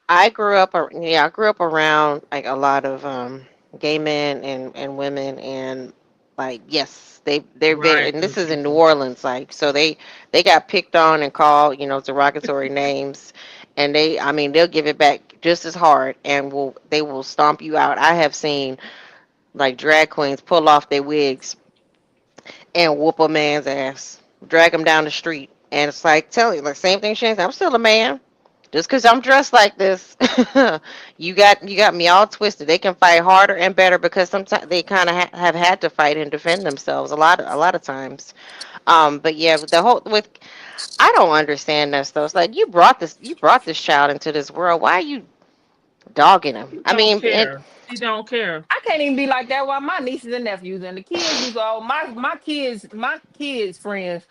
I grew up around like a lot of gay men and women, and Like, yes, they're very, Right, and this is in New Lakeisha. Orleans, like, so they got picked on and called, derogatory names, and I mean, they'll give it back just as hard, and they will stomp you out. I have seen like drag queens pull off their wigs and whoop a man's ass, drag him down the street, and it's like, tell you, like, same thing, Shane. I'm still a man. Just because I'm dressed like this, you got me all twisted. They can fight harder and better because sometimes they kind of have had to fight and defend themselves a lot of times. But yeah, the whole with I don't understand that stuff. It's like you brought this child into this world. Why are you dogging him? She I don't mean, care. She don't care. I can't even be like that while my nieces and nephews and the kids used to all my kids friends,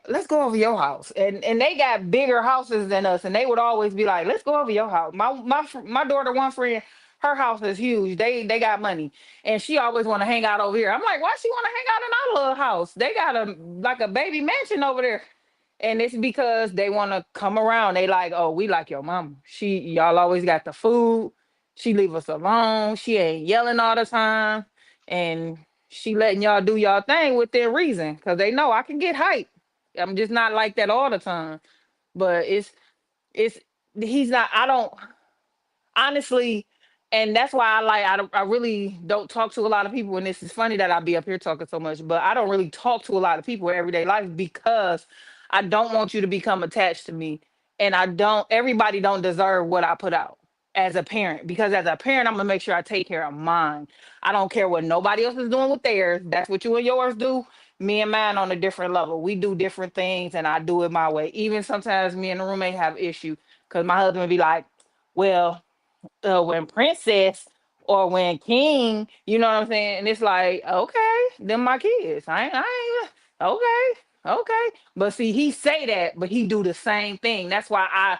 let's go over your house. And they got bigger houses than us, and they would always be like, let's go over your house. My daughter, one friend, her house is huge. They got money, and she always want to hang out over here. I'm like, why she want to hang out in our little house? They got a baby mansion over there. And it's because they want to come around. They like, oh, we like your mama. Y'all always got the food. She leave us alone. She ain't yelling all the time, and she letting y'all do y'all thing within reason. Cause they know I can get hype. I'm just not like that all the time. But it's he's not. I don't honestly, and that's why I really don't talk to a lot of people. And this is funny that I be up here talking so much, but I don't really talk to a lot of people in everyday life because I don't want you to become attached to me, and I don't. Everybody don't deserve what I put out as a parent, because as a parent I'm gonna make sure I take care of mine. I don't care what nobody else is doing with theirs. That's what you and yours do. Me and mine on a different level. We do different things, and I do it my way. Even sometimes me and the roommate have issue because my husband be like, well, when princess or when king, you know what I'm saying? And it's like, okay, them my kids. I ain't okay, okay. But see, he say that, but he do the same thing. That's why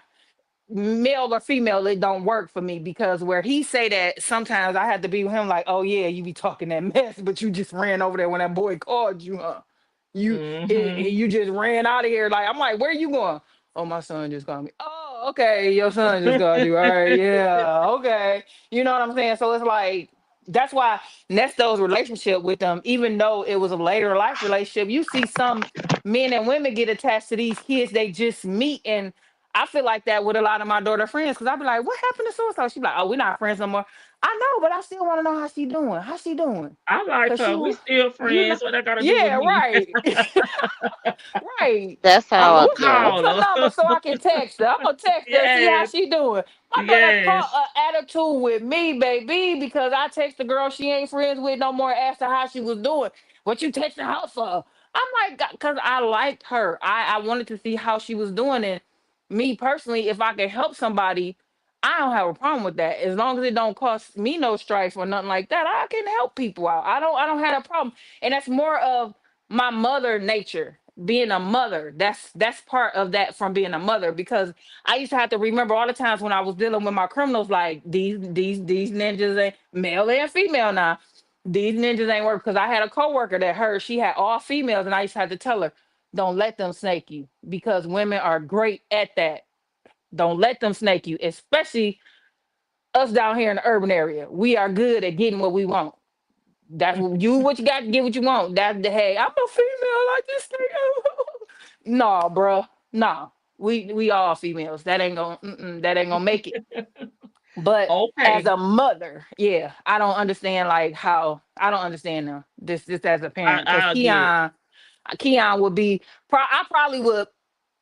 male or female, it don't work for me, because where he say that, sometimes I have to be with him like, oh yeah, you be talking that mess, but you just ran over there when that boy called you, huh? Hmm. You just ran out of here. Like, I'm like, where you going? Oh, my son just called me. Oh, okay, your son just called you. All right, yeah, okay. You know what I'm saying? So it's like, that's why Nesto's relationship with them, even though it was a later life relationship, you see some men and women get attached to these kids they just meet. And I feel like that with a lot of my daughter friends, because I'll be like, what happened to so and so? She be like, oh, we're not friends no more. I know, but I still want to know how she doing. How she doing? I like Cause she her. We was, still you know, friends. What that got to do with yeah, me? right. Right. that's I'm how gonna What's call her her. number so I can text her? I'm gonna text her, see how Yes. she doing. My daughter caught Yes. an attitude with me, baby, because I text the girl she ain't friends with no more, asked her how she was doing. What you texting her for? I'm like, because I liked her. I wanted to see how she was doing. And me personally, if I can help somebody, I don't have a problem with that. As long as it don't cost me no strife or nothing like that, I can help people out. I don't have a problem. And that's more of my mother nature, being a mother. That's part of that, from being a mother, because I used to have to remember all the times when I was dealing with my criminals, like these ninjas ain't male and female now. These ninjas ain't work, because I had a coworker that she had all females, and I used to have to tell her, don't let them snake you, because women are great at that. Don't let them snake you, especially us down here in the urban area. We are good at getting what we want. That's what you got to get what you want. That's the, hey, I'm a female like this thing. Nah, bruh. Nah. We all females. That ain't gonna make it. But as Okay. a mother, yeah, I don't understand them. This as a parent. Because I'll get it. Keon would be I probably would,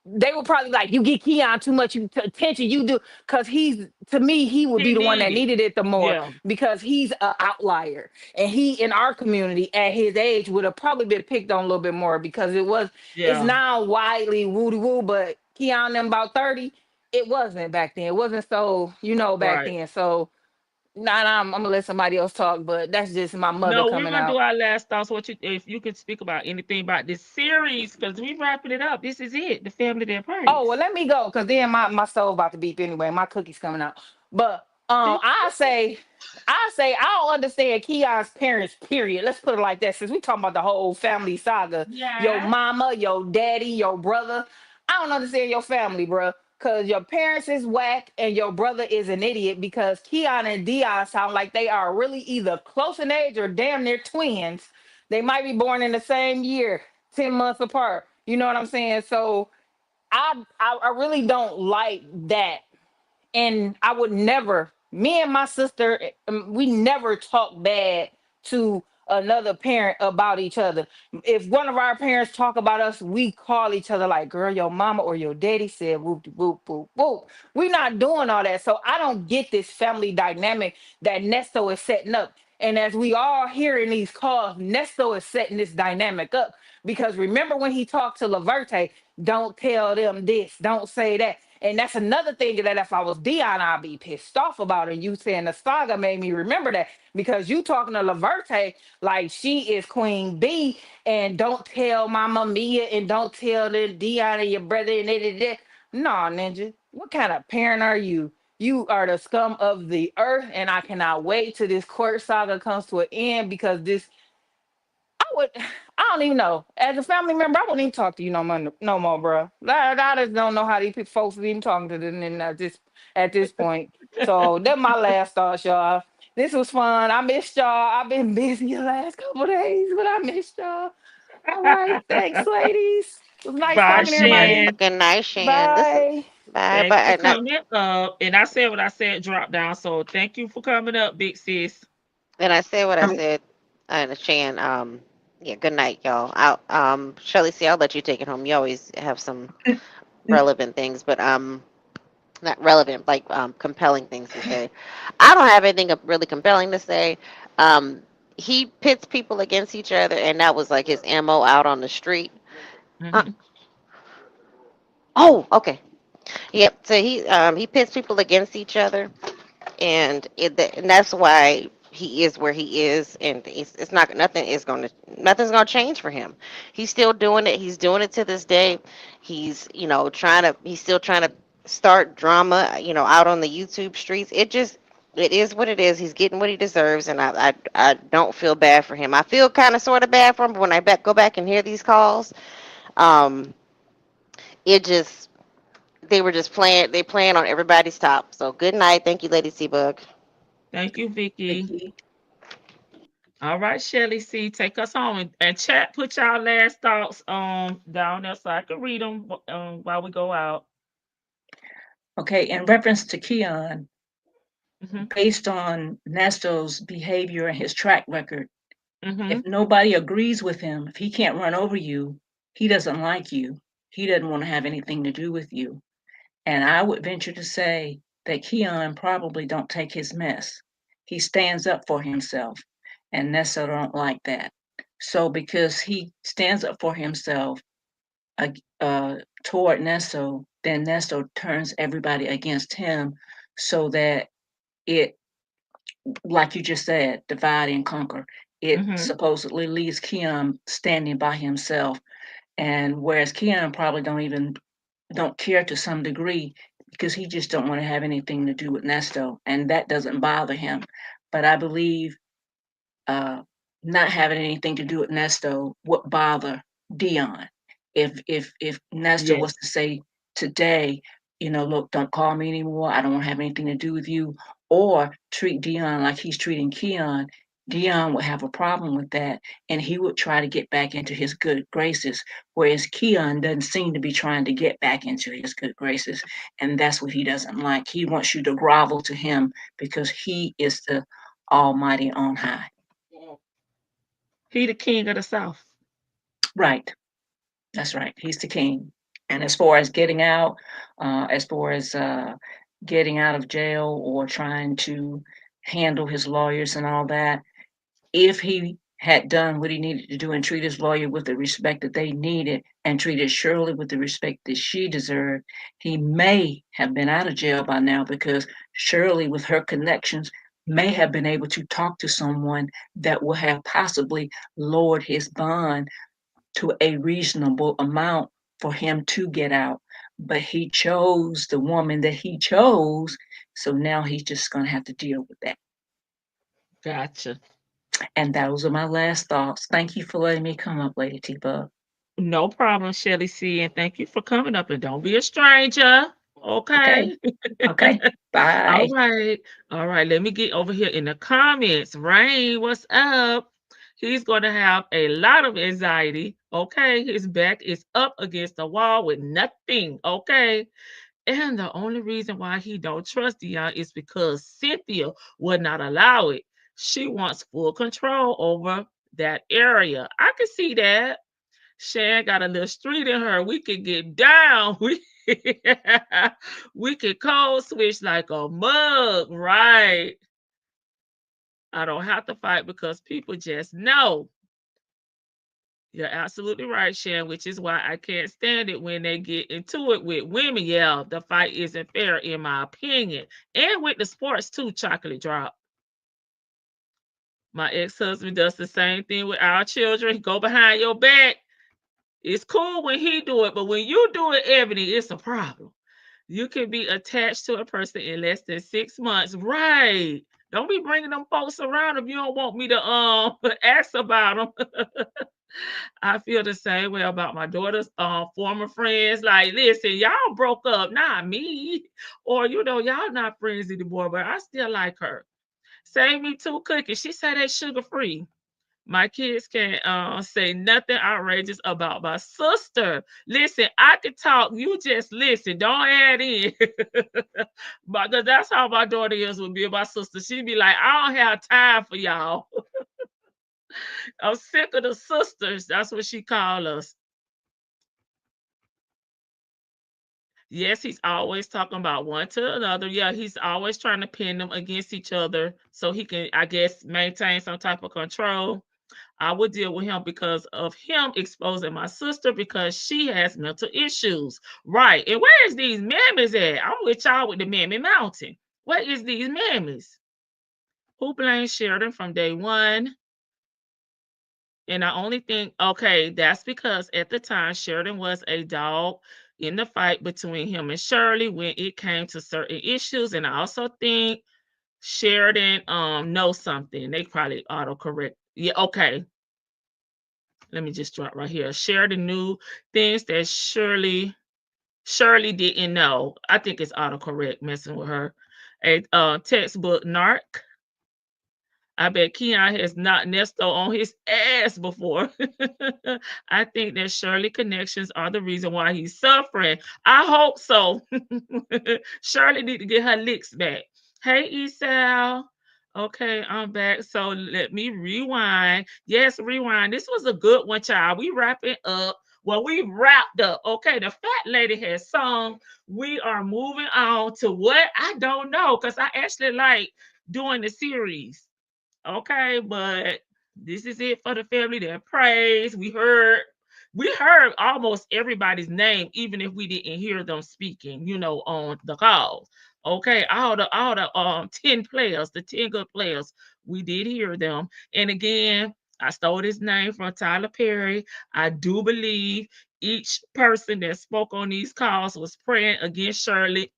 they were probably like, you get Keon too much attention. You do, because he's, to me, he would be He the one need that it. needed it the more, Yeah. because he's an outlier, and he in our community at his age would have probably been picked on a little bit more, because it's Yeah. now widely woody woo, but Keon them about 30, it wasn't back then. It wasn't so back Right. then. So nah, I'm gonna let somebody else talk, but that's just my mother No, we're coming gonna do out. our last thoughts. If you could speak about anything about this series, because we wrapping it up. This is it. The family that Oh, well, prays. let me go, because then my soul about to beep anyway. My cookie's coming out. But I don't understand Keon's parents, period. Let's put it like that. Since we talking about the whole family saga, your Yeah. mama, your daddy, your brother. I don't understand your family, bro. Cause your parents is whack and your brother is an idiot, because Keon and Dion sound like they are really either close in age or damn near twins. They might be born in the same year, 10 months apart. You know what I'm saying? So I really don't like that, and I would never, me and my sister, we never talk bad to another parent about each other. If one of our parents talk about us, we call each other like, girl, your mama or your daddy said whoop whoop whoop whoop. We're not doing all that. So I don't get this family dynamic that Nesto is setting up. And as we all hear in these calls, Nesto is setting this dynamic up. Because remember when he talked to Laverte, don't tell them this, don't say that. And that's another thing that if I was Dion, I'd be pissed off about. And you saying the saga made me remember that, because you talking to Laverte like she is Queen B, and don't tell Mama Mia and don't tell the Dion and your brother and da. Nah, Ninja. What kind of parent are you? You are the scum of the earth, and I cannot wait till this court saga comes to an end, because this I would, I don't even know. As a family member, I wouldn't even talk to you no more, bro. I just don't know how these folks are even talking to them at this point. So that's my last thoughts, y'all. This was fun. I missed y'all. I've been busy the last couple days, but I missed y'all. All right, thanks, ladies. It was nice Bye, talking to everybody. Shan. Good night, Shan. This is Bye. bye Thanks for bye. coming up. And I said what I said, drop down. So thank you for coming up, big sis. And I said what I Um, said. And Shan, yeah, good night, y'all. Shirley, see, I'll let you take it home. You always have some relevant things, but not relevant, like compelling things to say. I don't have anything really compelling to say. Um, he pits people against each other, and that was like his ammo out on the street. Uh, Hmm. oh, okay. Yep. So he pits people against each other, and and that's why he is where he is, and it's not nothing's gonna change for him. He's still doing it. He's doing it to this day. He's still trying to start drama, out on the YouTube streets. It is what it is. He's getting what he deserves, and I don't feel bad for him. I feel kind of sort of bad for him, but when go back and hear these calls, um, it just they were just playing on everybody's top. So good night. Thank you, Lady Seabug. Thank you, Vicky. Vicky. All right, Shelly C, take us home, and chat. Put y'all last thoughts down there so I can read them while we go out. Okay, in reference to Keon, Hmm. based on Nesto's behavior and his track record, Hmm. if nobody agrees with him, if he can't run over you, he doesn't like you. He doesn't want to have anything to do with you. And I would venture to say that Keon probably don't take his mess. He stands up for himself, and Nesto don't like that. So because he stands up for himself toward Nesto, then Nesto turns everybody against him, so that it, like you just said, divide and conquer. It Hmm. supposedly leaves Keon standing by himself, and whereas Keon probably don't care to some degree, because he just don't want to have anything to do with Nesto, and that doesn't bother him. But I believe uh, not having anything to do with Nesto would bother Dion. If Nesto was Yes. to say today, look, don't call me anymore. I don't want to have anything to do with you, or treat Dion like he's treating Keon. Dion would have a problem with that, and he would try to get back into his good graces, whereas Keon doesn't seem to be trying to get back into his good graces, and that's what he doesn't like. He wants you to grovel to him because he is the Almighty on high. He the king of the South. Right. That's right. He's the king. And as far as getting out, as far as getting out of jail or trying to handle his lawyers and all that, if he had done what he needed to do and treat his lawyer with the respect that they needed and treated Shirley with the respect that she deserved, he may have been out of jail by now, because Shirley, with her connections, may have been able to talk to someone that would have possibly lowered his bond to a reasonable amount for him to get out. But he chose the woman that he chose, so now he's just going to have to deal with that. Gotcha. And those are my last thoughts. Thank you for letting me come up, Lady T-Bug. No problem, Shelly C, and thank you for coming up. And don't be a stranger. Okay. Okay. Okay. All Bye. right. All right. Let me get over here in the comments. Rain, what's up? He's going to have a lot of anxiety. Okay. His back is up against the wall with nothing. Okay. And the only reason why he don't trust Dion is because Cynthia would not allow it. She wants full control over that area. I can see that. Shan got a little street in her. We can get down. We can code switch like a mug, right? I don't have to fight because people just know. You're absolutely right, Shan, which is why I can't stand it when they get into it with women. Yeah, the fight isn't fair, in my opinion. And with the sports, too, Chocolate Drop. My ex-husband does the same thing with our children. Go behind your back. It's cool when he do it, but when you do it, Ebony, it's a problem. You can be attached to a person in less than 6 months. Right. Don't be bringing them folks around if you don't want me to ask about them. I feel the same way about my daughter's former friends. Like, listen, y'all broke up, not me. Or, y'all not friends anymore, but I still like her. Save me 2 cookies. She said they sugar-free. My kids can't say nothing outrageous about my sister. Listen, I can talk. You just listen. Don't add in. Because that's how my daughter is with me and my sister. She'd be like, I don't have time for y'all. I'm sick of the sisters. That's what she call us. Yes, he's always talking about one to another. Yeah, he's always trying to pin them against each other so he can, I guess, maintain some type of control. I would deal with him because of him exposing my sister because she has mental issues. Right. And where is these mammies at? I'm with y'all with the Mammy Mountain. Where is these mammies? Who blames Sheridan from day one? And I only think, okay, that's because at the time Sheridan was a dog in the fight between him and Shirley when it came to certain issues. And I also think Sheridan knows something. They probably autocorrect. Yeah, okay. Let me just drop right here. Sheridan knew things that Shirley didn't know. I think it's autocorrect messing with her. A textbook narc. I bet Keon has knocked Nesto on his ass before. I think that Shirley connections are the reason why he's suffering. I hope so. Shirley need to get her licks back. Hey, Esau. Okay, I'm back. So let me rewind. Yes, rewind. This was a good one, child. We wrapping up. Well, we wrapped up. Okay, the fat lady has sung. We are moving on to what? I don't know, because I actually like doing the series. Okay, but this is it for the family that prays. We heard almost everybody's name, even if we didn't hear them speaking, on the call. Okay, all the 10 players, the 10 good players, we did hear them. And again, I stole his name from Tyler Perry. I do believe each person that spoke on these calls was praying against Shirley,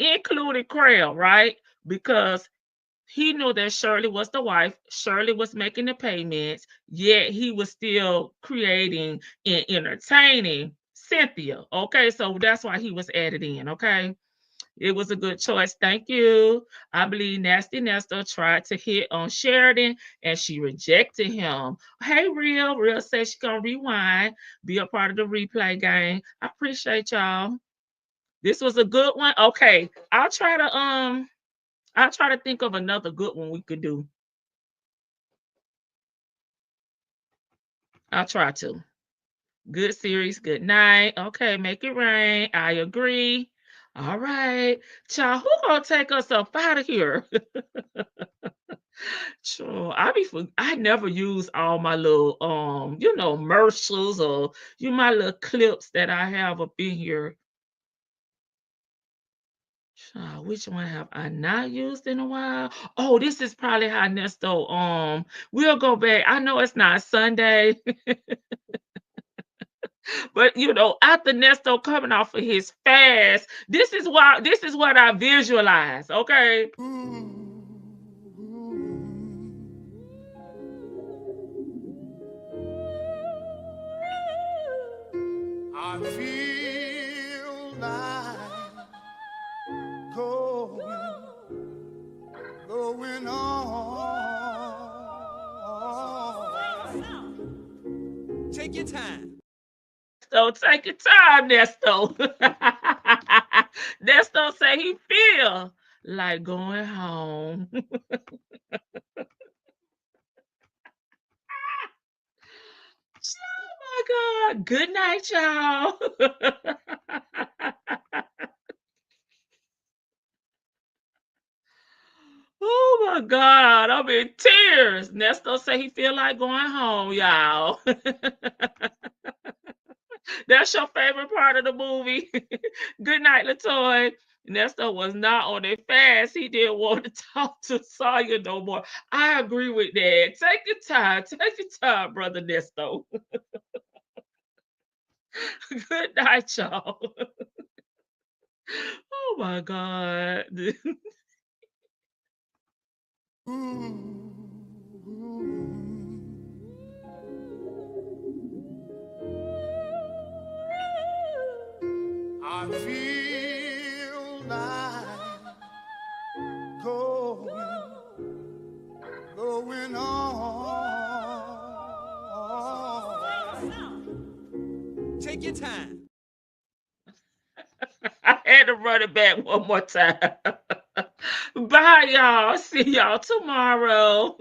including Crail, right? Because he knew that Shirley was the wife. Shirley was making the payments, yet he was still creating and entertaining Cynthia. Okay, so that's why he was added in. Okay, it was a good choice. Thank you. I believe Nasty Nestor tried to hit on Sheridan and she rejected him. Hey, Real says she's gonna rewind, be a part of the replay game. I appreciate y'all. This was a good one. Okay, I'll try to think of another good one we could do. I'll try to. Good series. Good night. Okay, make it rain. I agree. All right. Child, who gonna take us up out of here? Sure. I never use all my little commercials or my little clips that I have up in here. Which one have I not used in a while? Oh, this is probably how Nesto. We'll go back. I know it's not Sunday, but after Nesto coming off of his fast, this is what I visualize. Okay. I feel like going on. Take your time. So take your time, Nesto. Nesto say he feel like going home. Oh my God. Good night, y'all. Oh my God. I'm in tears. Nesto say he feel like going home, y'all. That's your favorite part of the movie. Good night, Latoy. Nesto was not on a fast. He didn't want to talk to Sawyer no more. I agree with that. Take your time. Take your time, brother Nesto. Good night, y'all. Oh my God. I feel like going on. Take your time. I had to run it back one more time. Bye, y'all. See y'all tomorrow.